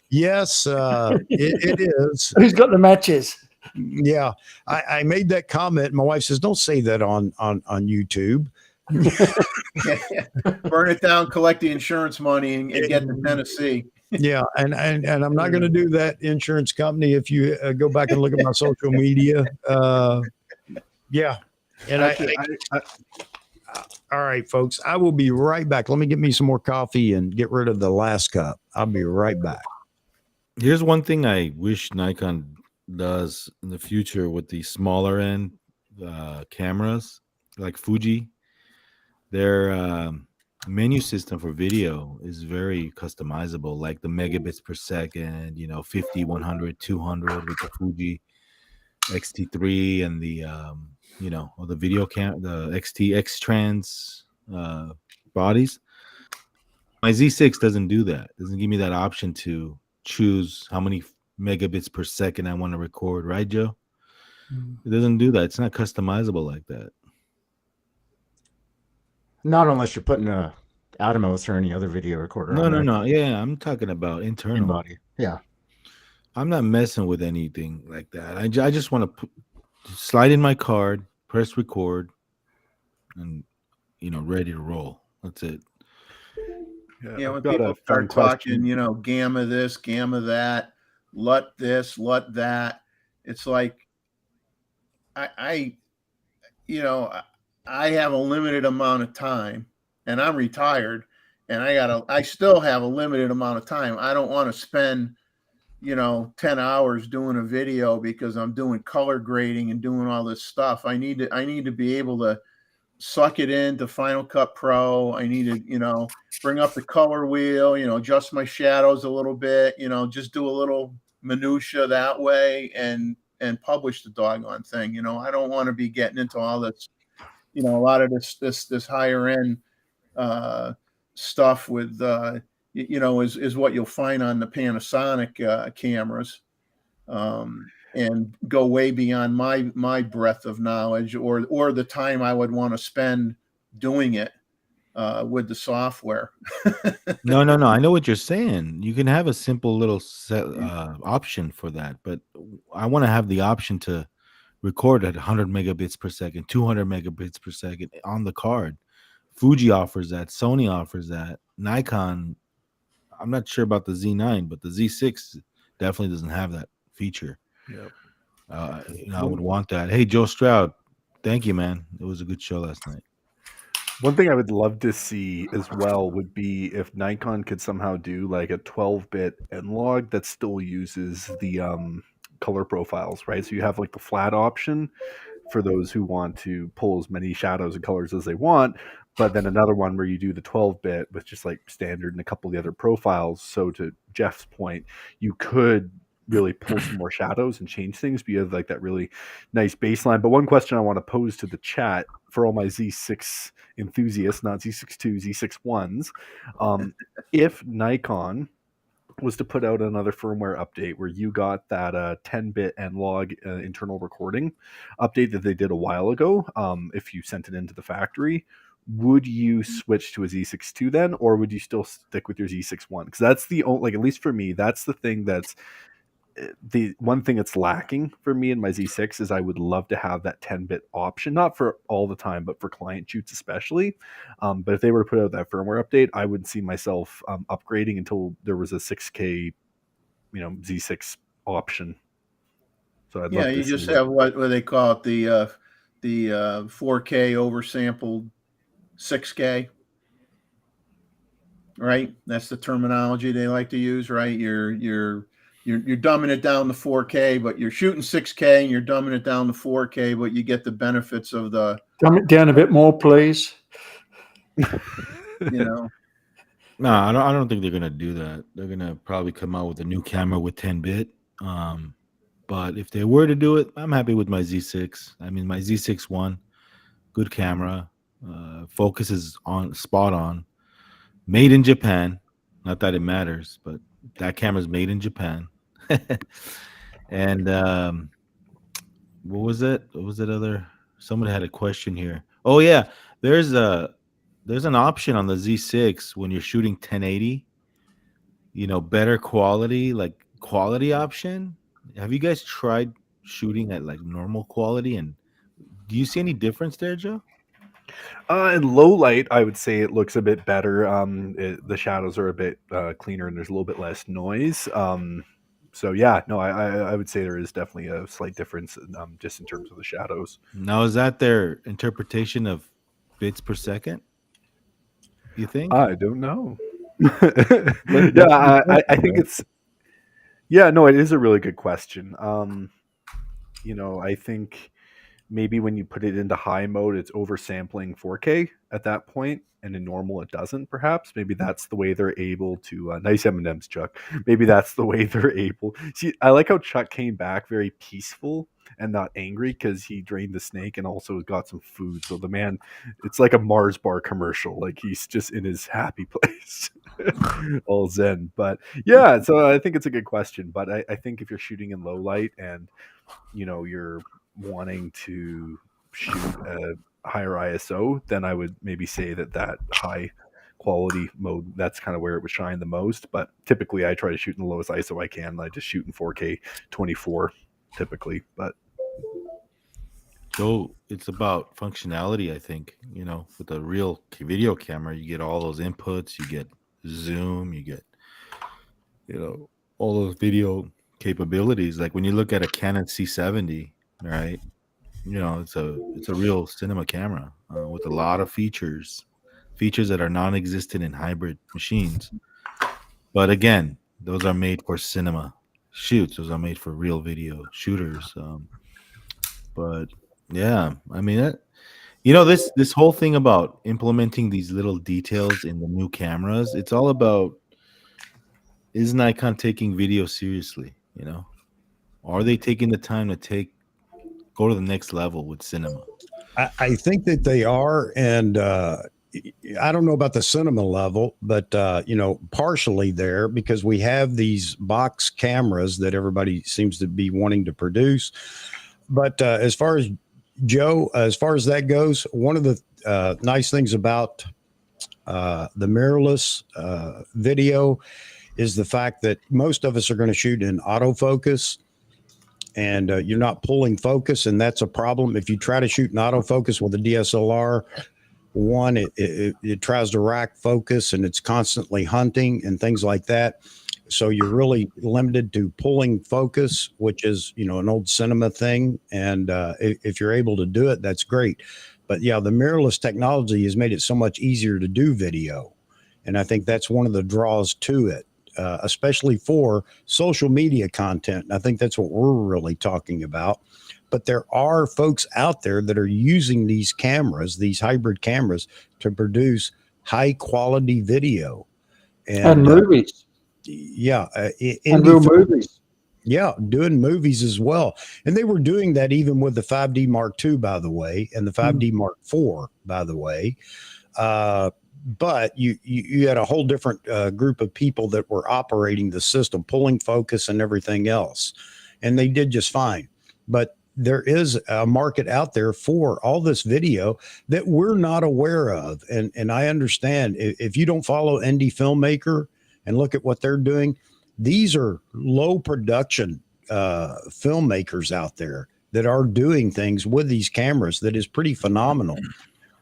Yes, it is. Who's got the matches? Yeah, I made that comment. My wife says, "Don't say that on YouTube." Burn it down, collect the insurance money, and get to Tennessee. Yeah, and I'm not going to do that, insurance company. If you go back and look at my social media, yeah. And all right, folks, I will be right back. Let me get me some more coffee and get rid of the last cup. I'll be right back. Here's one thing I wish Nikon does in the future with the smaller end cameras, like Fuji. Their menu system for video is very customizable, like the megabits per second, 50, 100, 200 with the Fuji X-T3 and the or the video the XT X-Trans bodies. My Z6 doesn't do that. Doesn't give me that option to choose how many megabits per second I want to record, right, Joe? It doesn't do that. It's not customizable like that. Not unless you're putting a Atomos or any other video recorder. No. Yeah, I'm talking about internal body. Yeah, I'm not messing with anything like that. I just want to slide in my card, press record, and ready to roll. That's it. Yeah, when people start talking, gamma this, gamma that, LUT this, LUT that, it's like I have a limited amount of time, and I'm retired, and I still have a limited amount of time. I don't want to spend 10 hours doing a video because I'm doing color grading and doing all this stuff. I need to be able to suck it into Final Cut Pro. I need to, bring up the color wheel, adjust my shadows a little bit, just do a little minutia that way. And and publish the doggone thing. You know, I don't want to be getting into all this, you know, a lot of this higher end stuff with you know, is what you'll find on the Panasonic cameras, and go way beyond my breadth of knowledge or the time I would want to spend doing it with the software. No, I know what you're saying. You can have a simple little option for that, but I want to have the option to record at 100 megabits per second, 200 megabits per second on the card. Fuji offers that. Sony offers that. Nikon, I'm not sure about the Z9, but the Z6 definitely doesn't have that feature. Yep. You know, I would want that. Hey, Joe Stroud, thank you, man. It was a good show last night. One thing I would love to see as well would be if Nikon could somehow do like a 12-bit N-Log that still uses the color profiles, right? So you have like the flat option for those who want to pull as many shadows and colors as they want, but then another one where you do the 12-bit with just like standard and a couple of the other profiles. So to Jeff's point, you could really pull some more shadows and change things, but you have like that really nice baseline. But one question I want to pose to the chat for all my Z6 enthusiasts, not Z6 II, Z6 ones, if Nikon was to put out another firmware update where you got that 10-bit N-Log internal recording update that they did a while ago, if you sent it into the factory, would you switch to a Z6 II then, or would you still stick with your Z6 I? Because that's the only, like, at least for me, that's the thing that's the one thing that's lacking for me in my Z6 is I would love to have that 10-bit option, not for all the time, but for client shoots especially. But if they were to put out that firmware update, I would see myself upgrading until there was a 6K, you know, Z6 option. So I'd love to you see just have what they call it, the 4K oversampled 6K. Right, that's the terminology they like to use. Right, you're dumbing it down to 4K, but you're shooting 6K, and you're dumbing it down to 4K, but you get the benefits of the. Dumb it down a bit more, please. You know. No, I don't think they're gonna do that. They're gonna probably come out with a new camera with 10-bit. But if they were to do it, I'm happy with my Z6. I mean, my Z6 I, good camera, focus is on spot on. Made in Japan. Not that it matters, but that camera's made in Japan. And what was it? What was that other? Somebody had a question here. Oh yeah, there's an option on the Z6 when you're shooting 1080. You know, better quality, like quality option. Have you guys tried shooting at like normal quality? And do you see any difference there, Joe? In low light, I would say it looks a bit better. The shadows are a bit cleaner, and there's a little bit less noise. So yeah, no, I would say there is definitely a slight difference, just in terms of the shadows. Now, is that their interpretation of bits per second? You think? I don't know. Yeah, I think it's. Yeah, no, it is a really good question. You know, I think maybe when you put it into high mode, it's oversampling 4K at that point, and in normal it doesn't. Perhaps maybe that's the way they're able to. Nice M&Ms, Chuck. Maybe that's the way they're able. See, I like how Chuck came back very peaceful and not angry because he drained the snake and also got some food. So the man, it's like a Mars bar commercial. Like he's just in his happy place, all zen. But yeah, so I think it's a good question. But I think if you're shooting in low light and you know you're wanting to shoot a higher ISO, then I would maybe say that high quality mode, that's kind of where it would shine the most. But typically I try to shoot in the lowest ISO I can. I just shoot in 4K 24 typically. But So it's about functionality, I think. You know, with a real video camera, you get all those inputs, you get zoom, you get, you know, all those video capabilities. Like when you look at a Canon C70, right? You know, it's a real cinema camera with a lot of features that are non-existent in hybrid machines. But again, those are made for cinema shoots. Those are made for real video shooters. But yeah, I mean, you know, this whole thing about implementing these little details in the new cameras, it's all about, is Nikon taking video seriously, you know? Are they taking the time to go to the next level with cinema? I think that they are, and I don't know about the cinema level, but partially there, because we have these box cameras that everybody seems to be wanting to produce. But as far as Joe, as far as that goes, one of the nice things about the mirrorless video is the fact that most of us are going to shoot in autofocus, and you're not pulling focus, and that's a problem. If you try to shoot in autofocus with a DSLR, one, it tries to rack focus, and it's constantly hunting and things like that. So you're really limited to pulling focus, which is, an old cinema thing. And if you're able to do it, that's great. But yeah, the mirrorless technology has made it so much easier to do video. And I think that's one of the draws to it, especially for social media content. And I think that's what we're really talking about. But there are folks out there that are using these cameras, these hybrid cameras, to produce high quality video and movies. And real movies. Yeah, doing movies as well. And they were doing that even with the 5D Mark II, by the way, and the 5D Mark IV, by the way. But you had a whole different group of people that were operating the system, pulling focus and everything else. And they did just fine. But there is a market out there for all this video that we're not aware of. And I understand if you don't follow indie filmmaker and look at what they're doing, these are low production filmmakers out there that are doing things with these cameras that is pretty phenomenal.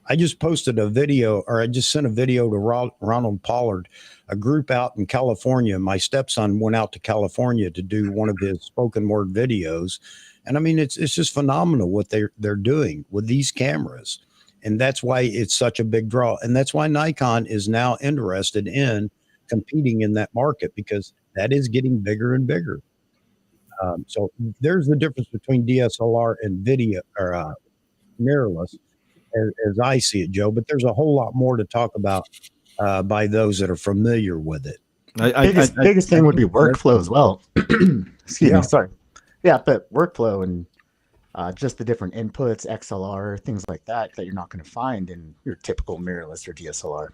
I just posted a video, or I just sent a video to Ronald Pollard, a group out in California. My stepson went out to California to do one of his spoken word videos. And I mean, it's just phenomenal what they're doing with these cameras. And that's why it's such a big draw. And that's why Nikon is now interested in competing in that market, because that is getting bigger and bigger. So there's the difference between DSLR and video, or mirrorless, as I see it, Joe. But there's a whole lot more to talk about by those that are familiar with it. Biggest thing would be workflow as well. Excuse me, sorry. Yeah, but workflow and just the different inputs, XLR, things like that you're not going to find in your typical mirrorless or DSLR.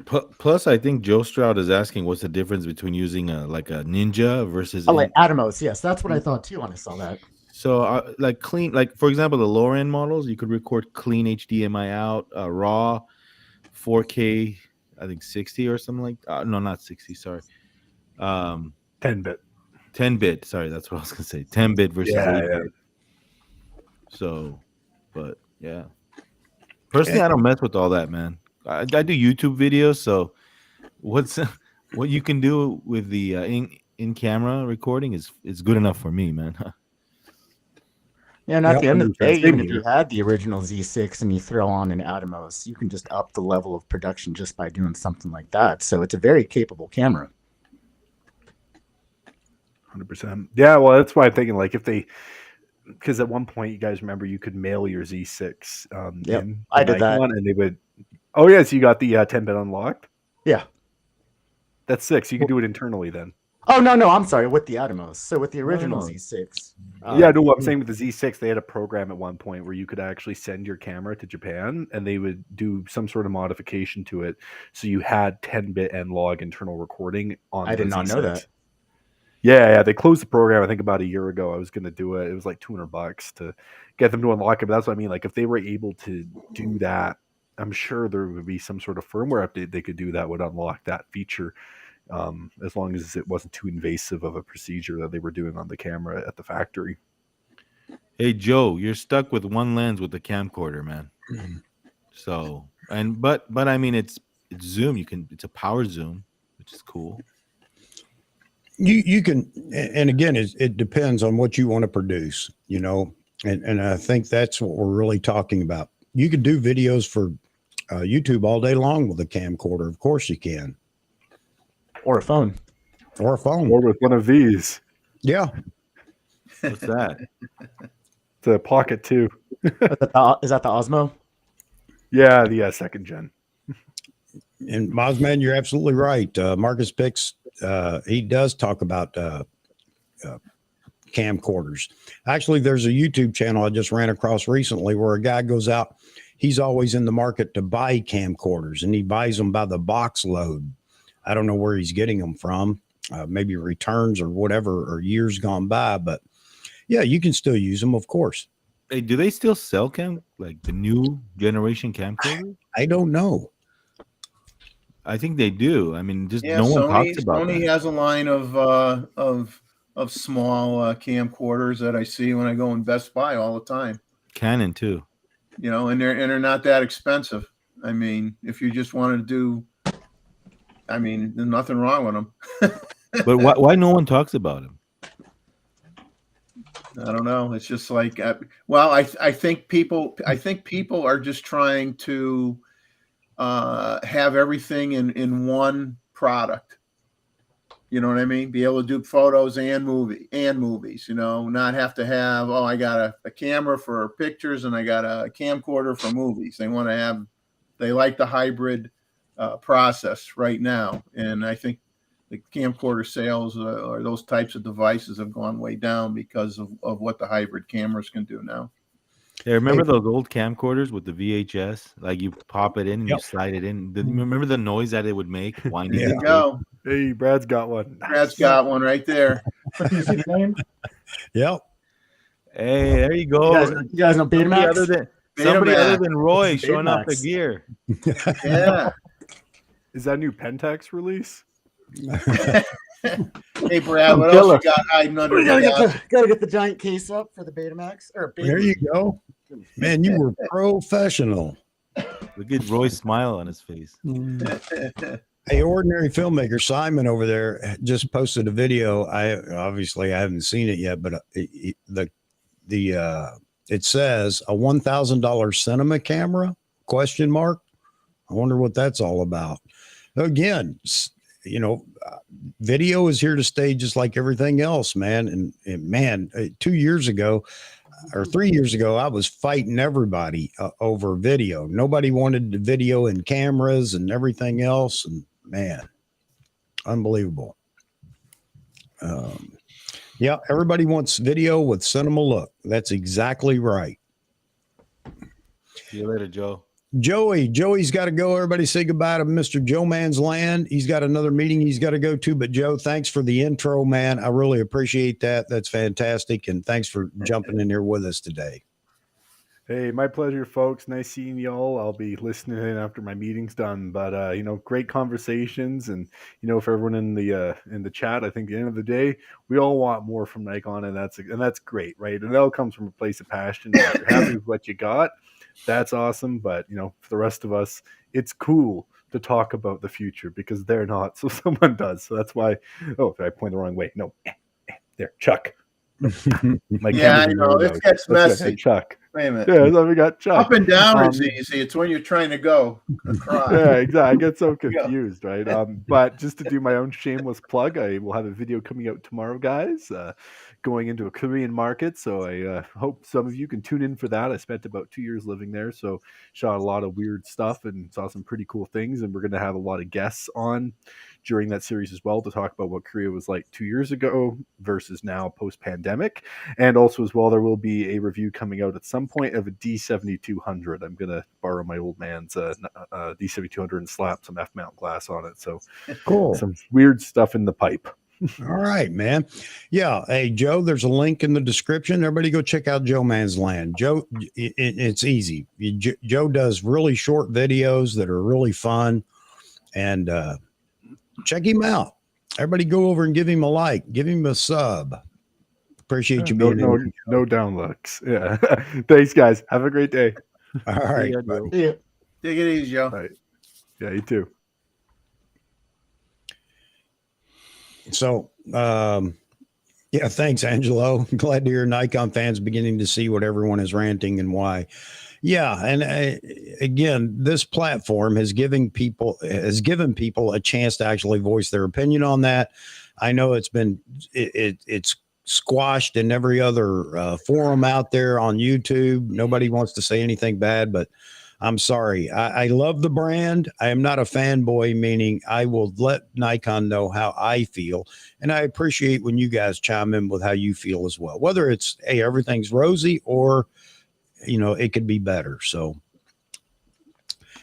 Plus, I think Joe Stroud is asking what's the difference between using a Ninja versus like Atomos. Yes, that's what I thought too when I saw that. So clean, for example, the lower end models, you could record clean HDMI out, raw, 4K, I think 60 or something like. No, not 60. Sorry, 10-bit. 10-bit. Sorry, that's what I was gonna say. 10-bit versus 8-bit. Yeah. So, but yeah, personally, I don't mess with all that, man. I do YouTube videos, so what you can do with the in camera recording is good enough for me, man. Yeah, and at the end of the day, even if you had the original Z6 and you throw on an Atomos, you can just up the level of production just by doing something like that. So it's a very capable camera. 100%. Yeah, well, that's why I'm thinking, like, if they, because at one point, you guys remember you could mail your Z6. Yeah, I did that. And they would, oh, yeah, so you got the 10-bit unlocked? Yeah. That's 6. You can do it internally then. Oh, no, I'm sorry, with the Atomos. So with the original Z6. Yeah, no, I'm saying with the Z6, they had a program at one point where you could actually send your camera to Japan and they would do some sort of modification to it. So you had 10-bit and log internal recording on I did not know that. Yeah, they closed the program, I think, about a year ago. I was going to do it. It was like $200 to get them to unlock it. But that's what I mean. Like, if they were able to do that, I'm sure there would be some sort of firmware update they could do that would unlock that feature. As long as it wasn't too invasive of a procedure that they were doing on the camera at the factory. Hey Joe, you're stuck with one lens with the camcorder, man. So, but I mean, it's zoom. It's a power zoom, which is cool. You can, and again, it depends on what you want to produce, and I think that's what we're really talking about. You could do videos for YouTube all day long with a camcorder. Of course you can. Or a phone. Or with one of these. Yeah. What's that? The Pocket 2. Is that the Osmo? Yeah, the second gen. And Mozman, you're absolutely right. Marcus Pix, he does talk about camcorders. Actually, there's a YouTube channel I just ran across recently where a guy goes out. He's always in the market to buy camcorders, and he buys them by the box load. I don't know where he's getting them from, maybe returns or whatever, or years gone by. But yeah, you can still use them, of course. Hey, do they still sell like the new generation camcorder? I don't know. I think they do. I mean, just Yeah, no one talks about Sony that. has a line of small camcorders that I see when I go in Best Buy all the time. Canon too. You know, and they're not that expensive. I mean, if you just want to do, I mean, there's nothing wrong with them. But why no one talks about them? I don't know. It's just like, I think people are just trying to have everything in one product. You know what I mean? Be able to do photos and movies, you know, not have to have, I got a camera for pictures and I got a camcorder for movies. They like the hybrid process right now. And I think the camcorder sales or those types of devices have gone way down because of what the hybrid cameras can do now. Yeah, remember those old camcorders with the VHS? Like you pop it in and you slide it in. Remember the noise that it would make? Winding There you go. Hey, Brad's got one. Brad's got one right there. You see the name? Yep. Hey, there you go. You guys know Betamax? Somebody other than Roy showing off the gear. Yeah. Is that a new Pentax release? Hey, Brad, what else you got hiding under the desk? Gotta get the giant case up for the Betamax. There you go. Man, you were professional. Look at Roy's smile on his face. Hey, ordinary filmmaker Simon over there just posted a video. I haven't seen it yet, but it says a $1,000 cinema camera ? I wonder what that's all about. Again, you know, video is here to stay, just like everything else, man. And man, 2 years ago or 3 years ago, I was fighting everybody over video. Nobody wanted the video and cameras and everything else. And man, unbelievable. Yeah, everybody wants video with cinema look. That's exactly right. See you later, Joe. Joey's got to go. Everybody say goodbye to Mr. Joe Man's Land. He's got another meeting he's got to go to. But Joe, thanks for the intro, man. I really appreciate that. That's fantastic. And thanks for jumping in here with us today. Hey, my pleasure, folks. Nice seeing y'all. I'll be listening in after my meeting's done. But great conversations, and for everyone in the chat, I think at the end of the day, we all want more from Nikon, and that's great, right? And it all comes from a place of passion. If you're happy with what you got, that's awesome. But for the rest of us, it's cool to talk about the future because they're not, so someone does. So that's why. Oh, did I point the wrong way? No, there, Chuck. Yeah, I know. This gets messy. Chuck. Wait a minute. Yeah, so we got Chuck. Up and down is easy. It's when you're trying to go across. Yeah, exactly. I get so confused, right? But just to do my own shameless plug, I will have a video coming out tomorrow, guys, going into a Korean market. So I hope some of you can tune in for that. I spent about 2 years living there, so shot a lot of weird stuff and saw some pretty cool things. And we're going to have a lot of guests on during that series as well to talk about what Korea was like 2 years ago versus now post-pandemic. And also as well, there will be a review coming out at some point of a D7200. I'm going to borrow my old man's D7200 and slap some F-mount glass on it. So cool. Some weird stuff in the pipe. All right, man. Yeah. Hey, Joe, there's a link in the description. Everybody go check out Joe Man's Land. Joe, it's easy. Joe does really short videos that are really fun, and check him out. Everybody go over and give him a like, give him a sub. Appreciate you being no downlooks. Yeah. Thanks, guys. Have a great day. All right. Yeah. Take it easy, Joe. Right. Yeah, you too. So, yeah, thanks, Angelo. Glad to hear Nikon fans beginning to see what everyone is ranting and why. Yeah, and again, this platform has given people a chance to actually voice their opinion on that. I know it's been it's squashed in every other forum out there on YouTube. Nobody wants to say anything bad, but I'm sorry. I love the brand. I am not a fanboy, meaning I will let Nikon know how I feel. And I appreciate when you guys chime in with how you feel as well, whether it's, hey, everything's rosy or, it could be better. So,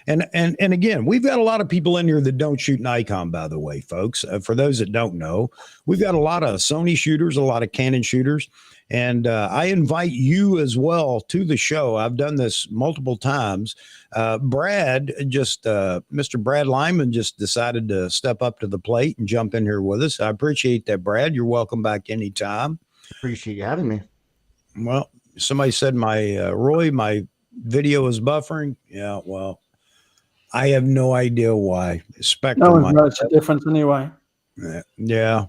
and again, we've got a lot of people in here that don't shoot Nikon, by the way, folks. For those that don't know, we've got a lot of Sony shooters, a lot of Canon shooters. And I invite you as well to the show. I've done this multiple times. Mr. Brad Lyman just decided to step up to the plate and jump in here with us. I appreciate that, Brad. You're welcome back anytime. Appreciate you having me. Well, somebody said Roy, my video is buffering. Yeah, well, I have no idea why. Spectrum. No one knows the difference anyway. Yeah.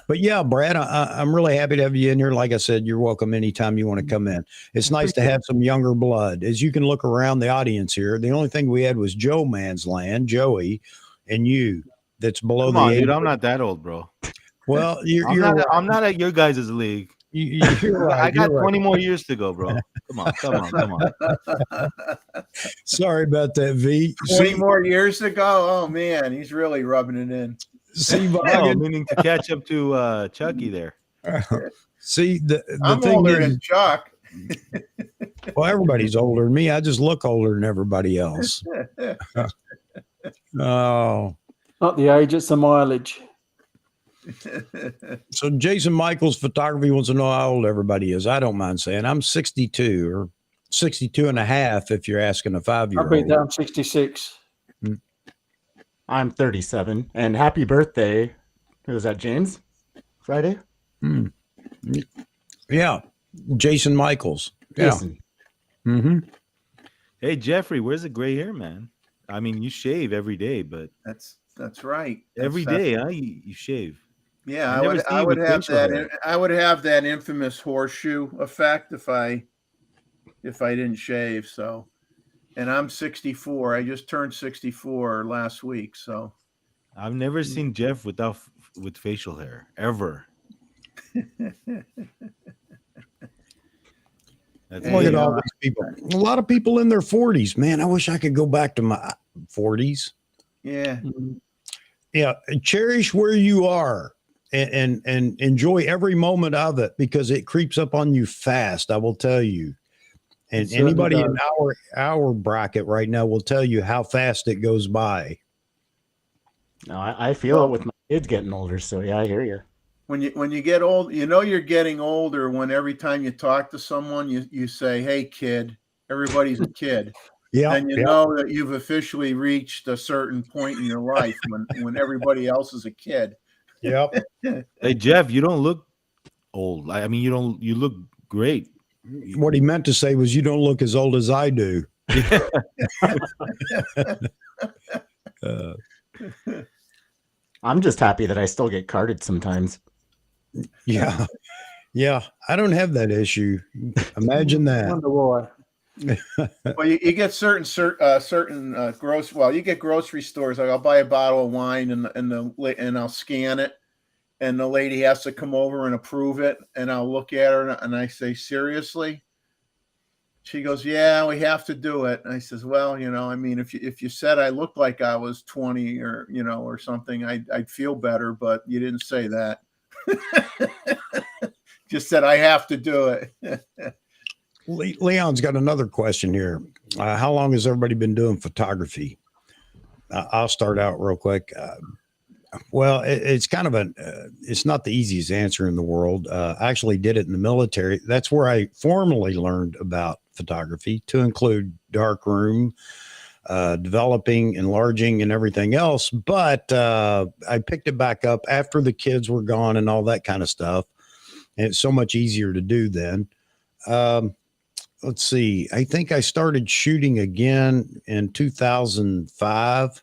But yeah, Brad, I'm really happy to have you in here. Like I said, you're welcome anytime you want to come in. It's nice to have some younger blood. As you can look around the audience here, the only thing we had was Joe Man's Land, Joey, and you. That's below the age. Dude, I'm not that old, bro. Well, I'm not at your guys' league. You're right. I got 20 more years to go, bro. Come on. Sorry about that, V. 20 more years to go. Oh man, he's really rubbing it in. See, meaning to catch up to Chucky there. See, the I'm thing older is, than Chuck. well, everybody's older than me. I just look older than everybody else. Oh, Not the age, it's the mileage. so Jason Michaels Photography wants to know how old everybody is. I don't mind saying I'm 62 or 62 and a half if you're asking a 5-year-old. I'll be down 66. I'm 37, and happy birthday. Who was that, James? Friday? Yeah, Jason Michaels. Yeah. Jason. Mm-hmm. Hey, Jeffrey, where's the gray hair, man? I mean, you shave every day, but That's right. every day, huh? You shave. Yeah, I never I would seen have facial that. hair. I would have that infamous horseshoe effect if I didn't shave. So, and I'm 64. I just turned 64 last week. So, I've never seen Jeff with facial hair ever. Look at all these people. A lot of people in their 40s. Man, I wish I could go back to my 40s. yeah. Yeah, cherish where you are and enjoy every moment of it because it creeps up on you fast. I will tell you. And anybody in our bracket right now will tell you how fast it goes by. No, I feel it with my kids getting older. So yeah, I hear you. When you get old, you're getting older when every time you talk to someone, you say, "Hey, kid." Everybody's a kid. Yeah, Then you know that you've officially reached a certain point in your life when everybody else is a kid. Yep. Hey, Jeff, you don't look old. I mean, you look great. What he meant to say was, you don't look as old as I do. I'm just happy that I still get carded sometimes. Yeah. Yeah. I don't have that issue. Imagine I that. wonder why. Well, you get certain you get grocery stores. Like I'll buy a bottle of wine and I'll scan it, and the lady has to come over and approve it, and I'll look at her and I say, "Seriously?" She goes, "Yeah, we have to do it." And I says, "Well, I mean, if you said I looked like I was 20 or or something, I'd feel better, but you didn't say that. Just said I have to do it." Leon's got another question here. How long has everybody been doing photography? I'll start out real quick. Well, it's kind of it's not the easiest answer in the world. I actually did it in the military. That's where I formally learned about photography, to include darkroom, developing, enlarging, and everything else. But I picked it back up after the kids were gone and all that kind of stuff. And it's so much easier to do then. Let's see. I think I started shooting again in 2005.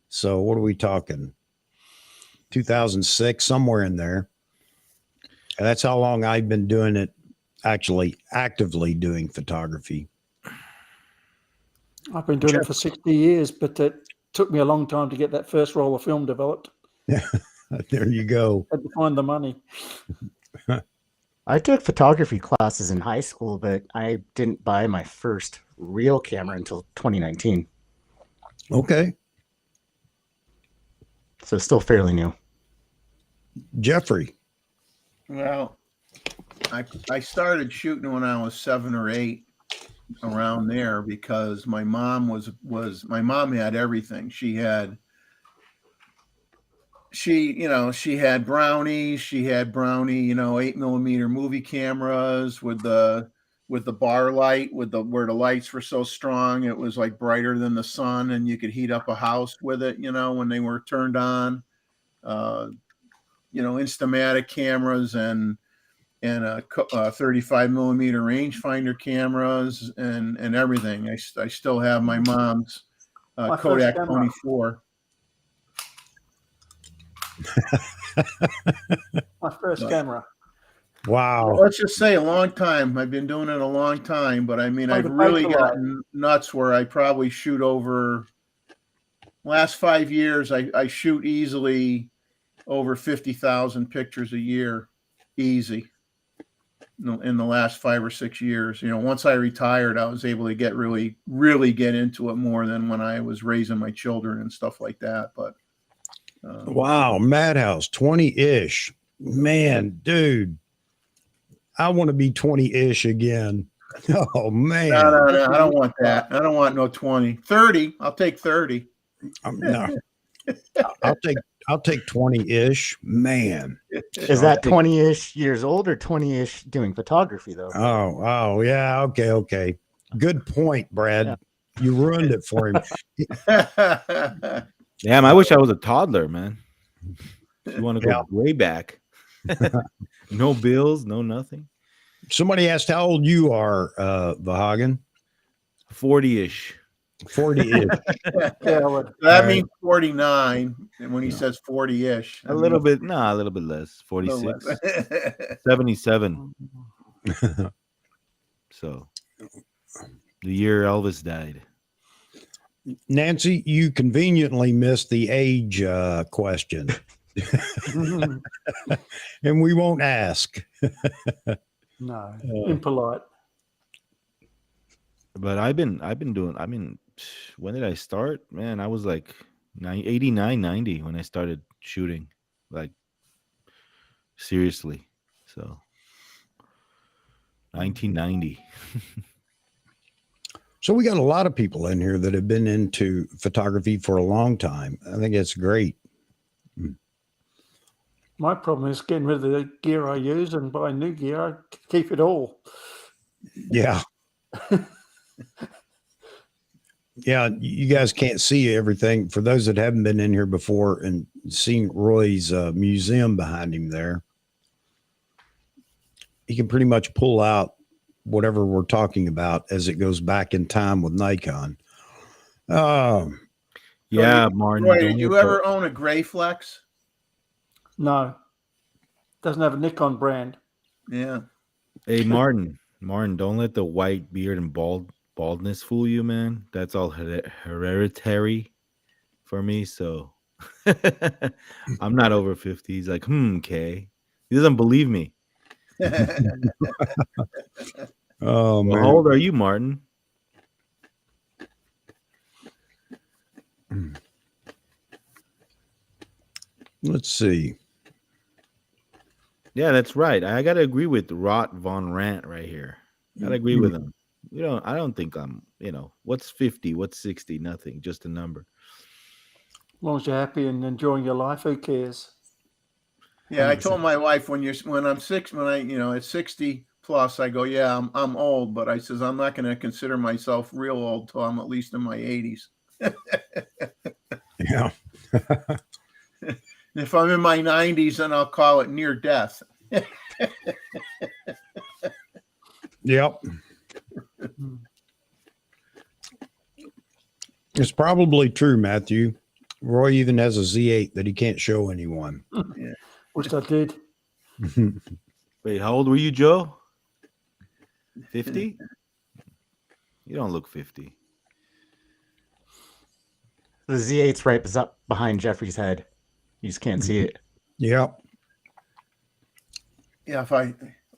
So what are we talking? 2006, somewhere in there. And that's how long I've been doing it, actually actively doing photography. I've been doing it for 60 years, but it took me a long time to get that first roll of film developed. There you go. Had to find the money. I took photography classes in high school, but I didn't buy my first real camera until 2019. Okay. So it's still fairly new. Jeffrey. Well, I started shooting when I was 7 or 8, around there, because my mom my mom had everything. She had brownies, she had Brownie, 8mm movie cameras with the bar light, where the lights were so strong it was like brighter than the sun, and you could heat up a house with it, when they were turned on. Instamatic cameras and 35mm rangefinder cameras and everything. I still have my mom's My first Kodak camera. 24. My first camera. Wow. Let's just say a long time. I've been doing it a long time, but I mean, Oh, I've the really Bakelite. gotten nuts where I probably shoot over last 5 years. I shoot easily over 50,000 pictures a year, easy. In the last 5 or 6 years, once I retired, I was able to get really get into it more than when I was raising my children and stuff like that. But wow, Madhouse 20-ish. Man, dude, I want to be 20-ish again. Oh man. no, I don't want that. I don't want no 20. 30. I'll take 30. No. I'll take 20-ish. Man. Is that 20-ish years old or 20-ish doing photography though? Oh, yeah. Okay. Good point, Brad. Yeah. You ruined it for him. Damn, I wish I was a toddler, man. You want to go way back? No bills, no nothing. Somebody asked how old you are, Vahagen. 40-ish. 40-ish. That means 49. And when he says 40-ish, A little bit less. 46. 77. So the year Elvis died. Nancy, you conveniently missed the age question. And we won't ask. No, impolite. But I've been doing, when did I start? Man, I was like 89, 90 when I started shooting, like seriously. So 1990. So we got a lot of people in here that have been into photography for a long time. I think it's great. My problem is getting rid of the gear I use and buying new gear. I keep it all. Yeah. Yeah, you guys can't see everything. For those that haven't been in here before and seen Roy's museum behind him there, he can pretty much pull out whatever we're talking about as it goes back in time with Nikon. Yeah, Martin. Roy, did you ever own a Greyflex? No. Doesn't have a Nikon brand. Yeah. Hey, Martin, don't let the white beard and baldness fool you, man. That's all hereditary for me. So I'm not over 50. He's like, okay. He doesn't believe me. Oh, man. How old are you, Martin? Let's see. Yeah, that's right. I gotta agree with Rot Von Rant right here. Gotta agree with him. I don't think I'm, what's 50, what's 60, nothing, just a number. As long as you're happy and enjoying your life, who cares? Yeah, I told my wife at 60 plus, I go, yeah, I'm old, but I says I'm not going to consider myself real old till I'm at least in my 80s. Yeah. If I'm in my 90s, then I'll call it near death. Yep. It's probably true, Matthew. Roy even has a Z8 that he can't show anyone. Yeah. Wish I did. Wait, how old were you, Joe? 50? You don't look 50. The Z8's right up behind Jeffrey's head. You just can't see it. Yep. Yeah,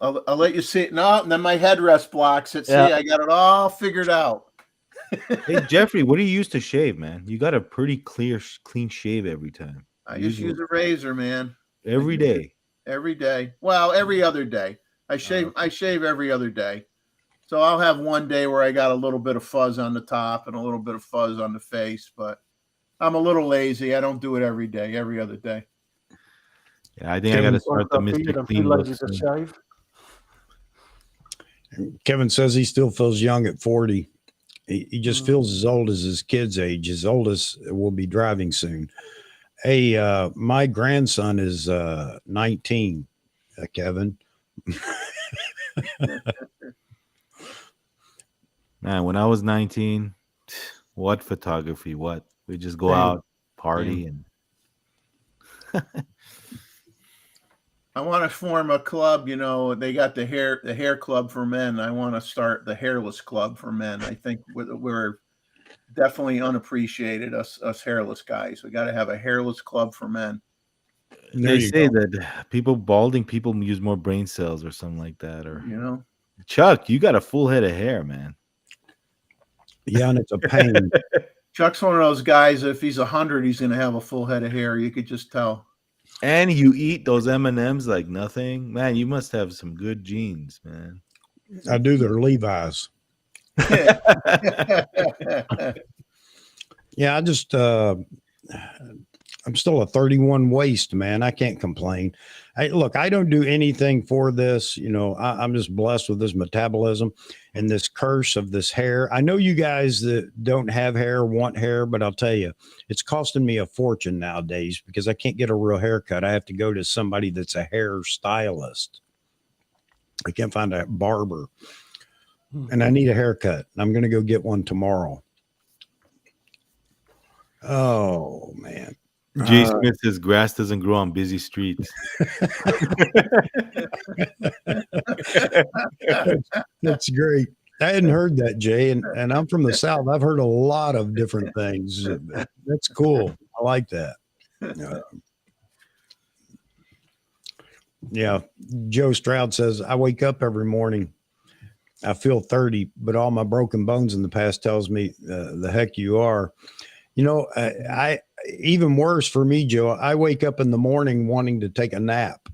I'll let you see it. No, then my headrest blocks it. See, Yeah. I got it all figured out. Hey Jeffrey, what do you use to shave, man? You got a pretty clean shave every time. I just use a razor, man. Every day. Every day. Well, every other day. I shave every other day. So I'll have one day where I got a little bit of fuzz on the top and a little bit of fuzz on the face, but I'm a little lazy. I don't do it every day, every other day. Yeah, I think I got to start the Mr. Clean look. Shave. Kevin says he still feels young at 40. He just feels as old as his kid's age. His oldest will be driving soon. Hey, my grandson is 19, Kevin. Man, when I was 19, what photography? What? We just go out, party, and I want to form a club. You know, they got the hair club for men. I want to start the hairless club for men. I think we're definitely unappreciated, us hairless guys. We got to have a hairless club for men. They say that balding people use more brain cells or something like that. Or Chuck, you got a full head of hair, man. Yeah, and it's a pain. Chuck's one of those guys. If he's 100, he's going to have a full head of hair. You could just tell. And you eat those M&Ms like nothing, man. You must have some good genes, man. I do. They're Levi's. Yeah, I just I'm still a 31 waist, man. I can't complain. Look, I don't do anything for this. You know, I'm just blessed with this metabolism and this curse of this hair. I know you guys that don't have hair want hair, but I'll tell you, it's costing me a fortune nowadays because I can't get a real haircut. I have to go to somebody that's a hair stylist. I can't find a barber. And I need a haircut. I'm going to go get one tomorrow. Oh, man. Jay Smith says grass doesn't grow on busy streets. That's great. I hadn't heard that, Jay, and I'm from the South. I've heard a lot of different things. That's cool. I like that. Yeah. Joe Stroud says, I wake up every morning. I feel 30, but all my broken bones in the past tells me the heck you are. You know, I even worse for me, Joe, I wake up in the morning wanting to take a nap.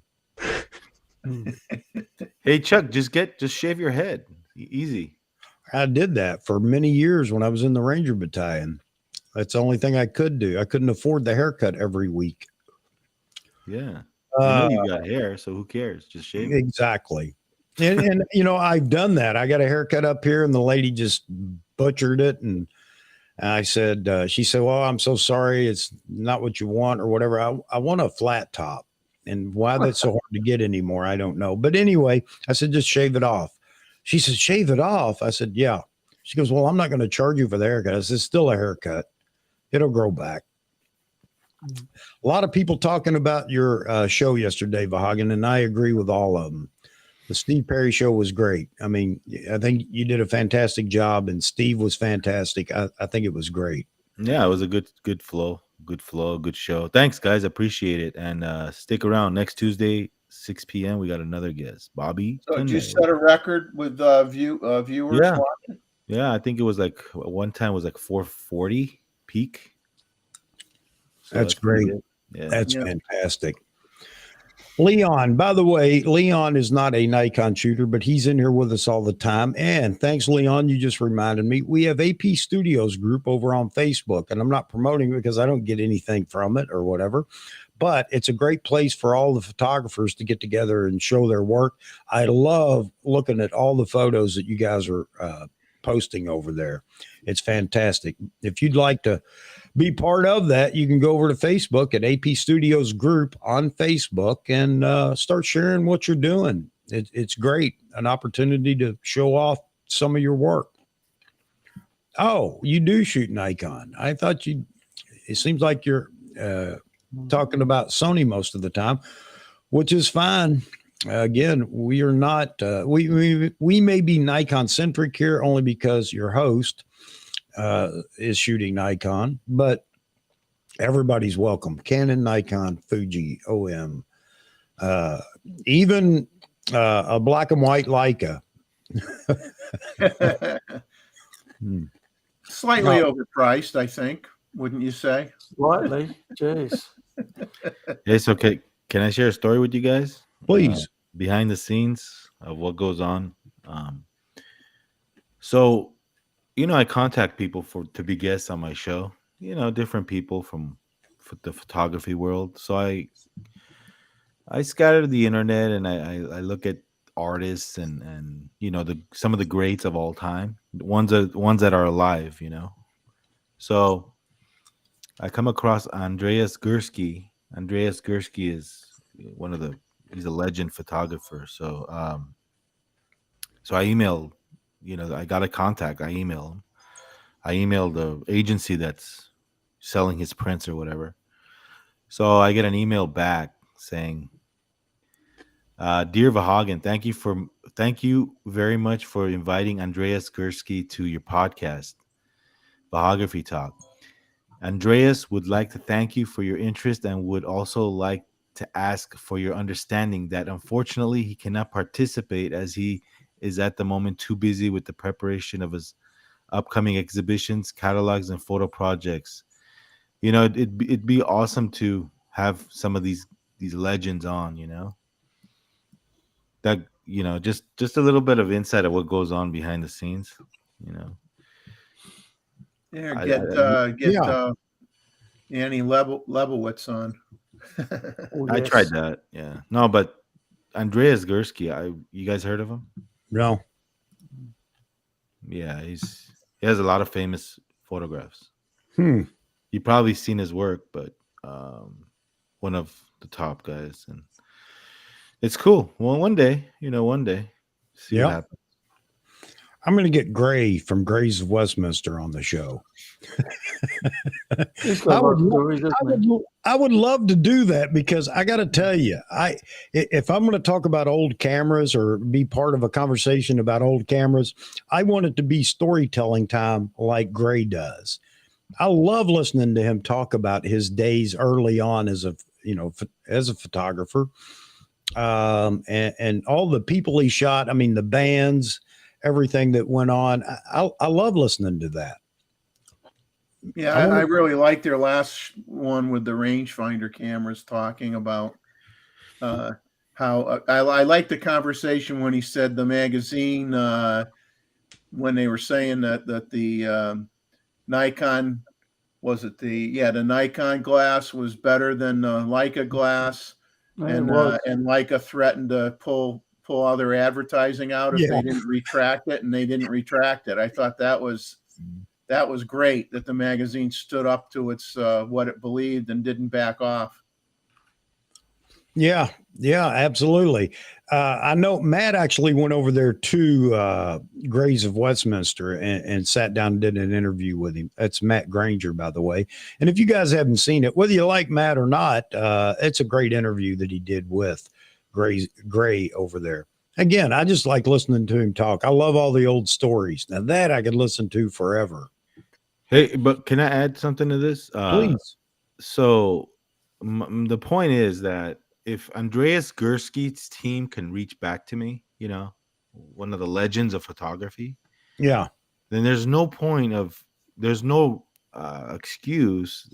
Hey, Chuck, just shave your head. Easy. I did that for many years when I was in the Ranger Battalion. That's the only thing I could do. I couldn't afford the haircut every week. Yeah. You got hair, so who cares? Just shave it. Exactly. And you know, I've done that. I got a haircut up here and the lady just butchered it. And I said, she said, well, I'm so sorry. It's not what you want or whatever. I want a flat top. And why that's so hard to get anymore, I don't know. But anyway, I said, just shave it off. She said, shave it off. I said, yeah. She goes, well, I'm not going to charge you for the haircut. I said, it's still a haircut. It'll grow back. A lot of people talking about your show yesterday, Vahagan, and I agree with all of them. The Steve Perry show was great. I mean, I think you did a fantastic job, and Steve was fantastic. I think it was great. Yeah, it was a good flow, good show. Thanks, guys. Appreciate it. And stick around next Tuesday, 6 p.m. We got another guest, Bobby. So did you set a record with viewers? Yeah. Yeah, I think it was like one time was like 440 peak. So that's great. Yeah. That's fantastic. Leon, by the way, Leon is not a Nikon shooter, but he's in here with us all the time. And thanks, Leon. You just reminded me. We have AP Studios group over on Facebook, and I'm not promoting it because I don't get anything from it or whatever, but it's a great place for all the photographers to get together and show their work. I love looking at all the photos that you guys are posting over there. It's fantastic. If you'd like to be part of that, you can go over to Facebook at AP Studios Group on Facebook and start sharing what you're doing. It's great. An opportunity to show off some of your work. Oh, you do shoot Nikon. I thought it seems like you're talking about Sony most of the time, which is fine. Again, we are not, we may be Nikon centric here only because your host is shooting Nikon, but everybody's welcome. Canon, Nikon, Fuji, OM, even a black and white Leica. Slightly overpriced, I think. Wouldn't you say? Slightly. Jeez. Hey, so can I share a story with you guys? Please. Behind the scenes of what goes on. So, I contact people to be guests on my show. Different people from the photography world. So I scatter the internet and I look at artists and some of the greats of all time, ones that are alive. So I come across Andreas Gursky. Andreas Gursky is he's a legend photographer. So I emailed, I got a contact. I emailed him. I emailed the agency that's selling his prints or whatever. So I get an email back saying, "Dear Vahagan, thank you very much for inviting Andreas Gursky to your podcast, Vahography Talk. Andreas would like to thank you for your interest and would also like to ask for your understanding that unfortunately he cannot participate as he is at the moment too busy with the preparation of his upcoming exhibitions, catalogs, and photo projects. It'd be awesome to have some of these legends on, that, just a little bit of insight of what goes on behind the scenes, Yeah, get Annie Leibowitz on. I tried that. Yeah. No, but Andreas Gursky, you guys heard of him? No. Yeah, he has a lot of famous photographs. You probably seen his work, but one of the top guys, and it's cool. Well, one day, see what happens. I'm going to get Gray from Gray's of Westminster on the show. I would love to do that because I got to tell you, if I'm going to talk about old cameras or be part of a conversation about old cameras, I want it to be storytelling time like Gray does. I love listening to him talk about his days early on as a photographer, and all the people he shot. I mean, the bands, everything that went on. I love listening to that. Yeah, I really like their last one with the rangefinder cameras talking about how I like the conversation when he said the magazine when they were saying that the Nikon the Nikon glass was better than the Leica glass, and Leica threatened to pull all their advertising out if they didn't retract it, and they didn't retract it. I thought that was great that the magazine stood up to its what it believed and didn't back off. Yeah, absolutely. I know Matt actually went over there to Gray's of Westminster and sat down and did an interview with him. That's Matt Granger, by the way. And if you guys haven't seen it, whether you like Matt or not, it's a great interview that he did with Gray over there. Again, I just like listening to him talk. I love all the old stories. Now that I could listen to forever. Hey, but can I add something to this? Please. So the point is that if Andreas Gursky's team can reach back to me, one of the legends of photography, then there's no excuse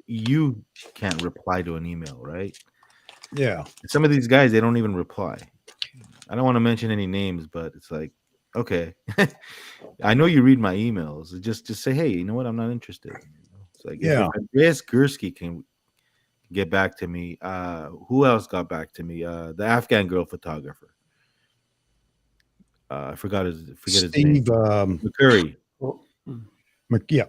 you can't reply to an email, right? Yeah. Some of these guys, they don't even reply. I don't want to mention any names, but it's like, okay, I know you read my emails. Just say, hey, you know what? I'm not interested. It's like, if Andreas Gursky can get back to me, who else got back to me? The Afghan girl photographer. I forget his name. Steve McCurry. Yeah.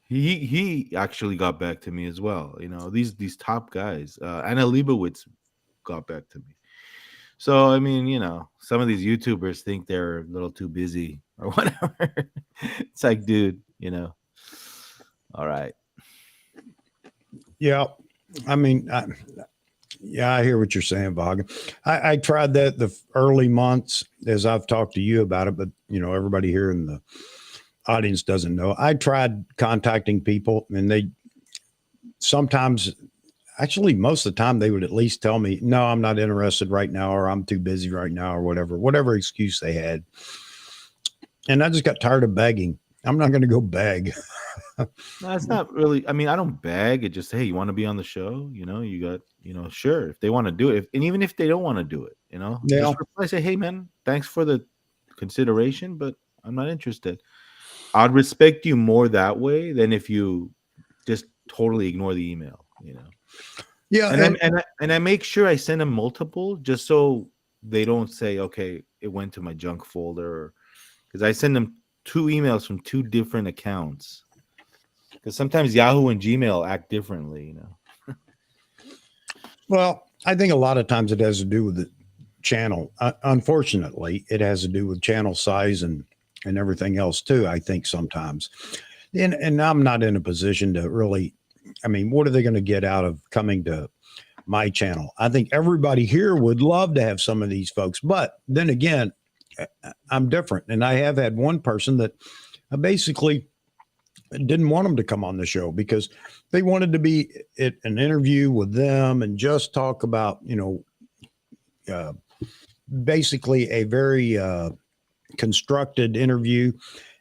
He actually got back to me as well. These top guys. Anna Leibowitz got back to me. So, I mean, some of these YouTubers think they're a little too busy or whatever. It's like, dude, all right. Yeah. I mean, I hear what you're saying, Vahagan. I tried that the early months as I've talked to you about it, but, everybody here in the audience doesn't know. I tried contacting people and they sometimes, actually, most of the time they would at least tell me, no, I'm not interested right now, or I'm too busy right now, or whatever excuse they had. And I just got tired of begging. I'm not going to go beg. No, it's not really. I mean, I don't beg. It just, hey, you want to be on the show? You got, sure. If they want to do it, and even if they don't want to do it, Yeah. just reply, say, hey, man, thanks for the consideration, but I'm not interested. I'd respect you more that way than if you just totally ignore the email. Yeah. And I make sure I send them multiple just so they don't say, okay, it went to my junk folder, because I send them 2 emails from 2 different accounts. Because sometimes Yahoo and Gmail act differently. Well, I think a lot of times it has to do with the channel. Unfortunately, it has to do with channel size and everything else too. I think sometimes, and I'm not in a position to really. I mean, what are they going to get out of coming to my channel? I think everybody here would love to have some of these folks, but then again, I'm different, and I have had one person that I basically didn't want them to come on the show because they wanted to be at an interview with them and just talk about, basically a very constructed interview.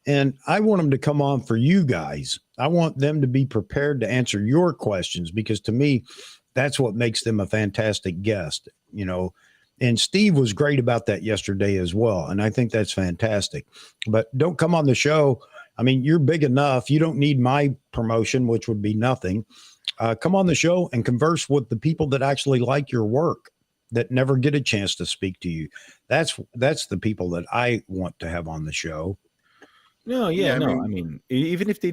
And I want them to come on for you guys. I want them to be prepared to answer your questions, because to me, that's what makes them a fantastic guest, And Steve was great about that yesterday as well. And I think that's fantastic. But don't come on the show. I mean, you're big enough. You don't need my promotion, which would be nothing. Come on the show and converse with the people that actually like your work, that never get a chance to speak to you. That's the people that I want to have on the show. No, Yeah, no. I I mean, even if they,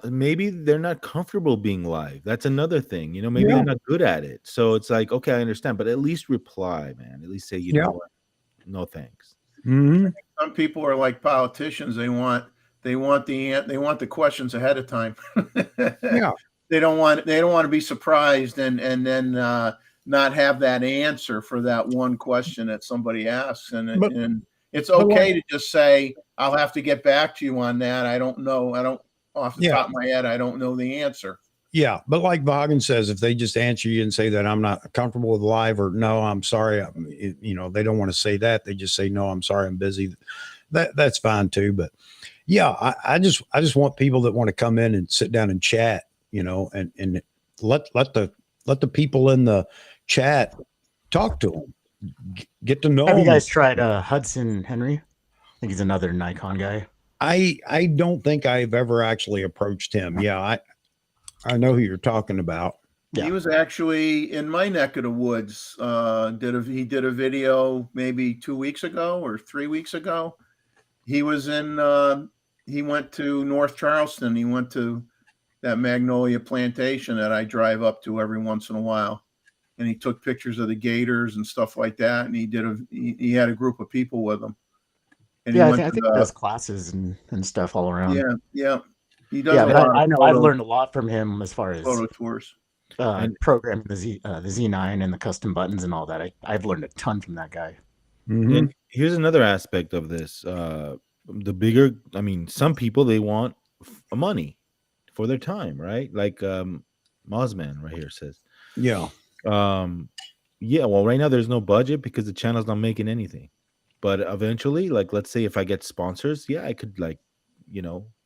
maybe they're not comfortable being live. That's another thing. Maybe Yeah. they're not good at it. So it's like, okay, I understand, but at least reply, man. At least say, you know what? No thanks. Mm-hmm. Some people are like politicians. They want the questions ahead of time. Yeah. They don't want to be surprised and then not have that answer for that one question that somebody asks. And it's okay to just say, I'll have to get back to you on that. I don't know. I don't, off the top of my head, I don't know the answer. Yeah. But like Vaughan says, if they just answer you and say that I'm not comfortable with live, or no, I'm sorry, they don't want to say that. They just say, no, I'm sorry, I'm busy. That's fine too. But yeah, I just want people that want to come in and sit down and chat, and let the people in the chat talk to them, get to know Have them. you guys tried Hudson Henry? I think he's another Nikon guy. I don't think I've ever actually approached him. Yeah, I know who you're talking about. Yeah. He was actually in my neck of the woods. He did a video maybe 2 weeks ago or 3 weeks ago. He was he went to North Charleston. He went to that Magnolia plantation that I drive up to every once in a while. And he took pictures of the gators and stuff like that. And he had a group of people with him. And I think he does classes and stuff all around. Yeah. He does a but lot. I know I've learned a lot from him as far as photo tours, programming the Z9 and the custom buttons and all that. I've learned a ton from that guy. Mm-hmm. And here's another aspect of this. Some people, they want money for their time, right? Like Mozman right here says. Yeah. Well, right now there's no budget because the channel's not making anything. But eventually, like, let's say if I get sponsors, I could, like,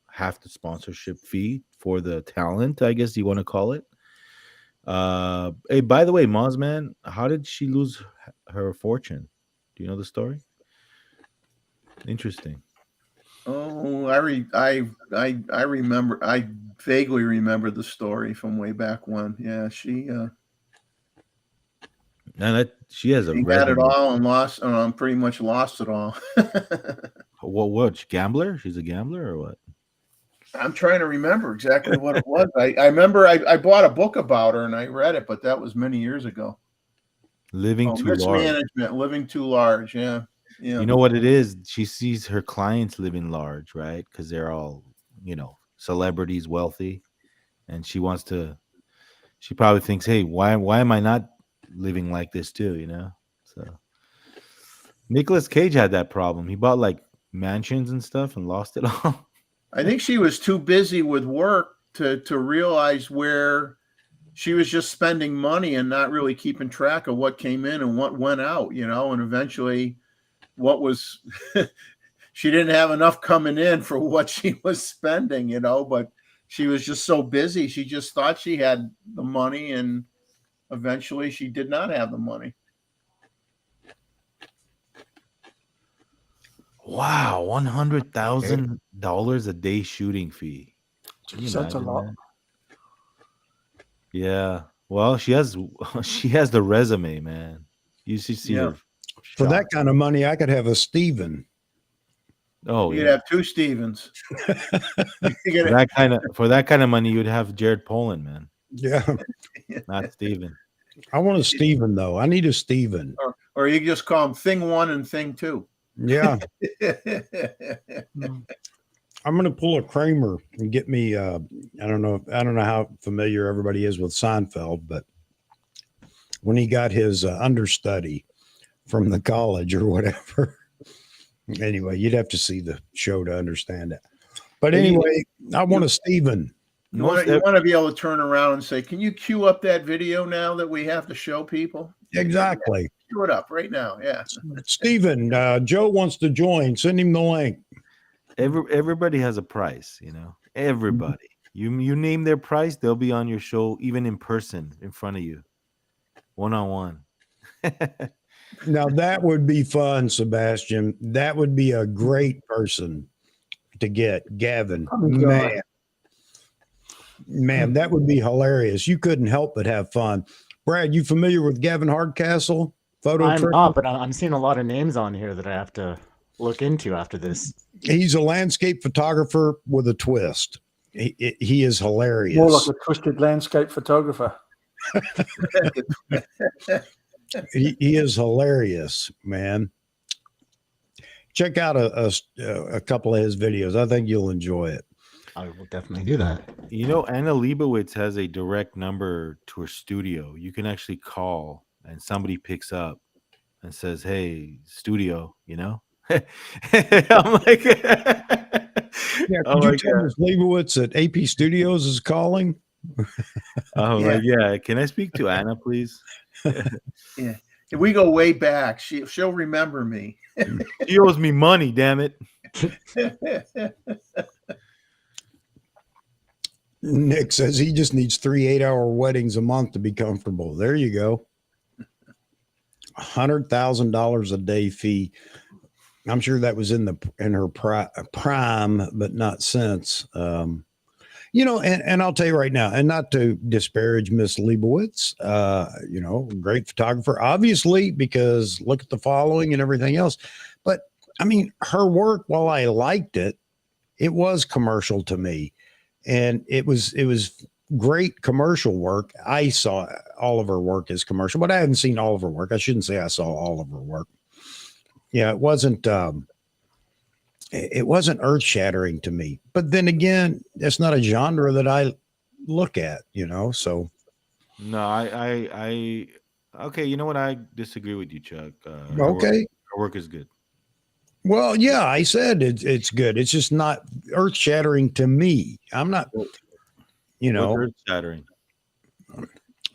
half the sponsorship fee for the talent, I guess you want to call it. Hey, by the way, Mozman, how did she lose her fortune? Do you know the story? Interesting. Oh, I remember. I vaguely remember the story from way back when. Yeah, she. And she has she got it all and lost. Pretty much lost it all. What? Gambler? She's a gambler or what? I'm trying to remember exactly what it was. I remember I bought a book about her and I read it, but that was many years ago. Living too large. Mismanagement, living too large. Yeah. You know what it is? She sees her clients living large, right? Because they're all, celebrities, wealthy, and she probably thinks, hey, why am I not living like this too? So Nicolas Cage had that problem. He bought like mansions and stuff and lost it all. I think she was too busy with work to realize where she was just spending money and not really keeping track of what came in and what went out, and eventually what was she didn't have enough coming in for what she was spending, but she was just so busy. She just thought she had the money, and eventually she did not have the money. Wow, $100,000 a day shooting fee. Can you That's a imagine lot. that? Yeah. Well, she has the resume, man. You should see her. For that shot. kind of money, I could have a Steven. Oh, You'd yeah. have two Stevens. For that kind of money, you'd have Jared Polin, man. Yeah. Not Steven. I want a Steven, though. I need a Steven. Or you just call them Thing 1 and Thing 2. Yeah. I'm going to pull a Kramer and get me, I don't know how familiar everybody is with Seinfeld, but when he got his understudy from the college or whatever, anyway, you'd have to see the show to understand it. But anyway, I want a Steven. You want to be able to turn around and say, can you cue up that video now that we have to show people? Exactly. Cue it up right now. Yeah. Steven, Joe wants to join. Send him the link. Everybody has a price, Everybody. You name their price, they'll be on your show, even in person, in front of you, one-on-one. Now that would be fun, Sebastian. That would be a great person to get, Gavin. Man, that would be hilarious. You couldn't help but have fun. Brad, you familiar with Gavin Hardcastle? I'm not, but I'm seeing a lot of names on here that I have to look into after this. He's a landscape photographer with a twist. He is hilarious. More like a twisted landscape photographer. He is hilarious, man. Check out a couple of his videos. I think you'll enjoy it. I will definitely do that. Anna Leibovitz has a direct number to her studio. You can actually call and somebody picks up and says, "Hey, studio," I'm like, yeah, could you tell Ms. Leibovitz that AP Studios is calling? Like, yeah, can I speak to Anna, please? Yeah. We go way back. She'll remember me. She owes me money, damn it. Nick says he just needs 3 8-hour weddings a month to be comfortable. There you go. $100,000 a day fee. I'm sure that was in her prime, but not since. And I'll tell you right now, and not to disparage Miss Leibovitz, great photographer, obviously, because look at the following and everything else. But I mean, her work, while I liked it, it was commercial to me. And it was great commercial work. I saw all of her work as commercial, but I haven't seen all of her work. I shouldn't say I saw all of her work. Yeah, it wasn't earth shattering to me. But then again, it's not a genre that I look at, so. No, I okay. You know what? I disagree with you, Chuck. Okay. Her work is good. Well, yeah, I said it's good. It's just not earth shattering to me. I'm not, earth shattering.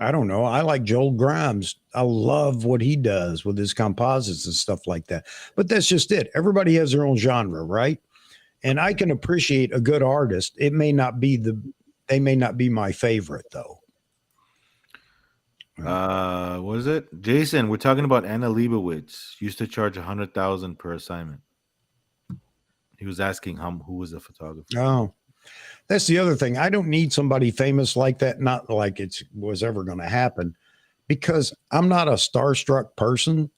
I don't know. I like Joel Grimes. I love what he does with his composites and stuff like that. But that's just it. Everybody has their own genre, right? And I can appreciate a good artist. They may not be my favorite though. What is it? Jason, we're talking about Anna Leibovitz. Used to charge $100,000 per assignment. He was asking who was the photographer. Oh, that's the other thing. I don't need somebody famous like that. Not like it was ever going to happen, because I'm not a starstruck person.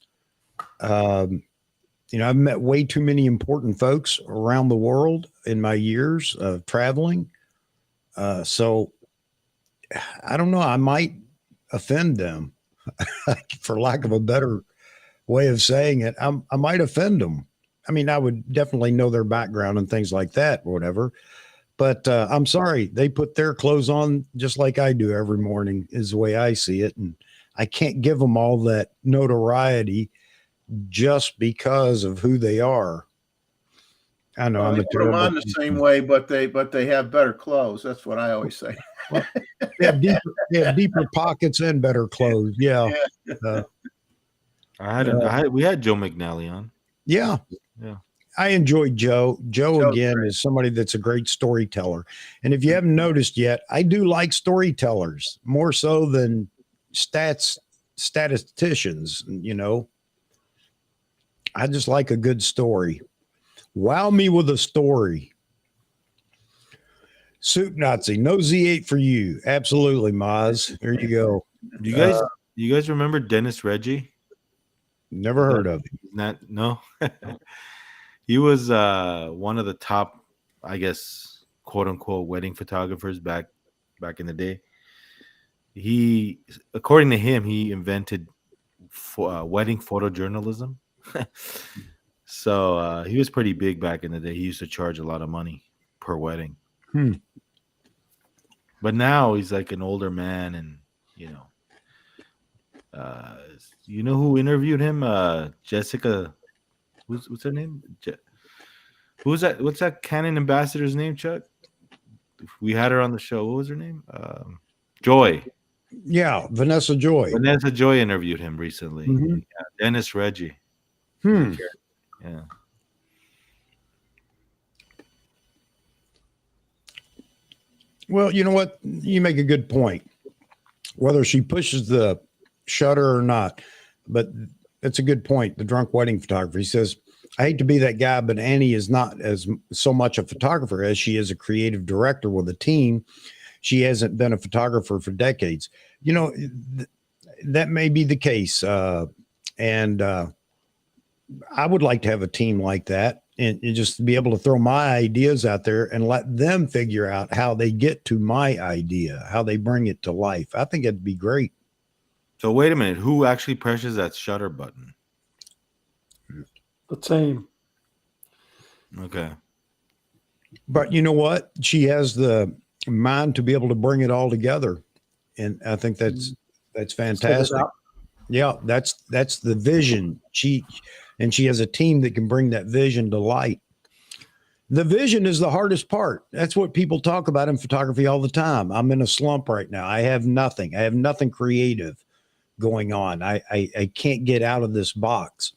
I've met way too many important folks around the world in my years of traveling. So I don't know. I might offend them, for lack of a better way of saying it. I might offend them. I mean, I would definitely know their background and things like that, or whatever. But I'm sorry, they put their clothes on just like I do every morning, is the way I see it. And I can't give them all that notoriety just because of who they are. I know they put them on the same way, but they have better clothes. That's what I always say. Well, they have deeper pockets and better clothes. Yeah. We had Joe McNally on. Yeah. I enjoyed Joe. Joe Joe's again great. is somebody that's a great storyteller. And if you haven't noticed yet, I do like storytellers more so than statisticians, I just like a good story. Wow me with a story. Soup Nazi, no Z8 for you. Absolutely, Maz. There you go. Do you guys remember Dennis Reggie? Never heard of him. No. He was one of the top, I guess, quote unquote, wedding photographers back in the day. He, according to him, he invented wedding photojournalism. So he was pretty big back in the day. He used to charge a lot of money per wedding. But now he's like an older man, and you know who interviewed him? Jessica. What's her name? Who's that? What's that Canon ambassador's name, Chuck? We had her on the show. What was her name? Joy. Yeah, Vanessa Joy. Vanessa Joy interviewed him recently. Mhm. Yeah, Dennis Reggie. Yeah. Well, you know what? You make a good point. Whether she pushes the shutter or not, but it's a good point. The drunk wedding photographer. He says, I hate to be that guy, but Annie is not as so much a photographer as she is a creative director with a team. She hasn't been a photographer for decades. That may be the case. And I would like to have a team like that and just be able to throw my ideas out there and let them figure out how they get to my idea, how they bring it to life. I think it'd be great. So wait a minute. Who actually presses that shutter button? The team. Okay. But you know what? She has the mind to be able to bring it all together. And I think that's fantastic. Yeah, that's the vision. She has a team that can bring that vision to light. The vision is the hardest part. That's what people talk about in photography all the time. I'm in a slump right now. I have nothing. I have nothing creative going on. I can't get out of this box.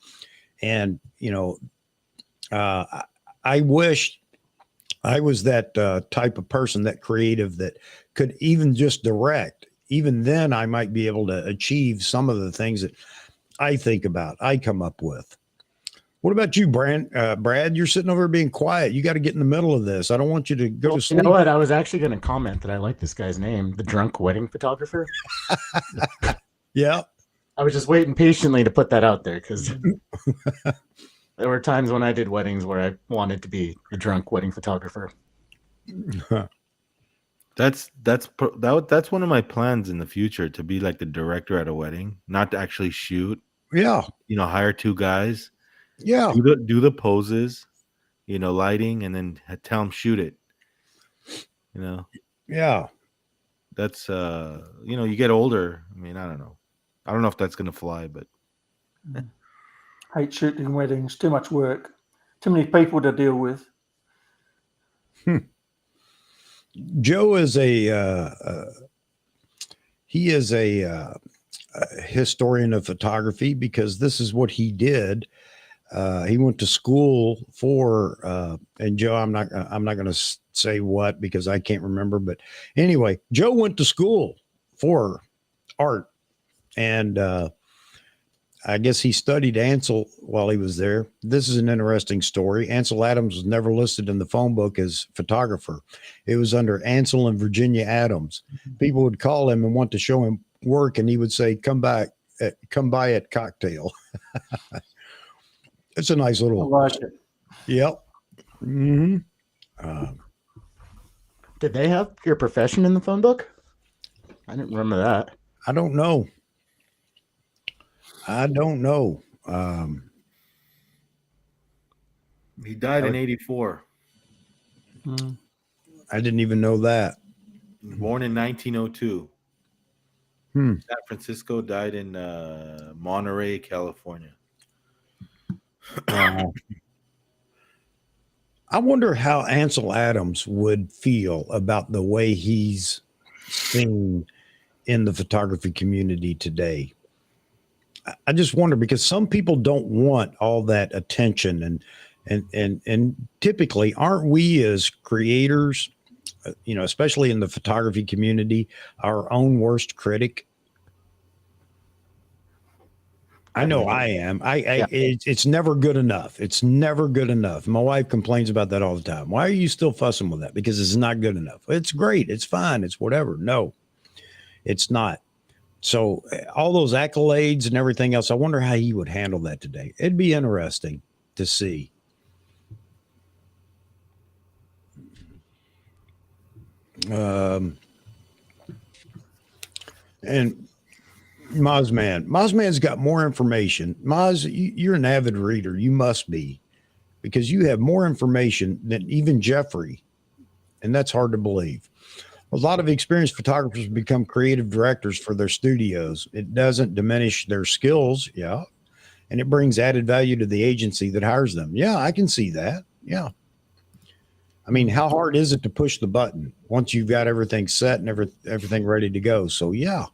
And, I wish I was that type of person, that creative that could even just direct. Even then, I might be able to achieve some of the things that I think about, I come up with. What about you, Brad? You're sitting over being quiet. You got to get in the middle of this. I don't want you to go to sleep. You know what? I was actually going to comment that I like this guy's name, the drunk wedding photographer. Yeah. I was just waiting patiently to put that out there because there were times when I did weddings where I wanted to be the drunk wedding photographer. That's one of my plans in the future, to be like the director at a wedding, not to actually shoot. Yeah. Hire two guys. Yeah. Do the poses, lighting, and then tell them shoot it. Yeah. That's you get older. I mean, I don't know. I don't know if that's gonna fly, but Hate shooting weddings. Too much work. Too many people to deal with. Joe is a historian of photography, because this is what he did. He went to school for, and Joe, I'm not going to say what, because I can't remember, but anyway, Joe went to school for art, and I guess he studied Ansel while he was there. This is an interesting story. Ansel Adams was never listed in the phone book as photographer. It was under Ansel and Virginia Adams. People would call him and want to show him work, and he would say, come by at cocktail. It's a nice little. I like it. Yep. Mm-hmm. Did they have your profession in the phone book? I didn't remember that. I don't know. he died in 1984. I didn't even know that. Born in 1902. San Francisco, died in Monterey, California. I wonder how Ansel Adams would feel about the way he's seen in the photography community today. I just wonder, because some people don't want all that attention And typically, aren't we as creators, especially in the photography community, our own worst critic? I know I am. It's never good enough. It's never good enough. My wife complains about that all the time. Why are you still fussing with that? Because it's not good enough. It's great. It's fine. It's whatever. No, it's not. So all those accolades and everything else, I wonder how he would handle that today. It'd be interesting to see. And Mozman's got more information. Moz, you're an avid reader. You must be, because you have more information than even Jeffrey. And that's hard to believe. A lot of experienced photographers become creative directors for their studios. It doesn't diminish their skills. Yeah. And it brings added value to the agency that hires them. Yeah, I can see that. Yeah. I mean, how hard is it to push the button once you've got everything set and everything ready to go? So, yeah.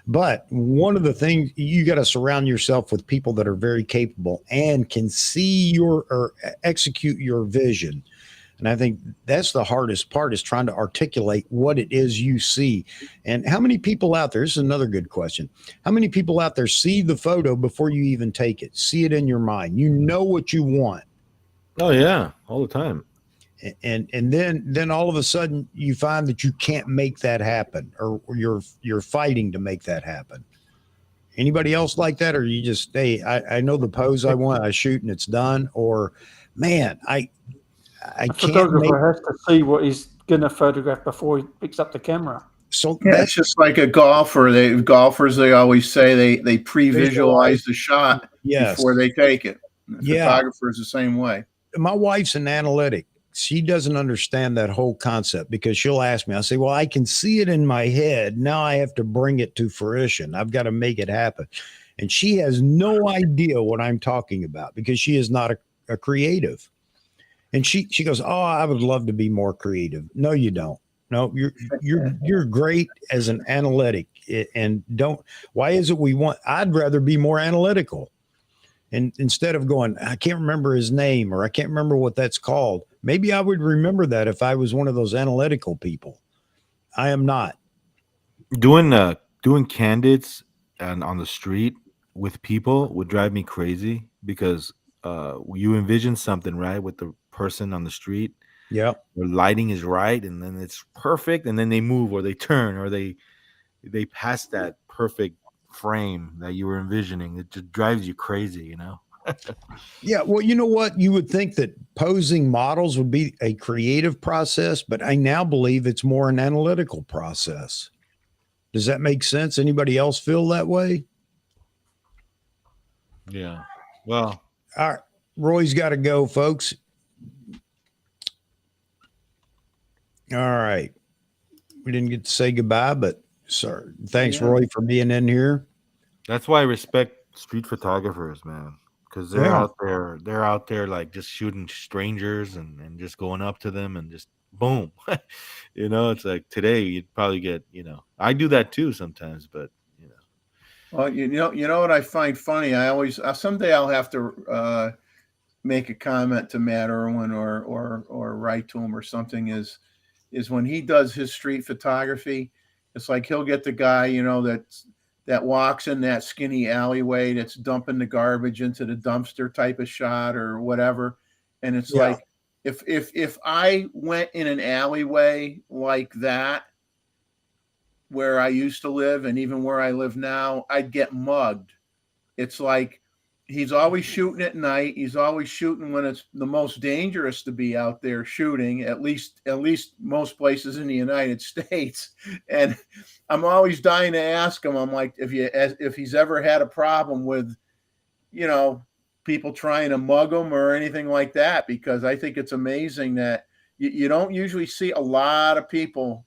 But one of the things, you got to surround yourself with people that are very capable and can see or execute your vision. And I think that's the hardest part, is trying to articulate what it is you see. And how many people out there, this is another good question. How many people out there see the photo before you even take it? See it in your mind. You know what you want. Oh yeah, all the time. And then all of a sudden you find that you can't make that happen, or you're fighting to make that happen. Anybody else like that? Or you just, hey, I know the pose I want, I shoot and it's done. Or man, I can't. Photographer has to see what he's going to photograph before he picks up the camera. So yeah, that's just like a golfer. They always say they pre-visualize the shot before they take it. The photographer is the same way. My wife's an analytic. She doesn't understand that whole concept, because she'll ask me, I say, well, I can see it in my head. Now I have to bring it to fruition. I've got to make it happen. And she has no idea what I'm talking about, because she is not a creative. And she goes, oh, I would love to be more creative. No, you don't. No, you're great as an analytic. And why is it I'd rather be more analytical. And instead of going, I can't remember his name, or I can't remember what that's called. Maybe I would remember that if I was one of those analytical people. I am not. Doing candids and on the street with people would drive me crazy, because you envision something, right, with the person on the street. Yeah. The lighting is right, and then it's perfect, and then they move or they turn or they pass that perfect frame that you were envisioning. It just drives you crazy, you know? Yeah, well, you know what? You would think that posing models would be a creative process, but I now believe it's more an analytical process. Does that make sense? Anybody else feel that way? Yeah. Well, all right. Roy's got to go, folks. All right. We didn't get to say goodbye, but sorry. Thanks, Roy, for being in here. That's why I respect street photographers, man. Because they're out there like just shooting strangers and just going up to them and just boom. You know, it's like today you'd probably get, I do that too sometimes, but Well, you know what I find funny? I always someday I'll have to make a comment to Matt Irwin or write to him or something, is when he does his street photography, it's like he'll get the guy, that walks in that skinny alleyway that's dumping the garbage into the dumpster type of shot or whatever. And it's like, if I went in an alleyway like that, where I used to live and even where I live now, I'd get mugged. It's like, he's always shooting at night. He's always shooting when it's the most dangerous to be out there shooting, at least most places in the United States. And I'm always dying to ask him, I'm like, if he's ever had a problem with, people trying to mug him or anything like that, because I think it's amazing that you don't usually see a lot of people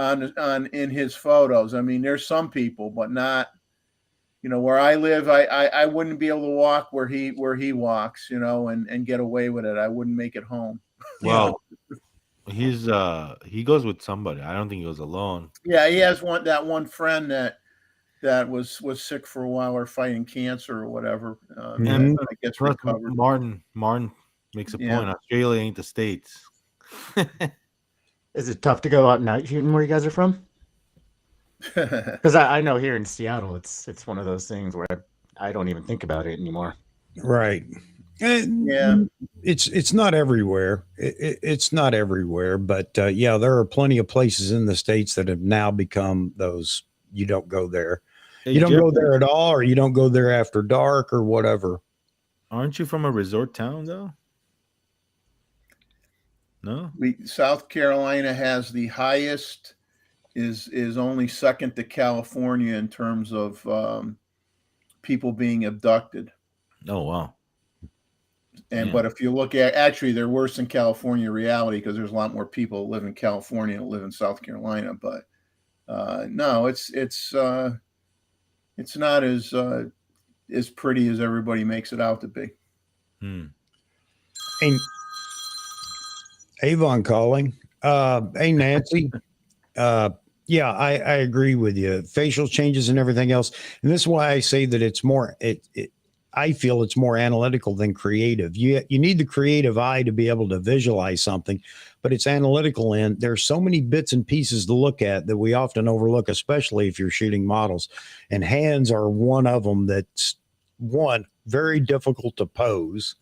in his photos. I mean, there's some people, but not, where I live, I wouldn't be able to walk where he walks, and get away with it. I wouldn't make it home. Well, he goes with somebody. I don't think he goes alone. Yeah, he has that one friend that was sick for a while or fighting cancer or whatever. And I guess recovered. Martin Makes a Yeah. point. Australia ain't the States. Is it tough to go out night shooting where you guys are from? Because I know here in Seattle, it's one of those things where I don't even think about it anymore. Right. Yeah. It's not everywhere. It's not everywhere, but yeah, there are plenty of places in the States that have now become those. You don't go there. Hey, You don't go Jeffrey, there at all, or you don't go there after dark or whatever. aren't you from a resort town though? No. South Carolina has the highest, is only second to California in terms of people being abducted. Oh wow. And Yeah. but if you look at, actually they're worse in California reality, because there's a lot more people who live in California than live in South Carolina. But no, it's not as pretty as everybody makes it out to be. Hmm. Hey, Avon calling. Hey, Nancy. Yeah, I agree with you. Facial changes and everything else. And this is why I say that it's more, I feel it's more analytical than creative. You need the creative eye to be able to visualize something, but it's analytical. And there's so many bits and pieces to look at that we often overlook, especially if you're shooting models. And hands are one of them that's one, very difficult to pose,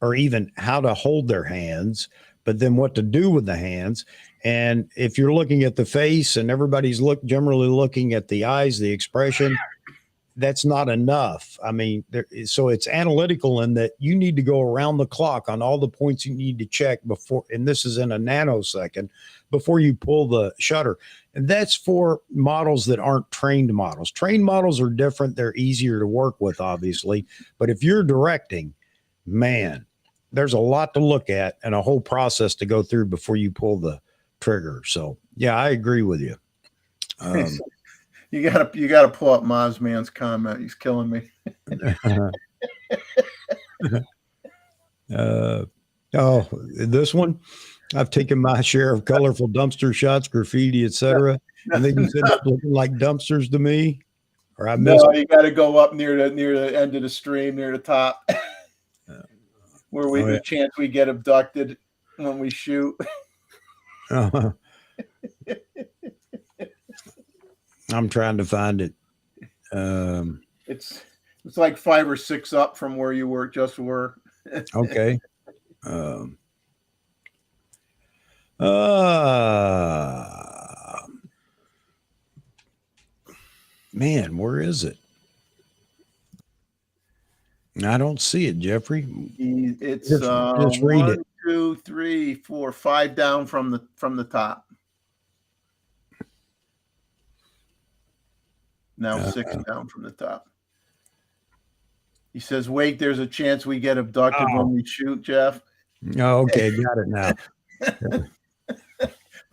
or even how to hold their hands, but then what to do with the hands. And if you're looking at the face and everybody's generally looking at the eyes, the expression, that's not enough. I mean, so it's analytical in that you need to go around the clock on all the points you need to check before, and this is in a nanosecond, before you pull the shutter. And that's for models that aren't trained models. Trained models are different. They're easier to work with, obviously. But if you're directing, man, there's a lot to look at and a whole process to go through before you pull the trigger. So yeah, I agree with you. You gotta pull up Mozman's comment. He's killing me. Oh, this one, I've taken my share of colorful dumpster shots, graffiti, etc., and they just end up looking like dumpsters to me. Or I missed. No, you got to go up near the end of the stream, near the top, where the chance we get abducted when we shoot. I'm trying to find it. It's like 5 or 6 up from where you were. Okay. Man, where is it? I don't see it, Jeffrey. It's just read 1, it. 2, 3, 4, 5 down from the top. Now 6 down from the top. He says, "Wait, there's a chance we get abducted when we shoot, Jeff." Oh, okay, got it now.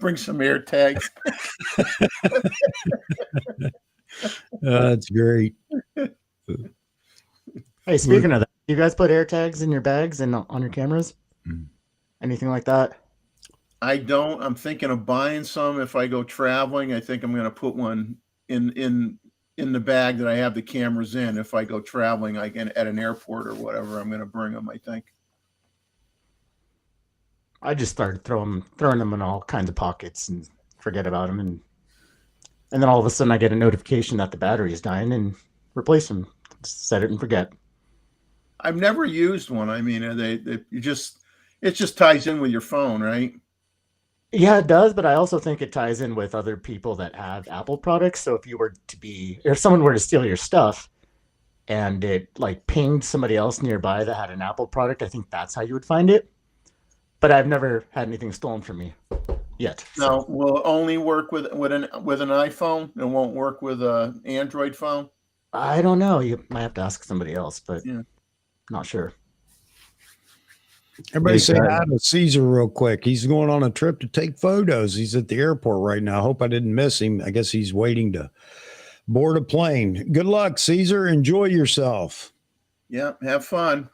Bring some air tags. That's great. Hey, speaking of that, you guys put air tags in your bags and on your cameras? Anything like that? I don't. I'm thinking of buying some if I go traveling. I think I'm going to put one in the bag that I have the cameras in. If I go traveling, I can at an airport or whatever, I'm going to bring them, I think. I just started throwing them in all kinds of pockets and forget about them, and then all of a sudden I get a notification that the battery is dying and replace them. Set it and forget. I've never used one. I mean, it just ties in with your phone, right? Yeah, it does, but I also think it ties in with other people that have Apple products. So if someone were to steal your stuff and it like pinged somebody else nearby that had an Apple product, I think that's how you would find it. But I've never had anything stolen from me yet. No, will it only work with an iPhone? It won't work with an Android phone? I don't know. You might have to ask somebody else, but yeah. Not sure. Everybody say hi to Caesar real quick. He's going on a trip to take photos. He's at the airport right now. I hope I didn't miss him. I guess he's waiting to board a plane. Good luck, Caesar. Enjoy yourself. Yeah, have fun.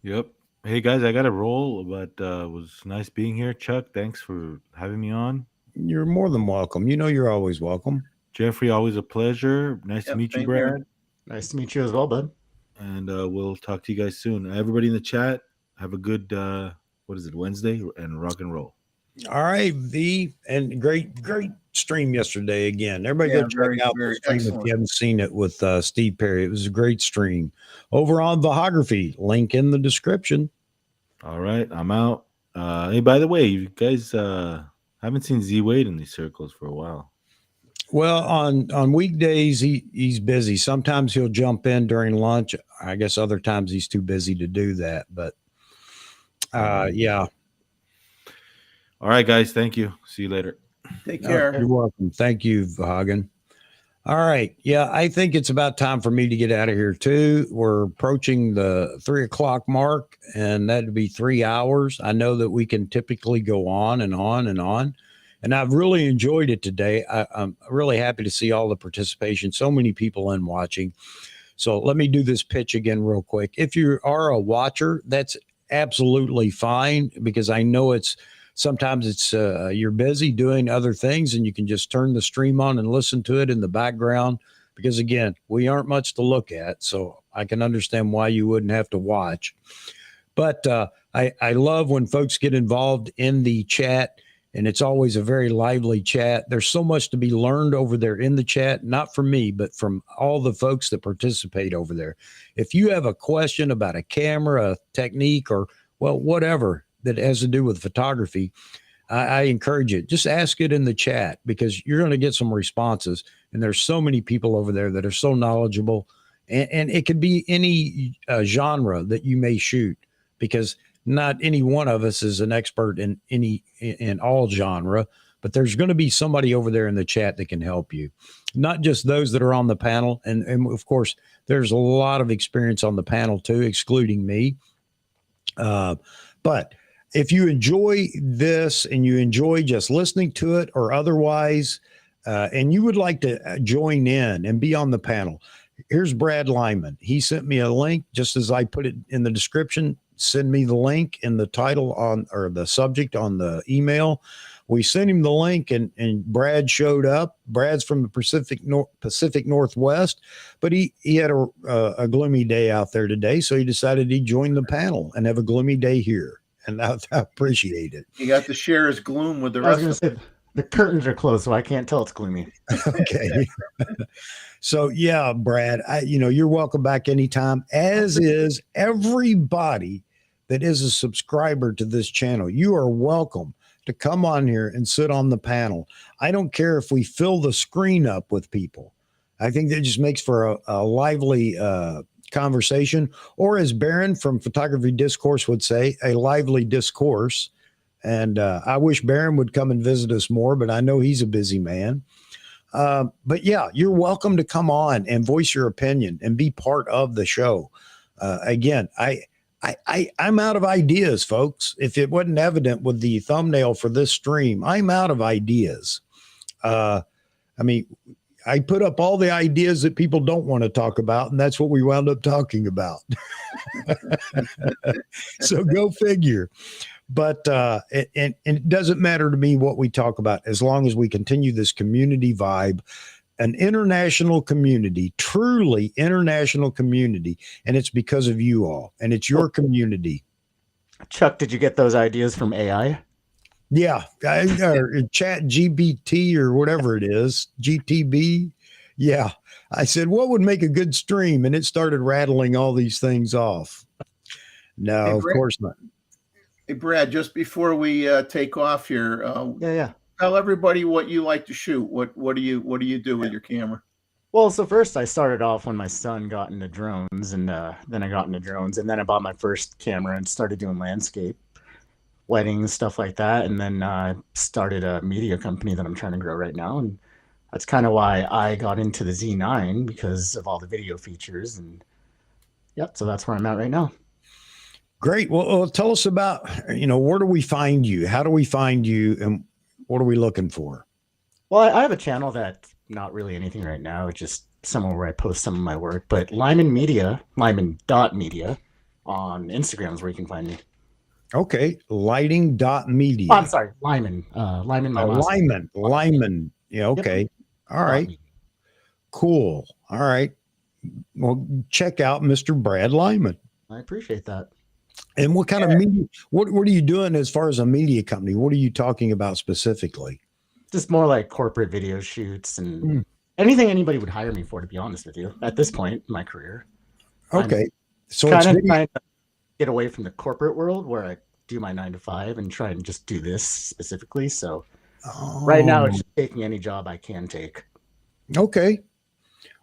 Yep. Hey guys, I got to roll, but it was nice being here. Chuck, thanks for having me on. You're more than welcome. You know you're always welcome. Jeffrey, always a pleasure. Nice to meet you, Brad. Nice to meet you as well, bud. and we'll talk to you guys soon. Everybody in the chat, have a good Wednesday, and rock and roll. All right, V, and great stream yesterday again. Everybody go check out the stream if you haven't seen it with Steve Perry. It was a great stream over on Vahography. Link in the description. All right, I'm out. Hey, by the way, you guys haven't seen Z Wade in these circles for a while. Well, on weekdays he's busy. Sometimes he'll jump in during lunch. I guess other times he's too busy to do that. But yeah. All right, guys. Thank you. See you later. Take care. You're welcome. Thank you, Hagen. All right. Yeah, I think it's about time for me to get out of here too. We're approaching the 3 o'clock mark, and that'd be 3 hours. I know that we can typically go on and on and on. And I've really enjoyed it today. I'm really happy to see all the participation. So many people in watching. So let me do this pitch again real quick. If you are a watcher, that's absolutely fine, because I know sometimes it's you're busy doing other things, and you can just turn the stream on and listen to it in the background, because again, we aren't much to look at. So I can understand why you wouldn't have to watch. But I love when folks get involved in the chat, and it's always a very lively chat. There's so much to be learned over there in the chat, not from me, but from all the folks that participate over there. If you have a question about a camera, a technique, or whatever that has to do with photography, I encourage you, just ask it in the chat, because you're going to get some responses. And there's so many people over there that are so knowledgeable, and it could be any genre that you may shoot, because not any one of us is an expert in all genre, but there's going to be somebody over there in the chat that can help you. Not just those that are on the panel. And of course, there's a lot of experience on the panel too, excluding me. But if you enjoy this and you enjoy just listening to it or otherwise, and you would like to join in and be on the panel, here's Brad Lyman. He sent me a link, just as I put it in the description. Send me the link in the title or the subject on the email. We sent him the link, and Brad showed up. Brad's from the Pacific Northwest, but he had a gloomy day out there today, so he decided he'd join the panel and have a gloomy day here. And I appreciate it. He got to share his gloom with the rest of us. The curtains are closed, so I can't tell it's gloomy. Okay. So yeah, Brad, you're welcome back anytime, as is everybody that is a subscriber to this channel. You are welcome to come on here and sit on the panel. I don't care if we fill the screen up with people. I think that just makes for a lively conversation, or as Baron from Photography Discourse would say, a lively discourse. And I wish Baron would come and visit us more, but I know he's a busy man. But yeah, you're welcome to come on and voice your opinion and be part of the show. Again, I'm out of ideas, folks. If it wasn't evident with the thumbnail for this stream, I'm out of ideas. I mean, I put up all the ideas that people don't want to talk about, and that's what we wound up talking about. So go figure. But and it doesn't matter to me what we talk about, as long as we continue this community vibe, an international community, truly international community. And it's because of you all, and it's your community. Chuck, did you get those ideas from AI? Yeah. Or Chat GBT or whatever it is, GTB. Yeah. I said, what would make a good stream? And it started rattling all these things off. No, hey, of course not. Hey, Brad, just before we take off here, tell everybody what you like to shoot. What do you do with your camera? Well, so first I started off when my son got into drones, and then I got into drones, and then I bought my first camera and started doing landscape, weddings, stuff like that, and then started a media company that I'm trying to grow right now, and that's kind of why I got into the Z9, because of all the video features, and so that's where I'm at right now. Great. Well, tell us about, where do we find you? How do we find you? And what are we looking for? Well, I have a channel that's not really anything right now. It's just somewhere where I post some of my work. But Lyman.media on Instagram is where you can find me. Okay. Lighting.media. Oh, I'm sorry. Lyman. Lyman. Yeah. Okay. Yep. All right. Cool. All right. Well, check out Mr. Brad Lyman. I appreciate that. And what kind of media, what are you doing as far as a media company? What are you talking about specifically? Just more like corporate video shoots and anything anybody would hire me for, to be honest with you, at this point in my career. Okay. So kind it's of video. trying to get away from the corporate world where I do my 9 to 5 and try and just do this specifically. So right now it's just taking any job I can take. Okay.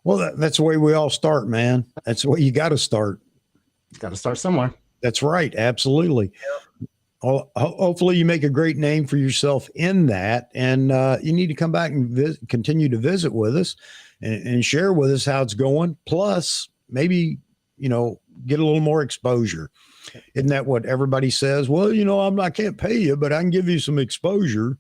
Well, that's the way we all start, man. That's the way you got to start. Got to start somewhere. That's right. Absolutely. Well, hopefully you make a great name for yourself in that. And you need to come back and continue to visit with us and share with us how it's going. Plus, maybe, get a little more exposure. Isn't that what everybody says? Well, I can't pay you, but I can give you some exposure.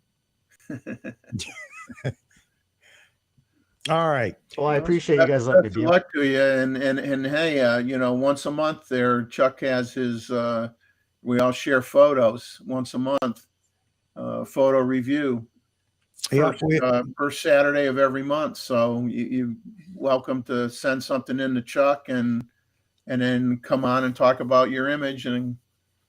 All right. Well, I appreciate you guys letting me be. Good luck to you. And hey, once a month there, Chuck has his, we all share photos once a month, photo review. First Saturday of every month. So you welcome to send something in to Chuck and then come on and talk about your image and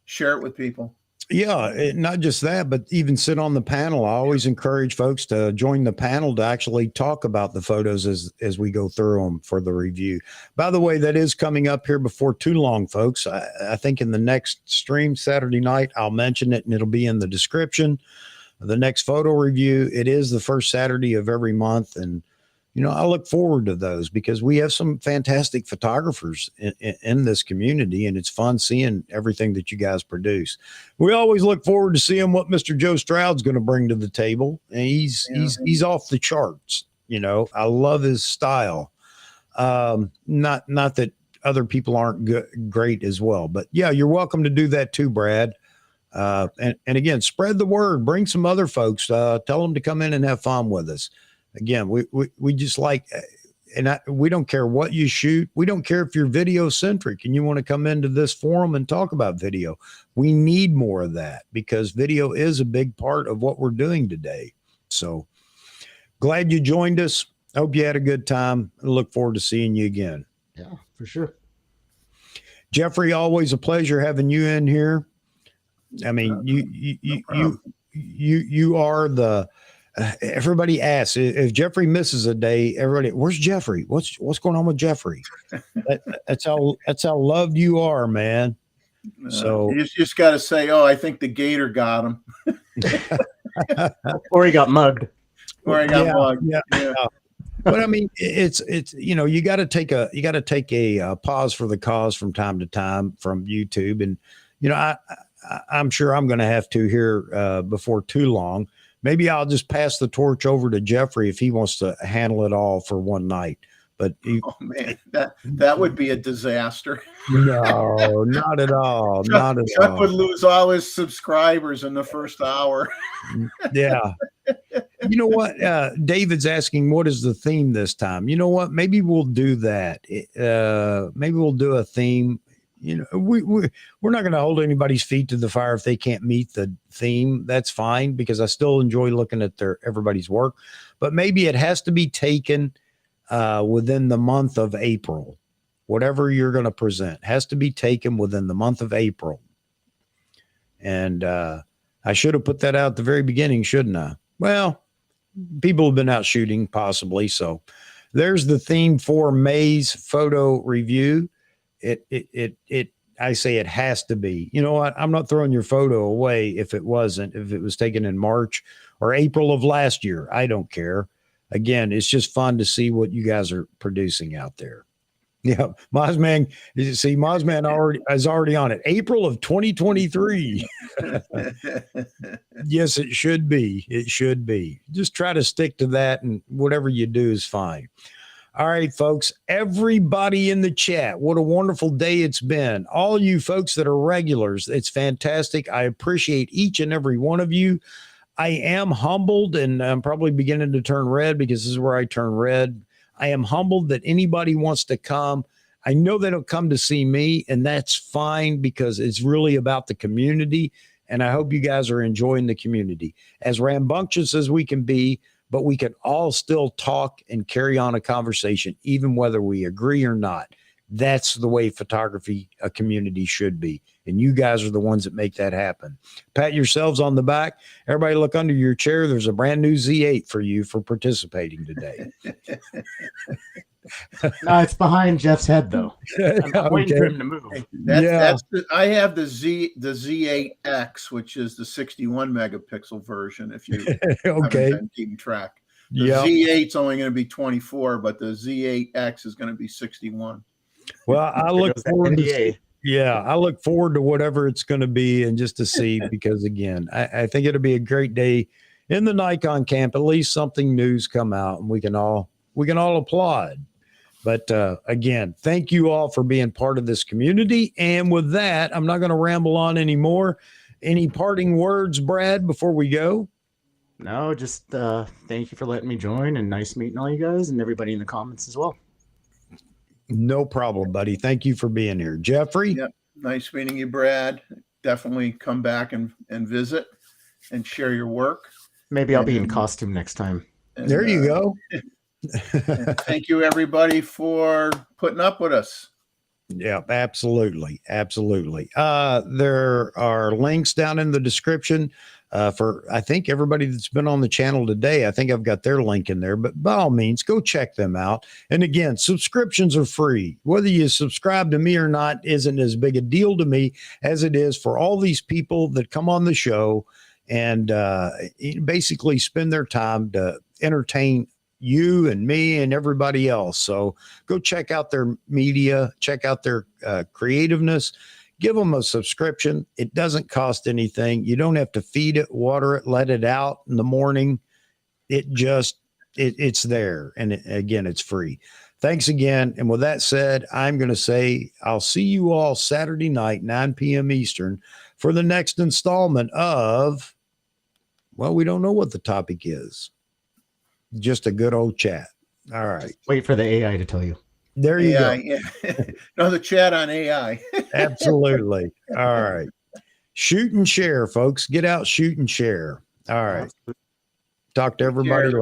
share it with people. Yeah, not just that, but even sit on the panel. I always encourage folks to join the panel to actually talk about the photos as we go through them for the review. By the way, that is coming up here before too long, folks. I think in the next stream Saturday night, I'll mention it and it'll be in the description. The next photo review, it is the first Saturday of every month. And, I look forward to those because we have some fantastic photographers in this community, and it's fun seeing everything that you guys produce. We always look forward to seeing what Mr. Joe Stroud's going to bring to the table. And he's off the charts. I love his style. Not that other people aren't great as well, but yeah, you're welcome to do that too, Brad. And again, spread the word, bring some other folks, tell them to come in and have fun with us. Again, we just like, we don't care what you shoot. We don't care if you're video centric and you want to come into this forum and talk about video. We need more of that because video is a big part of what we're doing today. So glad you joined us. Hope you had a good time. I look forward to seeing you again. Yeah, for sure. Jeffrey, always a pleasure having you in here. I mean, you are the, everybody asks if Jeffrey misses a day, everybody, where's Jeffrey? What's going on with Jeffrey? That's how loved you are, man. So you just got to say, oh, I think the gator got him. Or he got mugged. Or I got mugged. Yeah. But I mean, it's you got to take a pause for the cause from time to time from YouTube, and I'm sure I'm going to have to here before too long. Maybe I'll just pass the torch over to Jeffrey if he wants to handle it all for one night. But oh man, that would be a disaster. No, not at all. Chuck would lose all his subscribers in the first hour. Yeah. You know what? David's asking, what is the theme this time? You know what? Maybe we'll do that. Maybe we'll do a theme. We're not going to hold anybody's feet to the fire if they can't meet the theme. That's fine because I still enjoy looking at everybody's work. But maybe it has to be taken within the month of April. Whatever you're going to present has to be taken within the month of April. And I should have put that out at the very beginning, shouldn't I? Well, people have been out shooting possibly. So there's the theme for May's photo review. I say it has to be. You know what? I'm not throwing your photo away if it was taken in March or April of last year. I don't care. Again, it's just fun to see what you guys are producing out there. Yeah, Mozman, Mozman is already on it. April of 2023. Yes, it should be. It should be. Just try to stick to that, and whatever you do is fine. All right, folks, everybody in the chat, what a wonderful day it's been. All you folks that are regulars, it's fantastic. I appreciate each and every one of you. I am humbled, and I'm probably beginning to turn red because this is where I turn red. I am humbled that anybody wants to come. I know they don't come to see me, and that's fine because it's really about the community, and I hope you guys are enjoying the community. As rambunctious as we can be, but we can all still talk and carry on a conversation, even whether we agree or not. That's the way photography, a community should be. And you guys are the ones that make that happen. Pat yourselves on the back. Everybody look under your chair. There's a brand new Z8 for you for participating today. No, it's behind Jeff's head, though. I'm waiting for him to move. I have the Z8X, which is the 61 megapixel version. If you haven't been keeping track, the Z8's only going to be 24, but the Z8X is going to be 61. Well, I look forward to I look forward to whatever it's going to be, and just to see, because again, I think it'll be a great day in the Nikon camp. At least something new's come out, and we can all applaud. But again, thank you all for being part of this community. And with that, I'm not going to ramble on anymore. Any parting words, Brad, before we go? No, just thank you for letting me join, and nice meeting all you guys and everybody in the comments as well. No problem, buddy. Thank you for being here. Jeffrey? Yep. Nice meeting you, Brad. Definitely come back and visit and share your work. Maybe I'll be in costume next time. And, there you go. Thank you, everybody, for putting up with us. Yeah, absolutely. Absolutely. There are links down in the description for, I think, everybody that's been on the channel today. I think I've got their link in there, but by all means, go check them out. And again, subscriptions are free. Whether you subscribe to me or not isn't as big a deal to me as it is for all these people that come on the show and basically spend their time to entertain you and me and everybody else. So go check out their media, check out their creativeness, give them a subscription. It doesn't cost anything. You don't have to feed it, water it, let it out in the morning. It's there. And again, it's free. Thanks again. And with that said, I'm going to say, I'll see you all Saturday night, 9 p.m. Eastern, for the next installment of, well, we don't know what the topic is. Just a good old chat. All right. Wait for the AI to tell you. There you go. Yeah. Another chat on AI. Absolutely. All right. Shoot and share, folks. Get out, shoot and share. All right. Talk to everybody later.